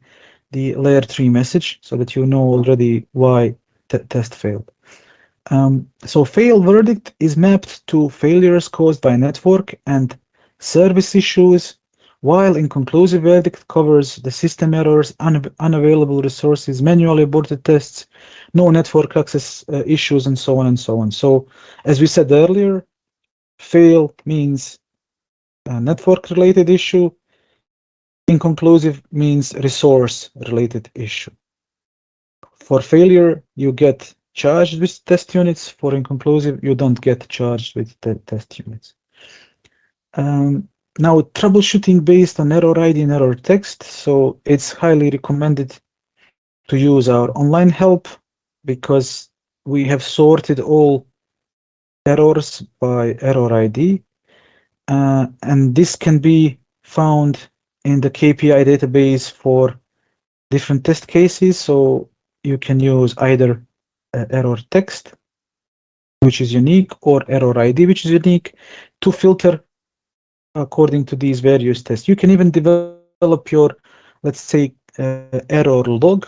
the layer 3 message, so that you know already why test failed. So fail verdict is mapped to failures caused by network and service issues, while inconclusive verdict covers the system errors, unavailable resources, manually aborted tests, no network access issues, and so on and so on. So as we said earlier, fail means a network-related issue. Inconclusive means resource-related issue. For failure, you get charged with test units. For inconclusive, you don't get charged with the test units. Now, troubleshooting based on error ID and error text. So it's highly recommended to use our online help because we have sorted all errors by error ID. And this can be found in the KPI database for different test cases. So you can use either error text, which is unique, or error ID, which is unique, to filter according to these various tests. You can even develop your, let's say, error log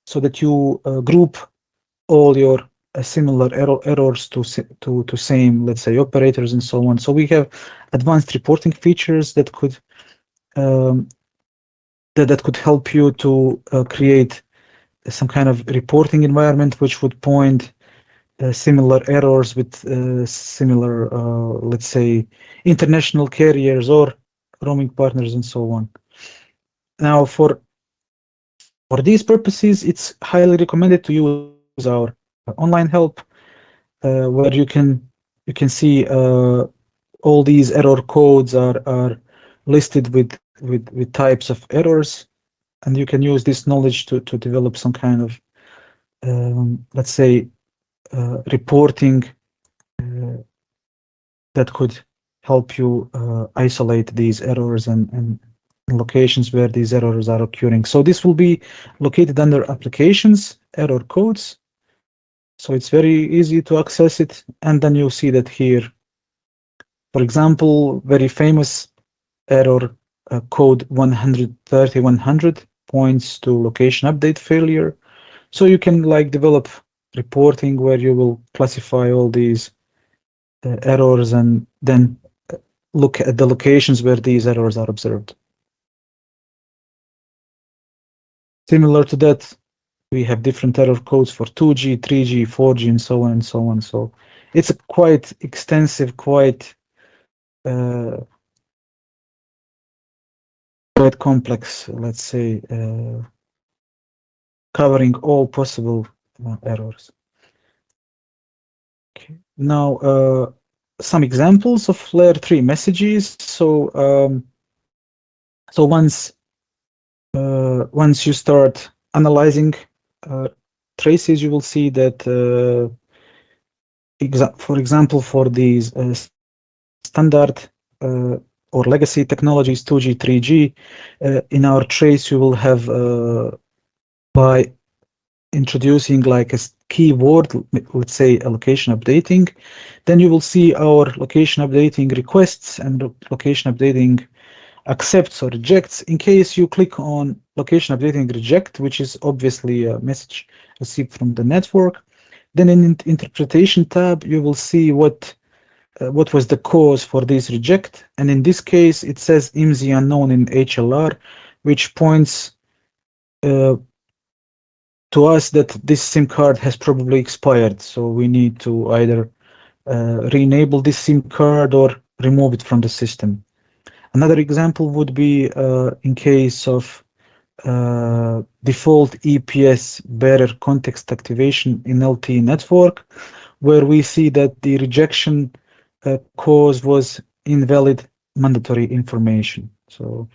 so that you group all your similar errors to same, let's say, operators and so on. So we have advanced reporting features that could that could help you to create some kind of reporting environment which would point similar errors with similar, let's say, international carriers or roaming partners and so on. Now, for these purposes, it's highly recommended to use our online help, where you can see all these error codes are listed with types of errors, and you can use this knowledge to develop some kind of, let's say, reporting that could help you isolate these errors and locations where these errors are occurring. So this will be located under applications, error codes. So it's very easy to access it. And then you'll see that here, for example, very famous error code 130-100 points to location update failure. So you can like develop reporting where you will classify all these errors and then look at the locations where these errors are observed. Similar to that, we have different error codes for 2G, 3G, 4G, and so on and so on. So it's a quite extensive, quite complex, let's say, covering all possible errors. Okay. Now, some examples of layer 3 messages. So once you start analyzing traces, you will see that, for example, for these standard or legacy technologies, 2G, 3G, in our trace, you will have, by introducing like a keyword, let's say location updating, then you will see our location updating requests and location updating accepts or rejects. In case you click on location updating reject, which is obviously a message received from the network, then in interpretation tab, you will see what was the cause for this reject. And in this case, it says IMSI unknown in HLR, which points to us that this SIM card has probably expired. So we need to either re-enable this SIM card or remove it from the system. Another example would be in case of default EPS bearer context activation in LTE network, where we see that the rejection cause was invalid mandatory information. So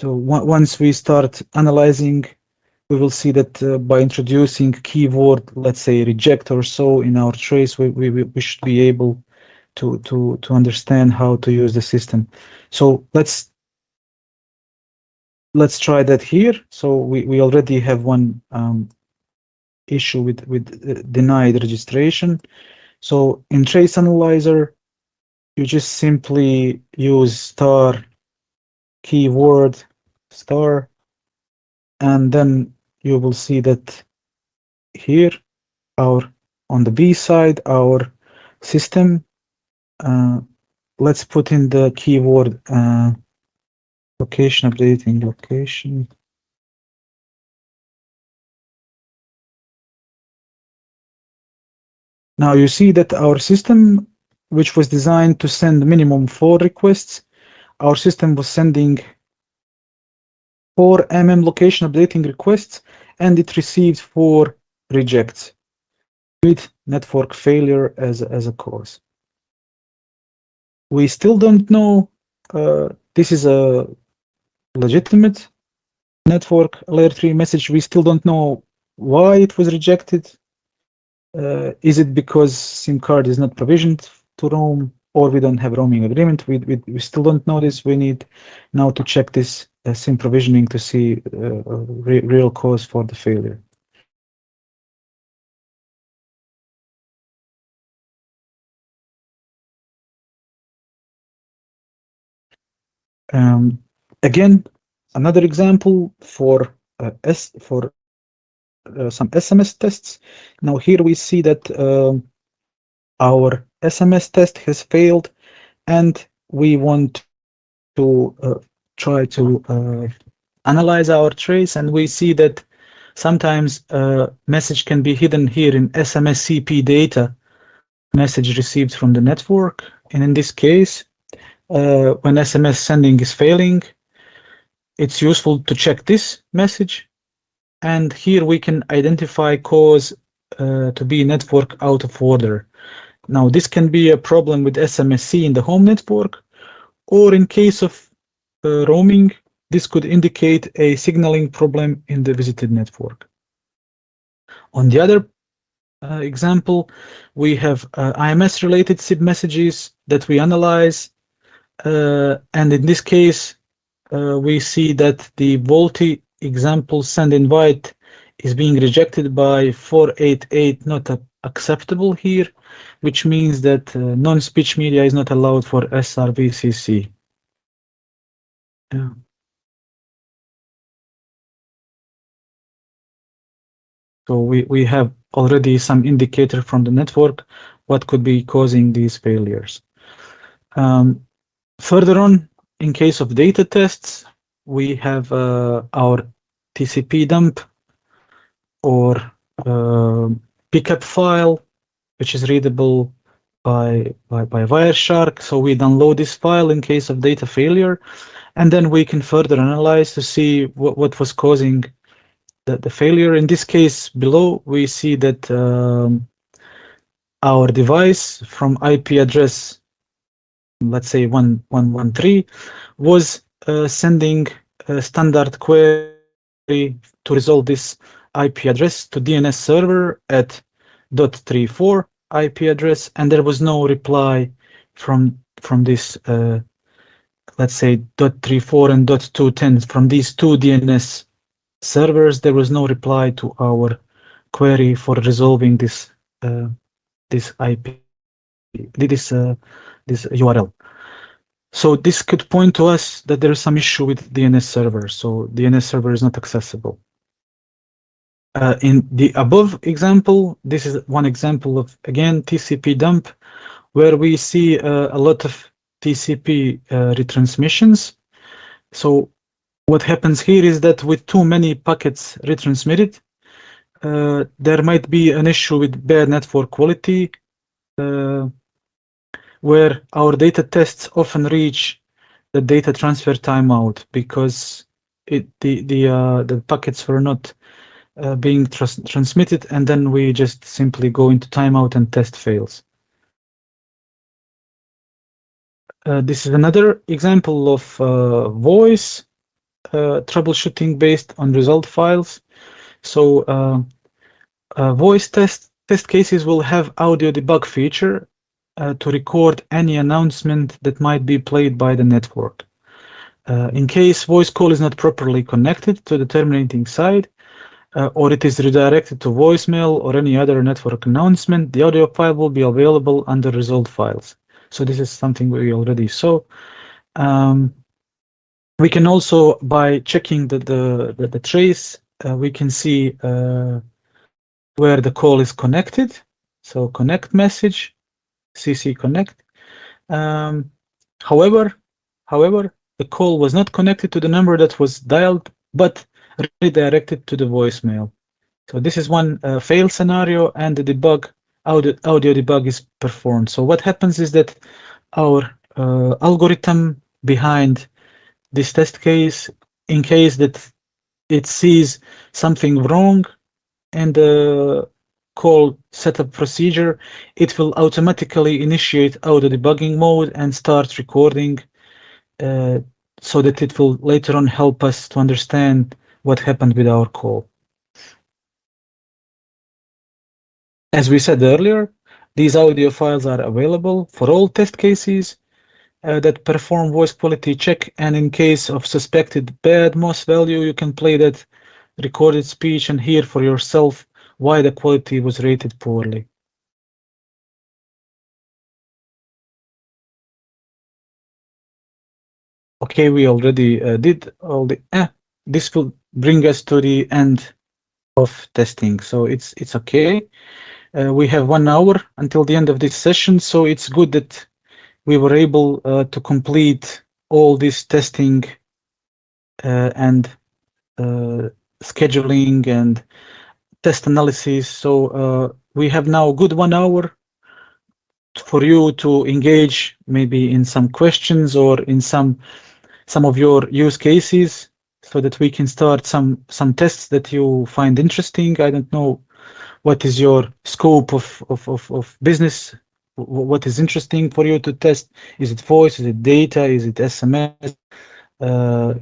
once we start analyzing, we will see that by introducing keyword, let's say reject or so in our trace, we should be able to understand how to use the system. So let's try that here. So we already have one issue with denied registration. So in Trace Analyzer, you just simply use star keyword star, and then you will see that here on the B side, our system, let's put in the keyword location updating location. Now you see that our system, which was designed to send minimum 4 requests, our system was sending 4 location updating requests, and it received 4 rejects with network failure as a cause. We still don't know this is a legitimate network layer 3 message. We still don't know why it was rejected. Is it because SIM card is not provisioned to roam, or we don't have roaming agreement? We still don't know this. We need now to check this SIM provisioning to see real cause for the failure. Again, another example for some SMS tests. Now here we see that our SMS test has failed, and we want to try to analyze our trace, and we see that sometimes a message can be hidden here in SMSCP data, message received from the network. And in this case, when SMS sending is failing, it's useful to check this message. And here we can identify cause to be network out of order. Now, this can be a problem with SMSC in the home network, or in case of roaming, this could indicate a signaling problem in the visited network. On the other example, we have IMS-related SIB messages that we analyze, and in this case, we see that the VoLTE example send invite is being rejected by 488, not acceptable here, which means that non-speech media is not allowed for SRVCC. Yeah. So we have already some indicator from the network what could be causing these failures. Further on, in case of data tests, we have our TCP dump or pickup file, which is readable by Wireshark. So we download this file in case of data failure, and then we can further analyze to see what was causing the failure. In this case below, we see that our device from IP address, let's say 1113, was sending a standard query to resolve this IP address to DNS server at .34 IP address, and there was no reply from this let's say .34 and .210 from these two DNS servers. There was no reply to our query for resolving this this IP, this URL. So this could point to us that there is some issue with DNS server. So DNS server is not accessible. In the above example, this is one example of, again, TCP dump, where we see a lot of TCP retransmissions. So what happens here is that with too many packets retransmitted, there might be an issue with bad network quality, where our data tests often reach the data transfer timeout because the packets were not being transmitted, and then we just simply go into timeout and test fails. This is another example of voice troubleshooting based on result files. So voice test cases will have audio debug feature to record any announcement that might be played by the network. In case voice call is not properly connected to the terminating side, or it is redirected to voicemail or any other network announcement, the audio file will be available under result files. So this is something we already saw. We can also, by checking the trace, we can see where the call is connected. So connect message, CC connect. However, the call was not connected to the number that was dialed, but redirected to the voicemail. So this is one fail scenario, and the debug audio debug is performed. So what happens is that our algorithm behind this test case, in case that it sees something wrong and the call setup procedure, it will automatically initiate audio debugging mode and start recording so that it will later on help us to understand what happened with our call. As we said earlier, these audio files are available for all test cases that perform voice quality check, and in case of suspected bad MOS value, you can play that recorded speech and hear for yourself why the quality was rated poorly. Okay, we already did all the. This will bring us to the end of testing, so it's okay. We have 1 hour until the end of this session, so it's good that we were able to complete all this testing and scheduling and test analysis. So we have now a good 1 hour for you to engage maybe in some questions or in some of your use cases, so that we can start some tests that you find interesting. I don't know what is your scope of business, what is interesting for you to test. Is it voice, is it data, is it SMS,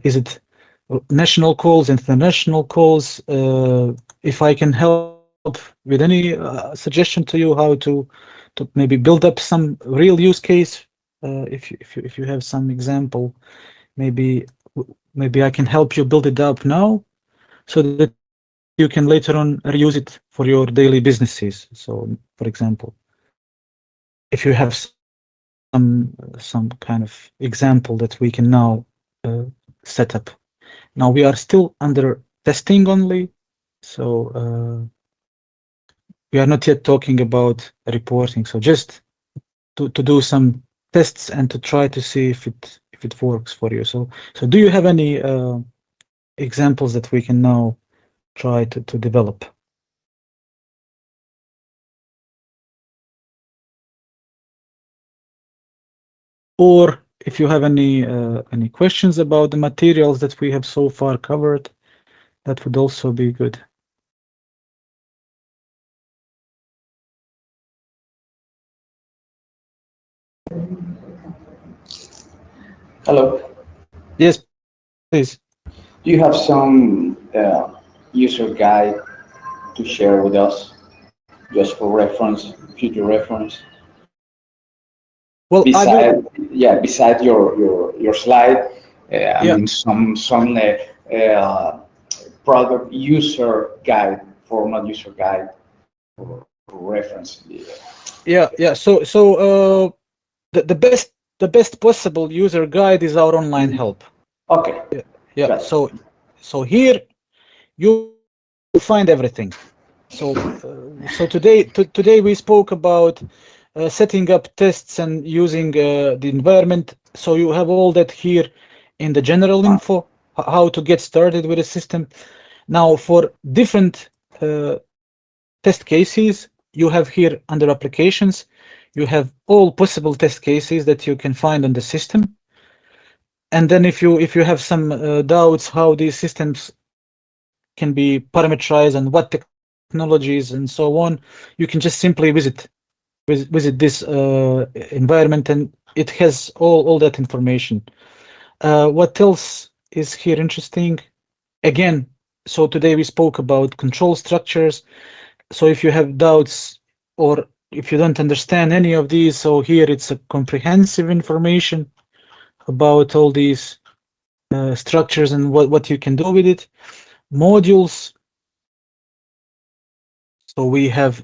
is it national calls, international calls? If I can help with any suggestion to you how to maybe build up some real use case, if you have some example, maybe I can help you build it up now, so that you can later on reuse it for your daily businesses. So, for example, if you have some kind of example that we can now set up. Now we are still under testing only, so we are not yet talking about reporting. So just to do some tests and to try to see if it works for you. So do you have any examples that we can now try to develop? Or if you have any questions about the materials that we have so far covered, that would also be good. Hello. Yes, please. Do you have some user guide to share with us, just for reference, future reference? Well, I will. Beside your slide, I Yeah, mean some product user guide, formal user guide for reference. yeah. So the best possible user guide is our online help. Okay, Yeah. got it. So here you find everything. So today we spoke about setting up tests and using the environment. So you have all that here in the general info, how to get started with the system. Now for different test cases, you have here under applications, you have all possible test cases that you can find on the system. And then if you have some doubts how these systems can be parameterized and what technologies and so on, you can just simply visit this environment, and it has all that information. What else is here interesting? Again, so today we spoke about control structures. So if you have doubts or if you don't understand any of these, so here it's a comprehensive information about all these structures and what you can do with it. Modules. So we have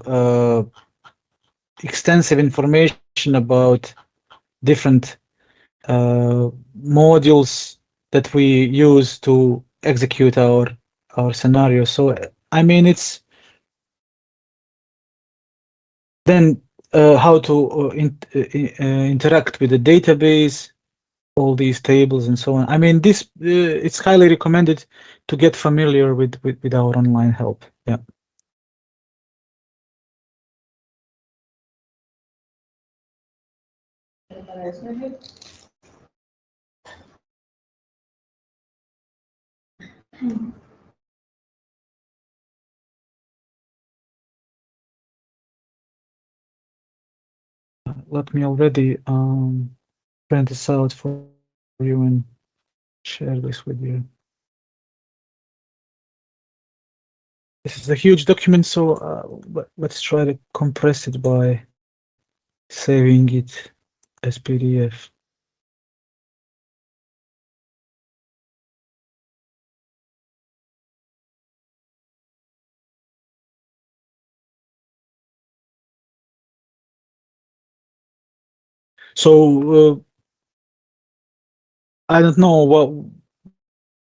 extensive information about different modules that we use to execute our scenario. So I mean, it's then how to interact with the database, all these tables and so on. I mean, this it's highly recommended to get familiar with our online help. Yeah. Let me already print this out for you and share this with you. This is a huge document, so let's try to compress it by saving it as PDF. So I don't know what.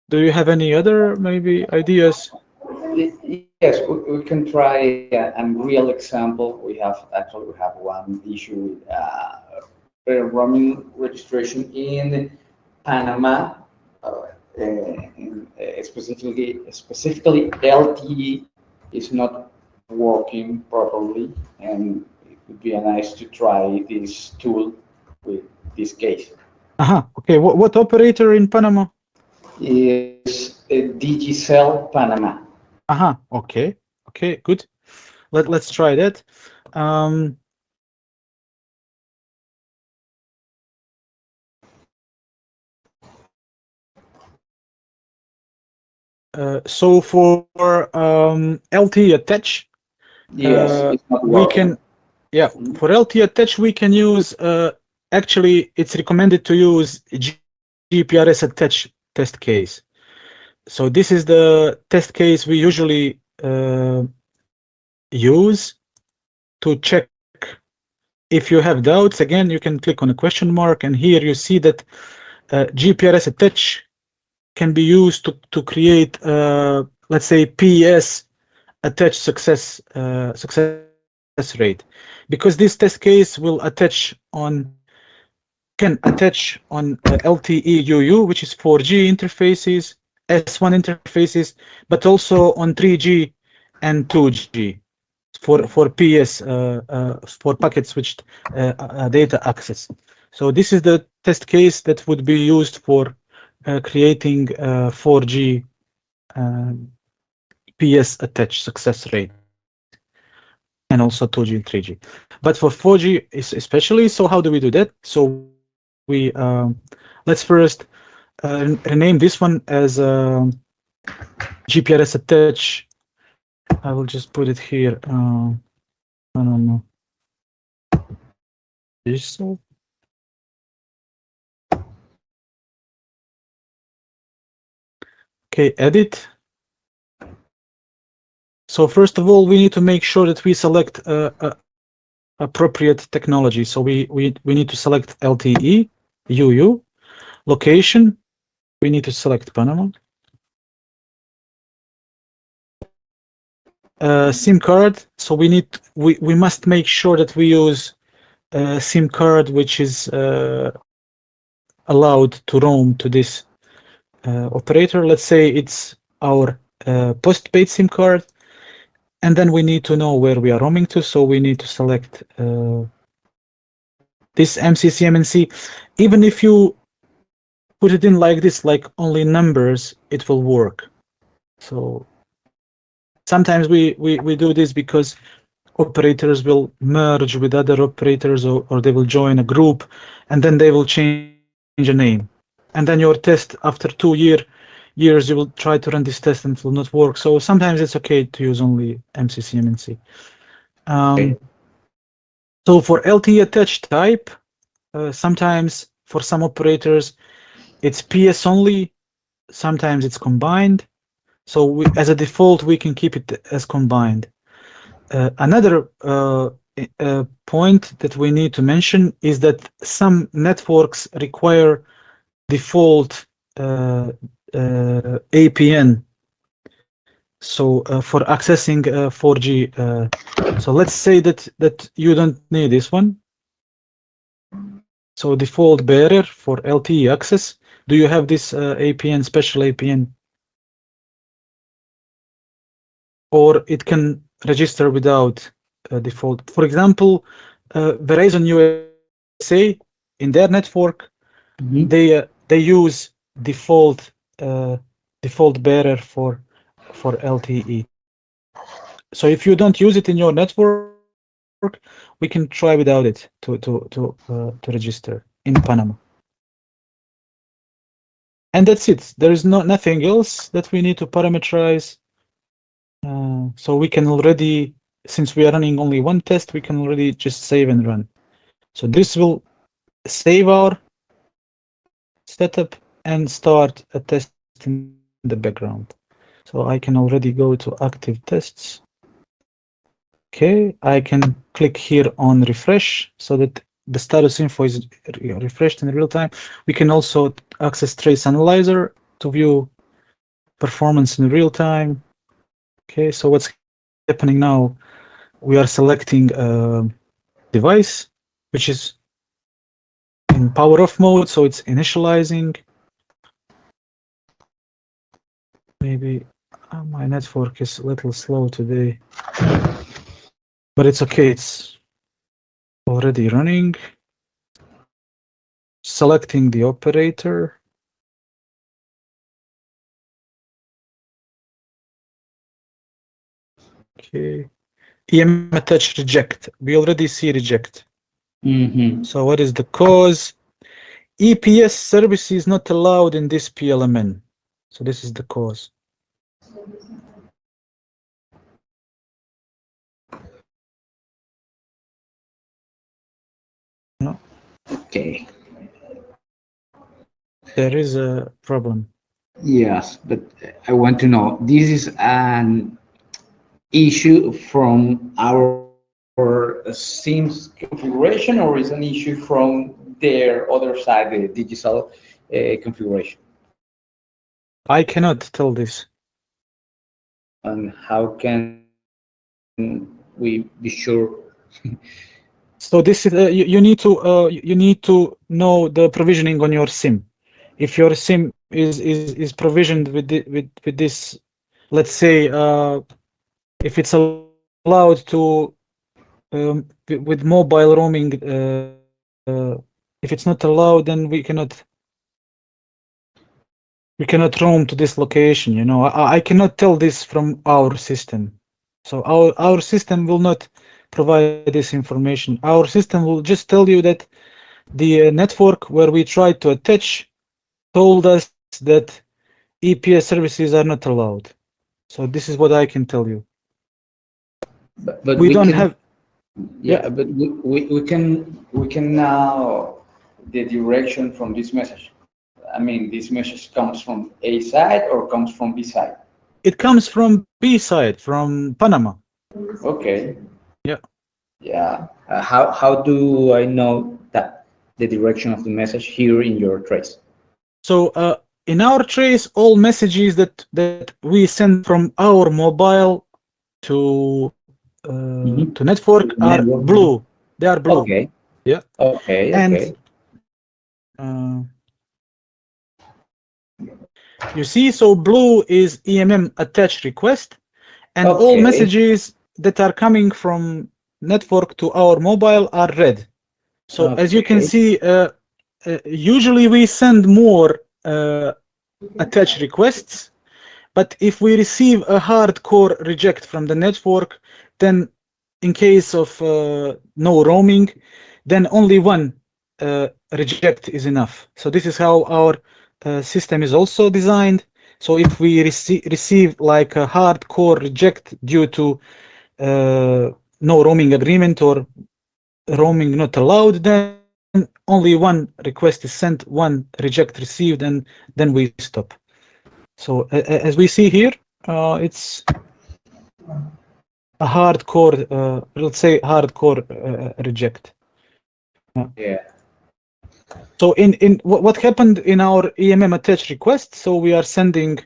Do you have any other maybe ideas? Yes, we can try a real example. We have one issue with roaming registration in Panama, specifically LTE is not working properly, and it would be nice to try this tool with this case. Okay, what operator in Panama? Is Digicel Panama. Okay, good. Let's try that. So for LTE attach, Yes, it's not we working. can, for LTE attach, we can use, actually, it's recommended to use GPRS attach test case. So this is the test case we usually use to check. If you have doubts, again, you can click on a question mark, and here you see that GPRS attach can be used to create, let's say, PES attach success rate, because this test case will can attach on LTE UU, which is 4G interfaces, S1 interfaces, but also on 3G and 2G for PS for packet switched data access. So this is the test case that would be used for creating 4G PS attach success rate, and also 2G and 3G. But for 4G especially, so how do we do that? So we let's first rename this one as GPRS attach. I will just put it here. I don't know. Digital. Okay, edit. So first of all, we need to make sure that we select appropriate technology. So we need to select LTE, UU, location. We need to select Panama. SIM card. So we must make sure that we use a SIM card which is allowed to roam to this operator. Let's say it's our postpaid SIM card, and then we need to know where we are roaming to. So we need to select this MCC-MNC. Even if you put it in like this, like only numbers, it will work. So sometimes we do this because operators will merge with other operators, or they will join a group, and then they will change a name. And then your test after 2 years, you will try to run this test and it will not work. So sometimes it's okay to use only MCC-MNC. So for LTE attach type, sometimes for some operators, it's PS only. Sometimes it's combined. So as a default, we can keep it as combined. Another point that we need to mention is that some networks require default APN. So for accessing 4G, so let's say that you don't need this one. So default bearer for LTE access. Do you have this APN, special APN? Or it can register without default. For example, Verizon USA, in their network, they use default bearer for LTE. So if you don't use it in your network, we can try without it to register in Panama. And that's it. There is nothing else that we need to parameterize. So we can already, since we are running only one test, we can already just save and run. So this will save our setup and start a test in the background. So I can already go to active tests. Okay, I can click here on refresh so that the status info is refreshed in real time. We can also access Trace Analyzer to view performance in real time. Okay, so what's happening now? We are selecting a device, which is in power off mode, so it's initializing. Maybe my network is a little slow today, but it's okay. It's already running. Selecting the operator. Okay. EM attach reject. We already see reject. Mm-hmm. So what is the cause? EPS service is not allowed in this PLMN. So this is the cause. No, Okay. there is a problem. Yes, but I want to know, this is an issue from our SIM's configuration, or is an issue from their other side, the digital configuration? I cannot tell this. And how can we be sure? So this is you need to know the provisioning on your SIM. If your SIM is provisioned with this, let's say if it's allowed to with mobile roaming, if it's not allowed, then we cannot roam to this location. You know, I cannot tell this from our system. So our system will not provide this information. Our system will just tell you that the network where we tried to attach told us that EPS services are not allowed. So this is what I can tell you. But We don't can, have. yeah, but we can now the direction from this message. I mean, this message comes from A side or comes from B side? It comes from B side, from Panama. Okay. Yeah. Yeah. How do I know that the direction of the message here in your trace? So in our trace, all messages that we send from our mobile to to network are Network. blue. They are blue. Okay. Yeah. Okay. And Okay. You see, so blue is EMM attach request, and all Okay. messages that are coming from network to our mobile are red. So as you can Okay. see, usually we send more attach requests, but if we receive a hardcore reject from the network, then in case of no roaming, then only one reject is enough. So this is how our system is also designed. So if we receive like a hardcore reject due to no roaming agreement or roaming not allowed, then only one request is sent, one reject received, and then we stop. So as we see here, it's a hardcore, let's say hardcore reject. Yeah. So in what happened in our EMM attach request, so we are sending,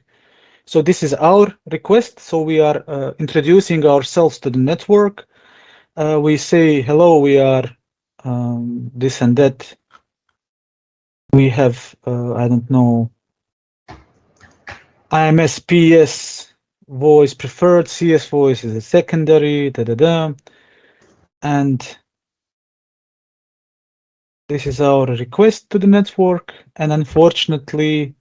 so this is our request, so we are introducing ourselves to the network. We say, hello, we are this and that. We have, I don't know, IMS-PS voice preferred, CS voice is a secondary, and this is our request to the network, and unfortunately,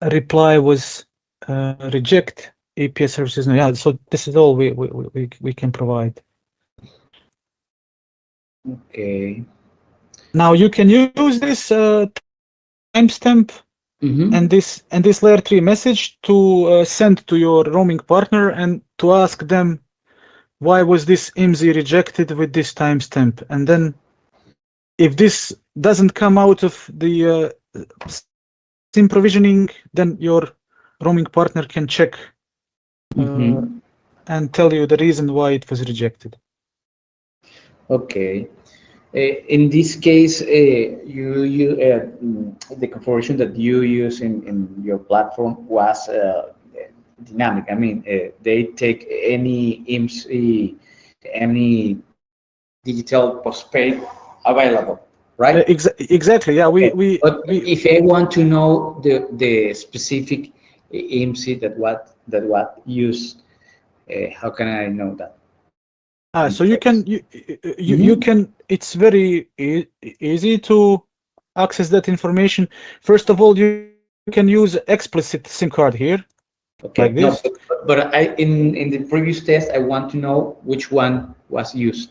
a reply was reject EPS services. No, yeah, so this is all we can provide. Okay. Now you can use this timestamp Mhm. and this layer 3 message to send to your roaming partner and to ask them why was this IMSI rejected with this timestamp. And then if this doesn't come out of the SIM provisioning, then your roaming partner can check Mhm. and tell you the reason why it was rejected. Okay. In this case, the configuration that you use in your platform was dynamic. I mean, they take any IMSI, any digital postpaid available, right? Exactly. Yeah, Okay. But we if I want to know the specific IMSI that what used, how can I know that? In so the you can trace. you Mhm. can it's very easy to access that information. First of all, you can use explicit SIM card here like Okay, no, this. but in the previous test, I want to know which one was used.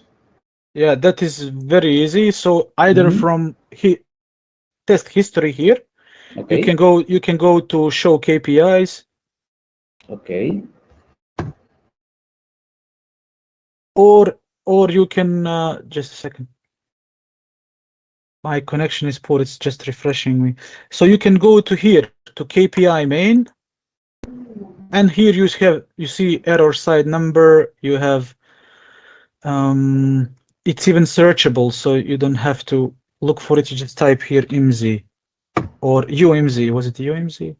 Yeah, that is very easy. So either Mhm. from test history here, Okay, you can go to show KPIs, okay. or you can just a second. My connection is poor. It's just refreshing me. So you can go to here to KPI main, and here you see error side number. You have it's even searchable, so you don't have to look for it. You just type here IMSI or UMZ. Was it UMZ?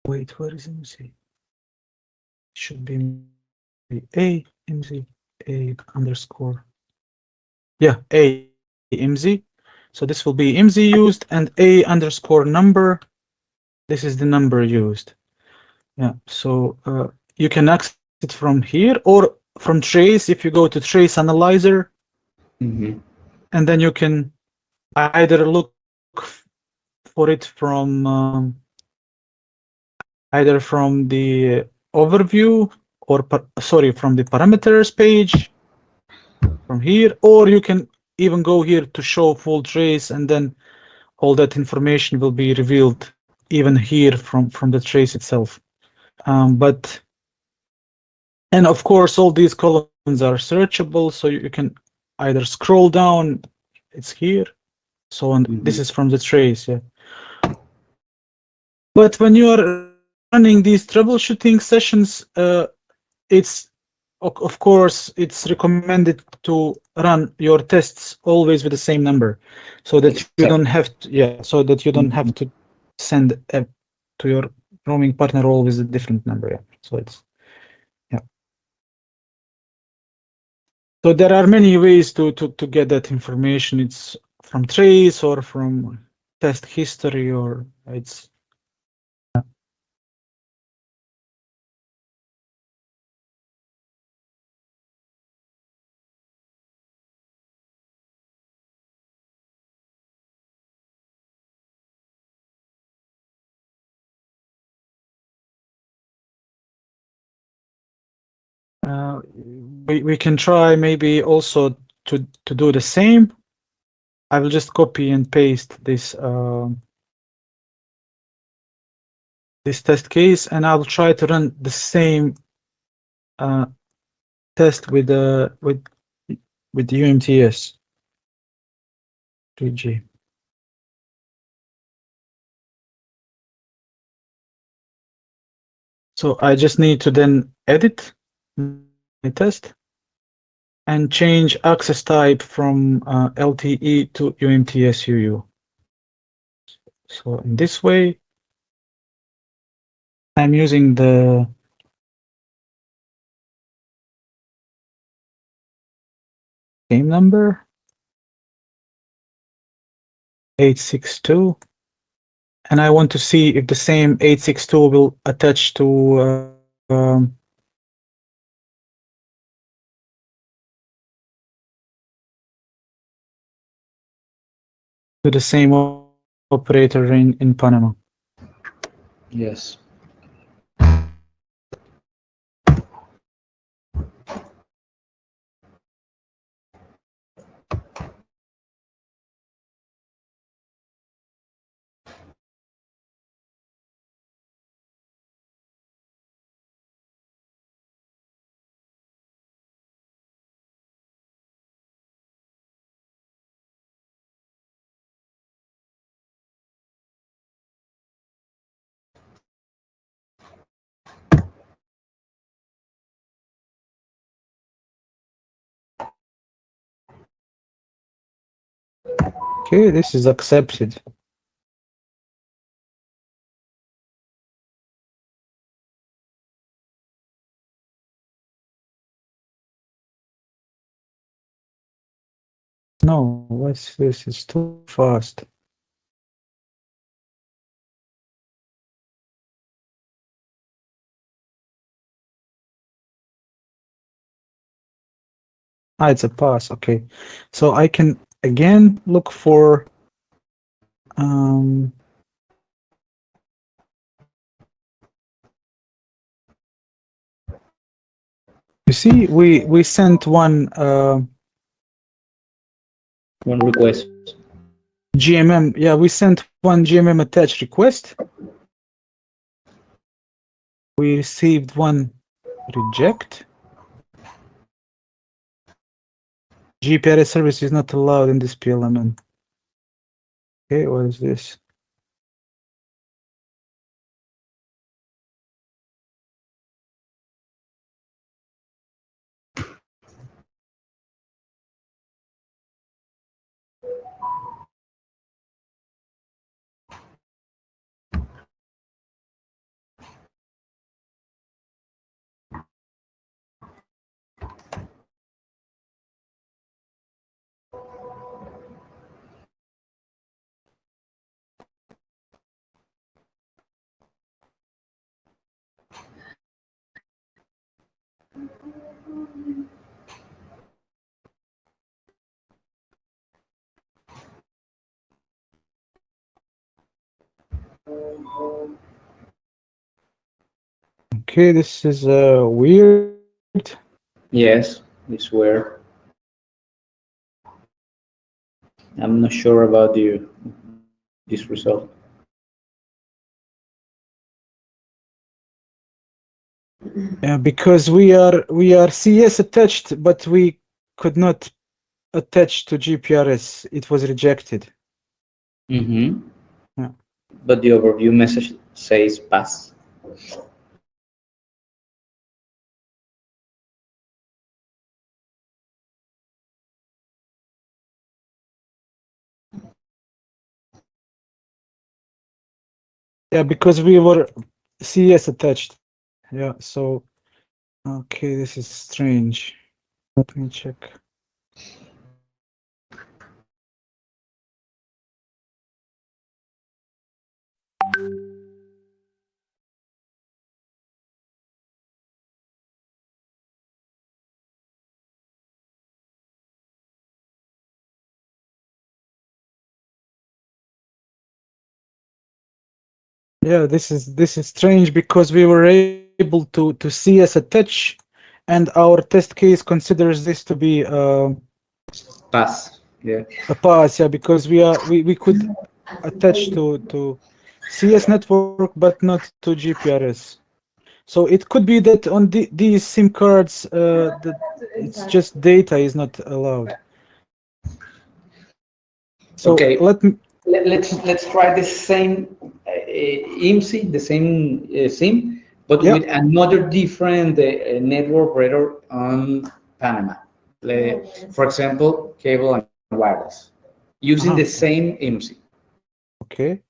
Wait, where is IMSI? Should be A IMSI A underscore. Yeah, A IMSI. So this will be IMSI used and A underscore number. This is the number used. Yeah, so you can access it from here or from trace if you go to trace analyzer, Mm-hmm. and then you can either look for it from either from the overview or sorry, from the parameters page from here, or you can even go here to show full trace, and then all that information will be revealed even here from the trace itself. But and of course all these columns are searchable, so you can either scroll down, it's here, so on. This Mm-hmm. is from the trace, yeah. But when you are running these troubleshooting sessions, it's of course it's recommended to run your tests always with the same number, so that you don't Exactly. have to, yeah, so that you don't have Mm-hmm. to send to your roaming partner always a different number. Yeah, so it's yeah. So there are many ways to get that information. It's from trace or from test history, or it's we can try maybe also to do the same. I will just copy and paste this test case, and I'll try to run the same uh, test with the UMTS 3G. So I just need to then edit my test and change access type from LTE to UMTS UU. So in this way, I'm using the same number 862, and I want to see if the same 862 will attach to the same operator in Panama. Yes. Okay, this is accepted. No, what's this? It's too fast. Ah, it's a pass. Okay, so I can again look for um. You see, we sent one One request. GMM. Yeah, we sent one GMM attached request. We received one reject. GPRS service is not allowed in this PLMN. Okay, what is this? Okay, this is weird. Yes, it's where I'm not sure about this result. Yeah, because we are CS attached, but we could not attach to GPRS. It was rejected. Mm-hmm. Yeah. But the overview message says pass. Yeah, because we were CS attached. Yeah, so okay, this is strange. Let me check. Yeah, this is strange because we were able to CS attach, and our test case considers this to be Pass. Yeah. a pass. Yeah, because we could attach to CS network but not to GPRS. So it could be that on these SIM cards, it's just data is not allowed. So Okay. let me. Let's try the same IMSI, the same SIM, but Yeah. with another different network operator on Panama. For example, cable and wireless, using the Uh-huh. same IMSI. Okay.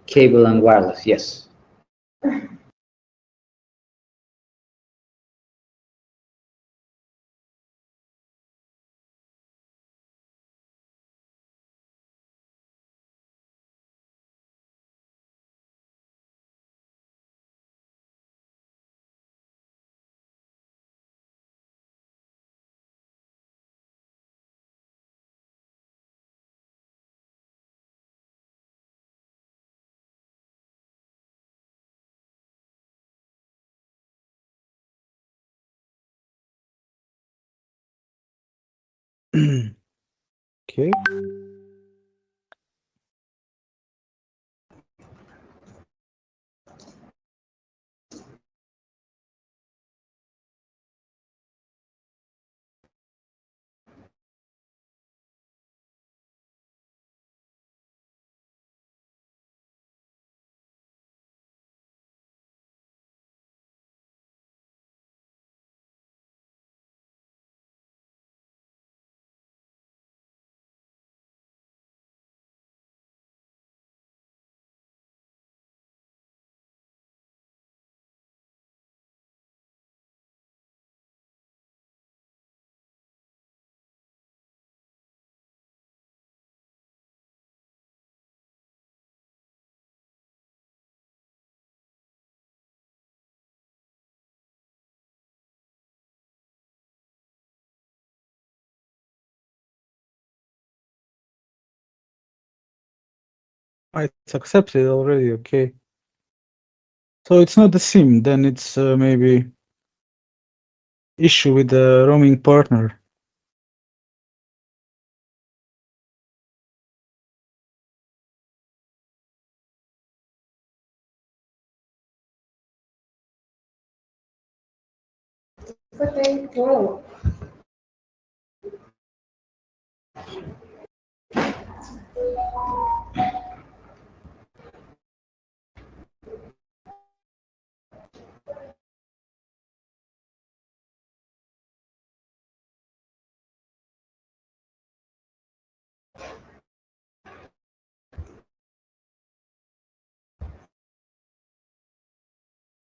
Cable and wireless, yes. Okay. It's accepted already. Okay. So it's not the SIM, then it's maybe issue with the roaming partner. Okay, well,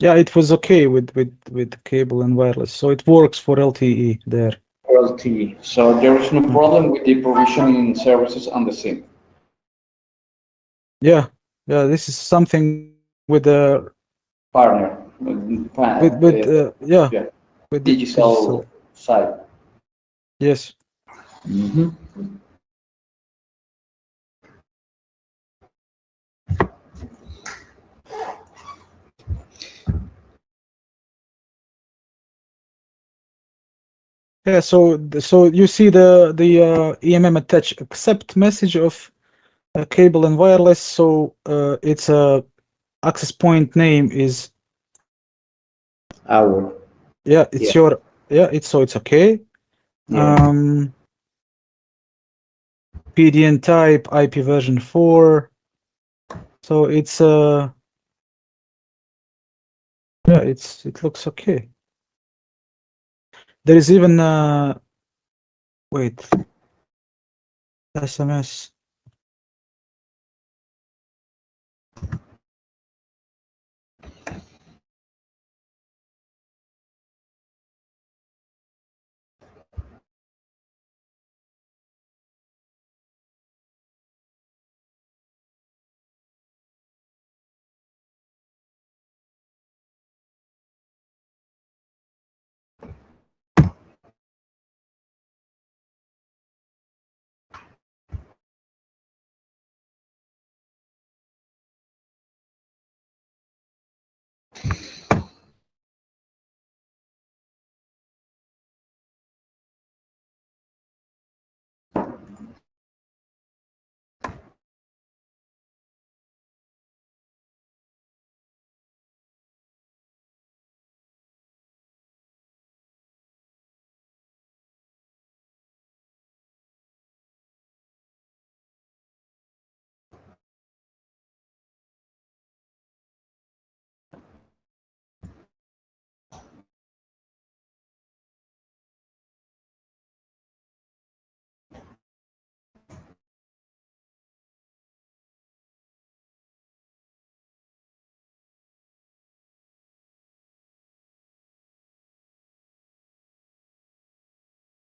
Yeah, it was okay with cable and wireless, so it works for LTE there. LTE. So there is no problem with the provisioning services on the SIM. Yeah, yeah. This is something with the Partner, yeah yeah, with the digital side. yes. Mhm. Yeah, so you see the EMM attach accept message of cable and wireless. So its access point name is Our, yeah. It's yeah, your yeah. It's okay. yeah. PDN type IP version 4. So it's yeah. It looks okay. There is even wait SMS.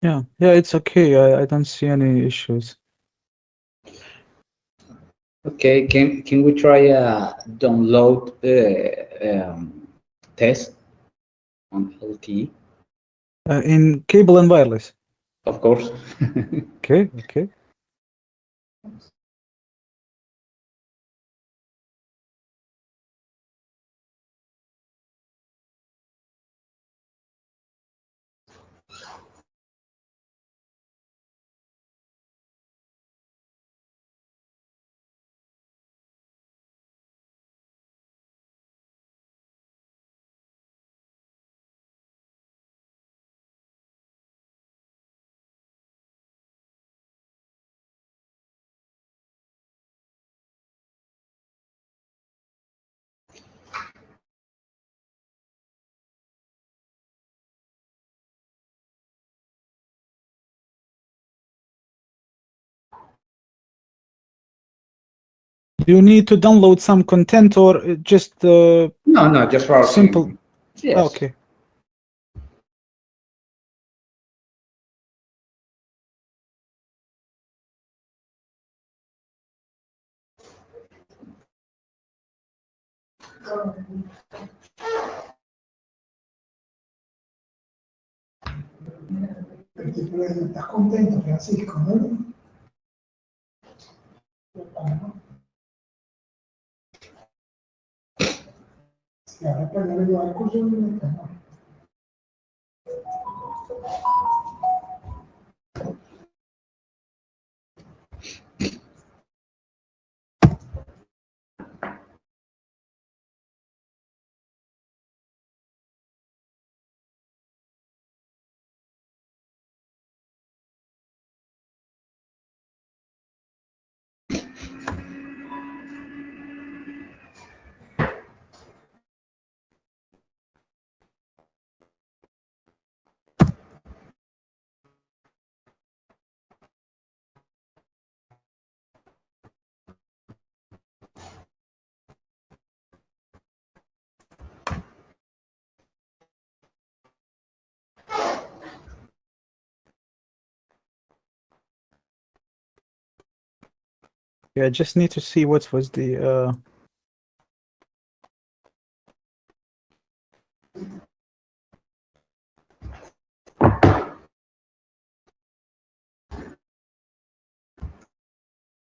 Yeah, yeah. It's okay. I don't see any issues. Okay, can we try a download test on LTE? In cable and wireless. Of course. Okay, okay. you need to download some content or just No, just browsing. simple? Yes. Okay. Estás contento, Francisco, ¿no? Sí, ahora que no le doy al curso, no está, ¿no? Yeah, I just need to see what was the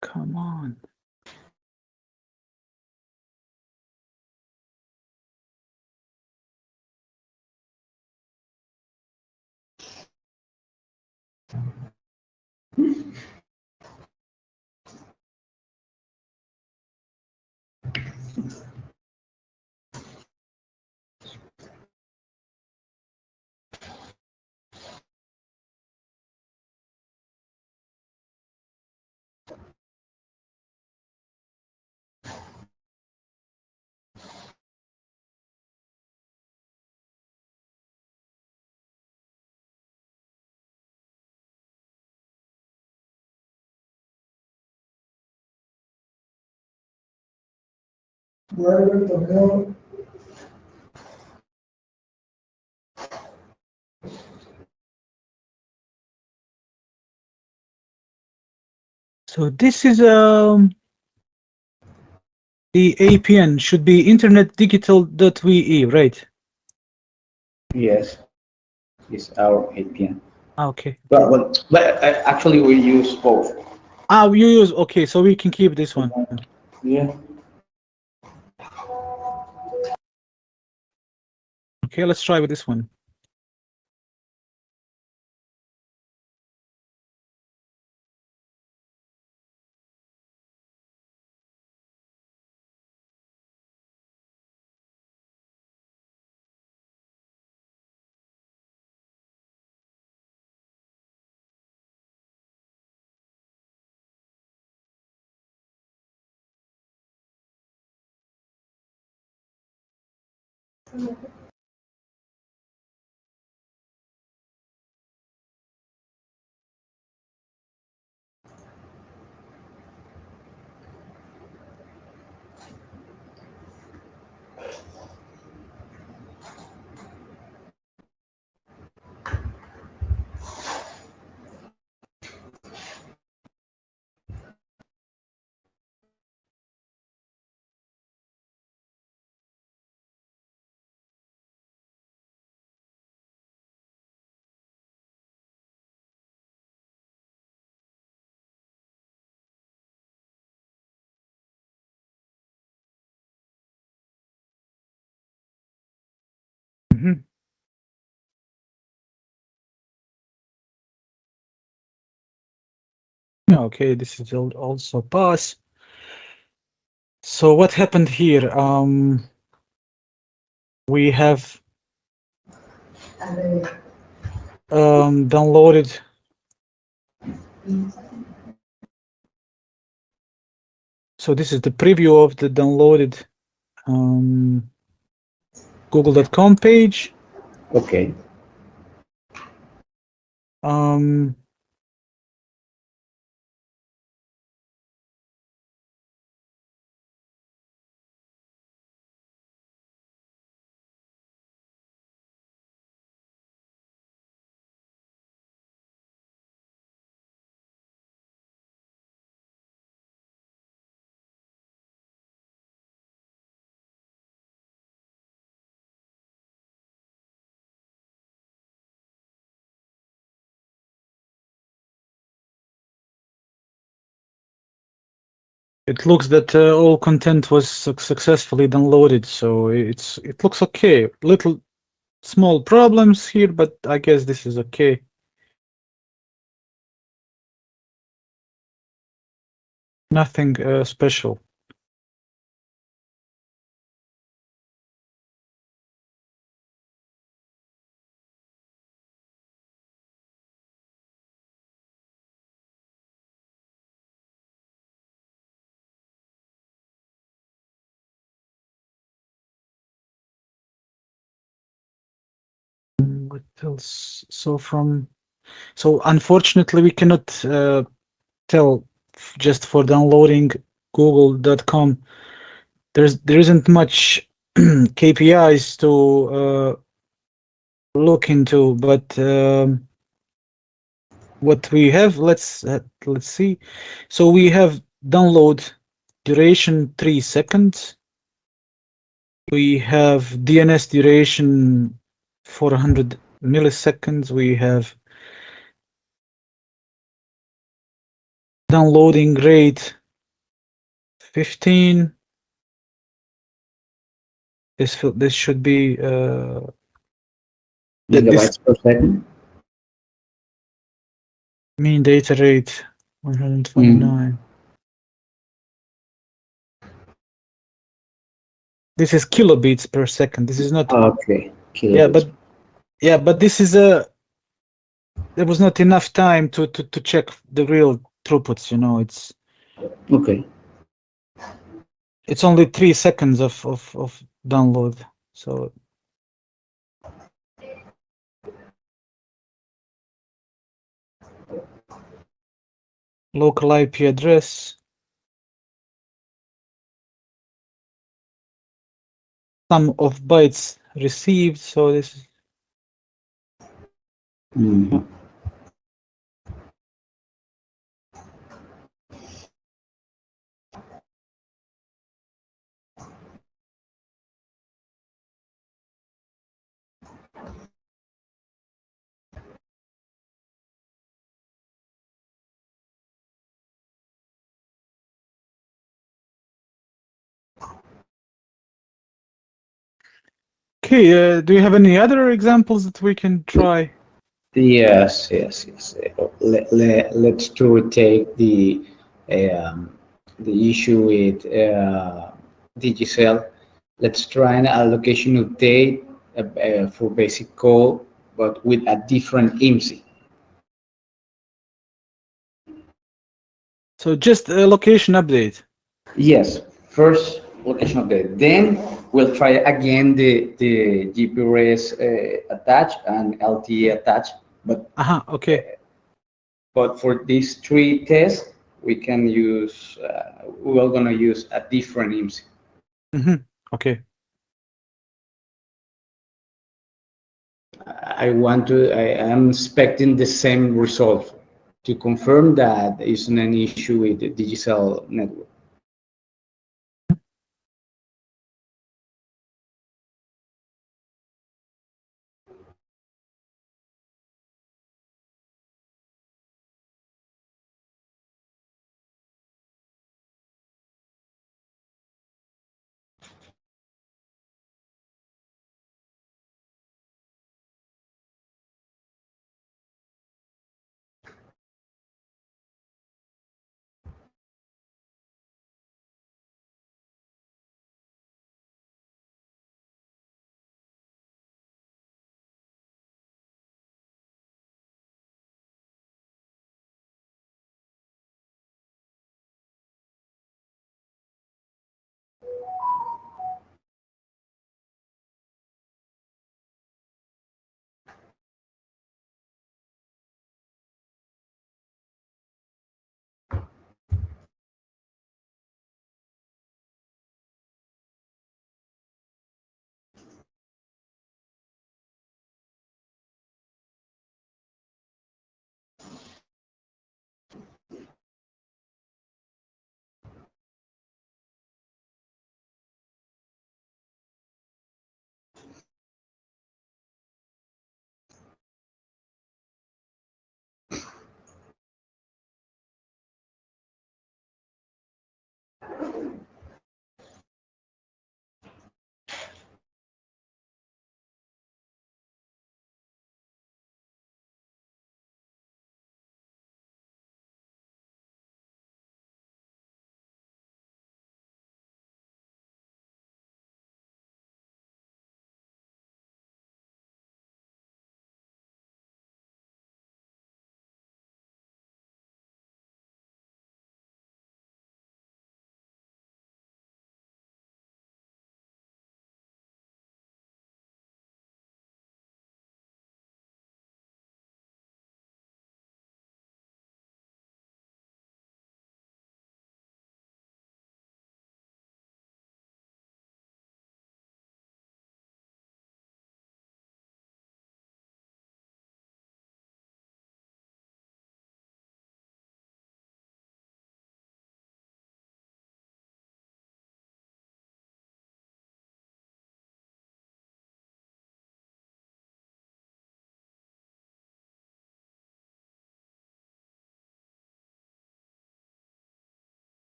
come on. Vuelve el torneo. So this is the APN should be internetdigital.we, right? Yes. It's our APN. Okay. But actually we use both. Ah, you use okay, so we can keep this one. Yeah. Okay, let's try with this one. Mhm. Okay, this is also pass. So what happened here? We have downloaded. So this is the preview of the downloaded google.com page. Okay. It looks that all content was successfully downloaded, so it looks okay. Little small problems here, but I guess this is okay. Nothing special. What else? So unfortunately we cannot tell just for downloading google.com. There isn't much KPIs to look into, but what we have, let's see. So we have download duration 3 seconds. We have DNS duration 400 milliseconds. We have downloading rate 15. This should be this Megabytes per second. mean data rate 129. This is kilobits per second. This is not. Okay. Yeah, Kilobits. but this is there was not enough time to check the real throughputs. You know, Okay. it's only 3 seconds of download. So local IP address. Sum of bytes received. So this is Mhm. okay. Do you have any other examples that we can try? Yes. Let's to take the issue with Digicel. Let's try an allocation update for basic code, but with a different IMSI. So just a location update. Yes, first location update. Then we'll try again the GPRS attach and LTE attach, but Okay. for these three tests, we can use, we're gonna use a different IMSI. Okay. I am expecting the same result to confirm that there isn't an issue with the Digicel network.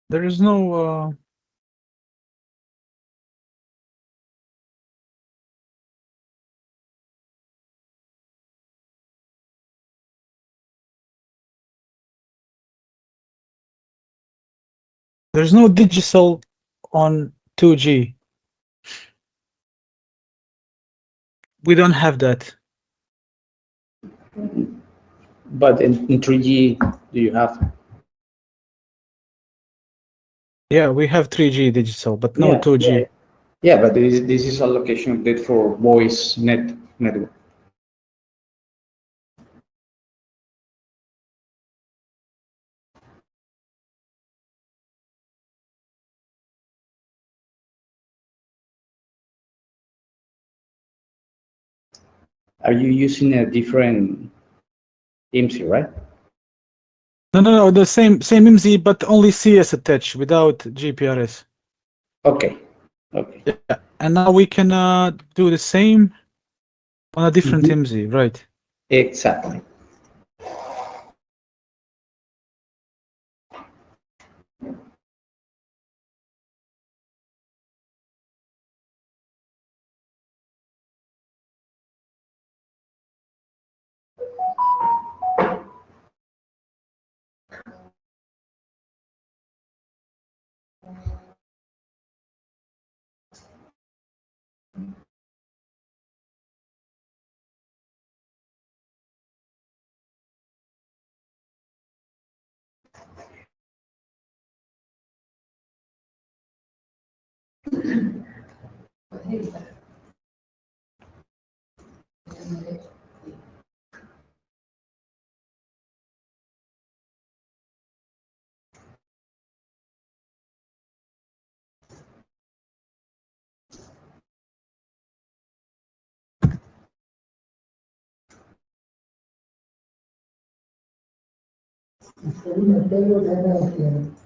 There is no. There's no digital on 2G. We don't have that. But in 3G, do you have? Yeah, we have 3G digital, but no Yeah, 2G. yeah, but this is a location update for voice network. Are you using a different IMSI, right? No. The same IMSI, but only CS attached without GPRS. Okay, okay. Yeah, and now we can do the same on a different Mhm. IMSI, right? Exactly. Pedro, ya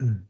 Mm.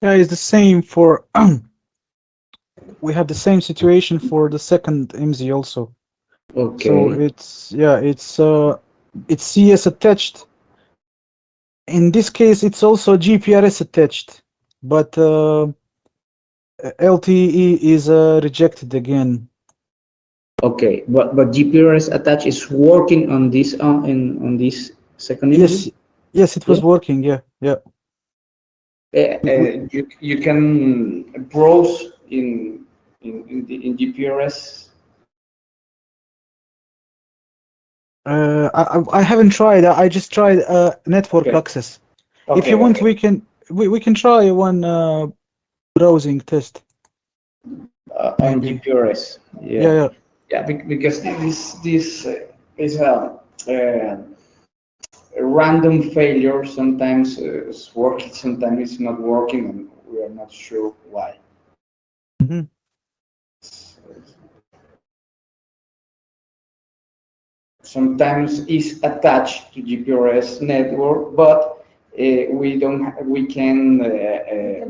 Yeah, it's the same for we have the same situation for the second MZ also. Okay. So it's CS attached. In this case, it's also GPRS attached, but LTE is rejected again. Okay, but GPRS attach is working on this on this second Yes, engine. yes, it Yeah. was working. Yeah, yeah. You can browse in GPRS. I haven't tried. I just tried network Okay. access. If Okay. you want, Okay. we can try one browsing test On maybe. GPRS. Yeah, Yeah. yeah. Yeah. Because this is a random failure. Sometimes it's working, sometimes it's not working, and we are not sure why. Mhm. Sometimes it's attached to GPRS network, but we can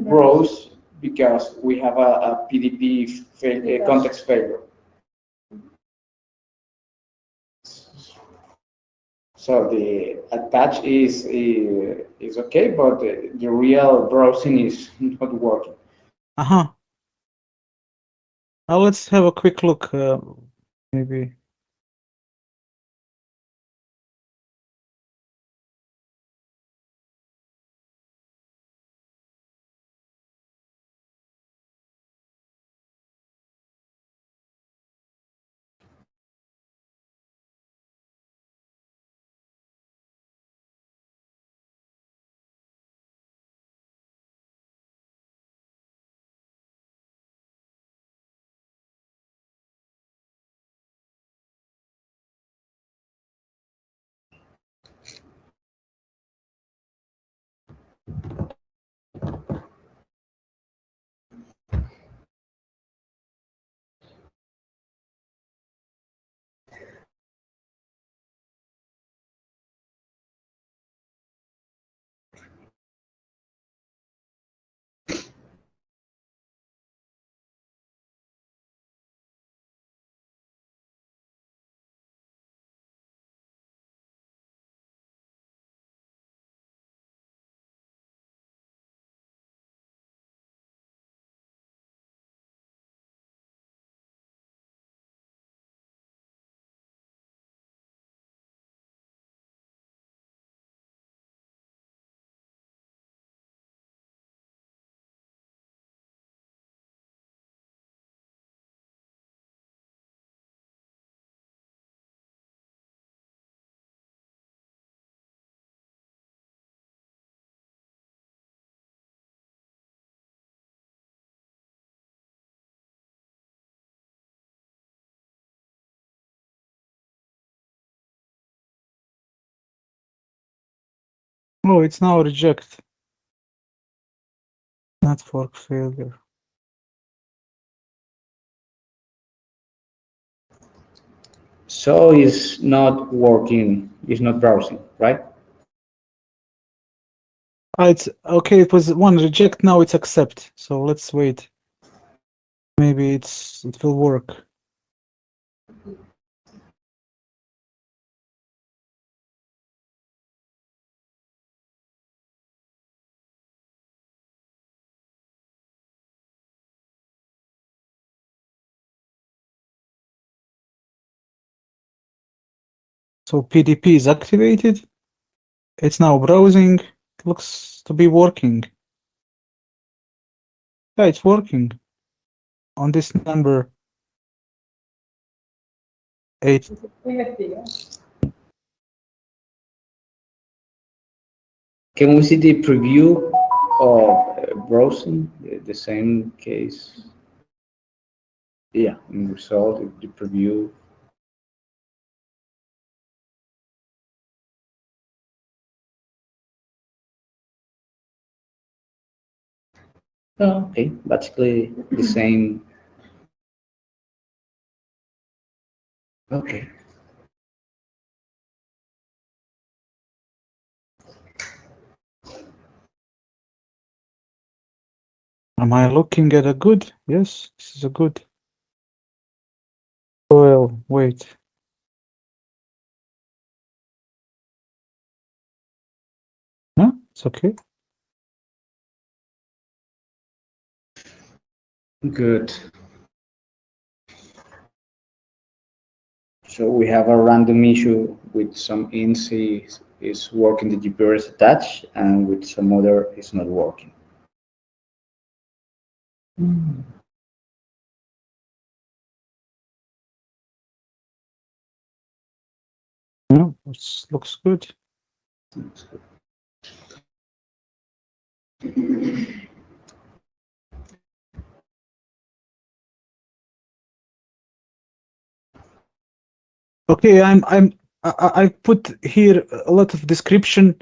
browse because we have a PDP context failure. So the attach is okay, but the real browsing is not working. Uh-huh. Now let's have a quick look. Maybe. Oh, it's now reject. Network failure. So it's not working. It's not browsing, right? It's okay. It was one reject. Now it's accept. So let's wait. Maybe it will work. So PDP is activated. It's now browsing. It looks to be working. Yeah, it's working on this number 8. Can we see the preview of browsing? The same case. Yeah, in result, the preview. Oh, okay, basically the same. Okay. Am I looking at a good? Yes, this is a good. Well, wait. No, it's okay. Good. So we have a random issue with some INSI is working, the GPS attached, and with some other is not working. No, it looks good. Okay, I put here a lot of description.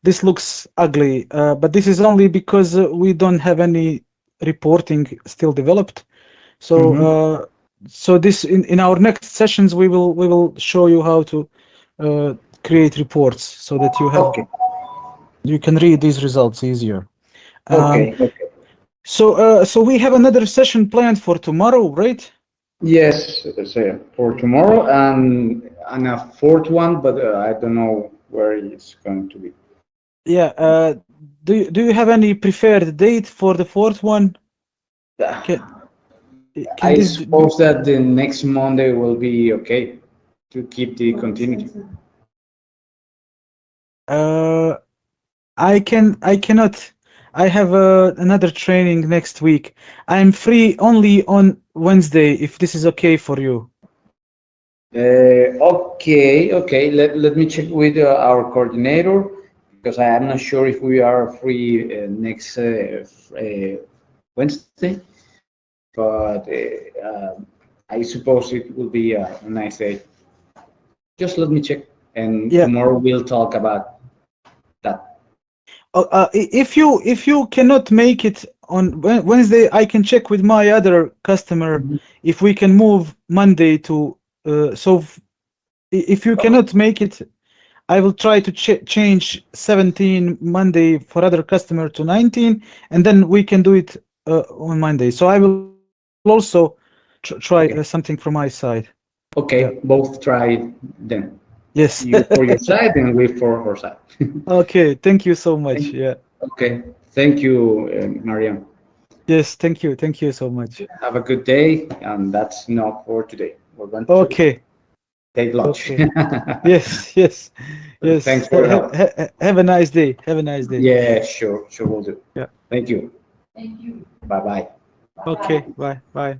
This looks ugly, but this is only because we don't have any reporting still developed. So so this in our next sessions we will show you how to create reports so that you have Okay. you can read these results easier. Okay. Okay. So we have another session planned for tomorrow, right? Yes, so for tomorrow and a fourth one, but I don't know where it's going to be. Yeah. Do you have any preferred date for the fourth one? Can I this suppose that the next Monday will be okay to keep the continuity. I cannot. I have another training next week. I'm free only on Wednesday if this is okay for you. Okay, okay. Let me check with our coordinator because I am not sure if we are free next Wednesday, but I suppose it will be a nice day. Just let me check, and Yeah. tomorrow we'll talk about that. If you cannot make it on Wednesday, I can check with my other customer if we can move Monday to. If you cannot make it, I will try to change 17 Monday for other customer to 19, and then we can do it on Monday. So I will also try Okay. something from my side. Okay, Yeah. both try then. Yes. You for your side and we for our side. Okay. Thank you so much. Yeah. Okay, thank you, Mariam. Yes. Thank you. Thank you so much. Have a good day, and that's enough for today. We're going to Okay. take lunch. Okay. Yes. Yes. Yes. Thanks for your help. Have a nice day. Have a nice day. Yeah, sure, sure will do. Yeah. Thank you. Bye bye. Okay. Bye. Bye.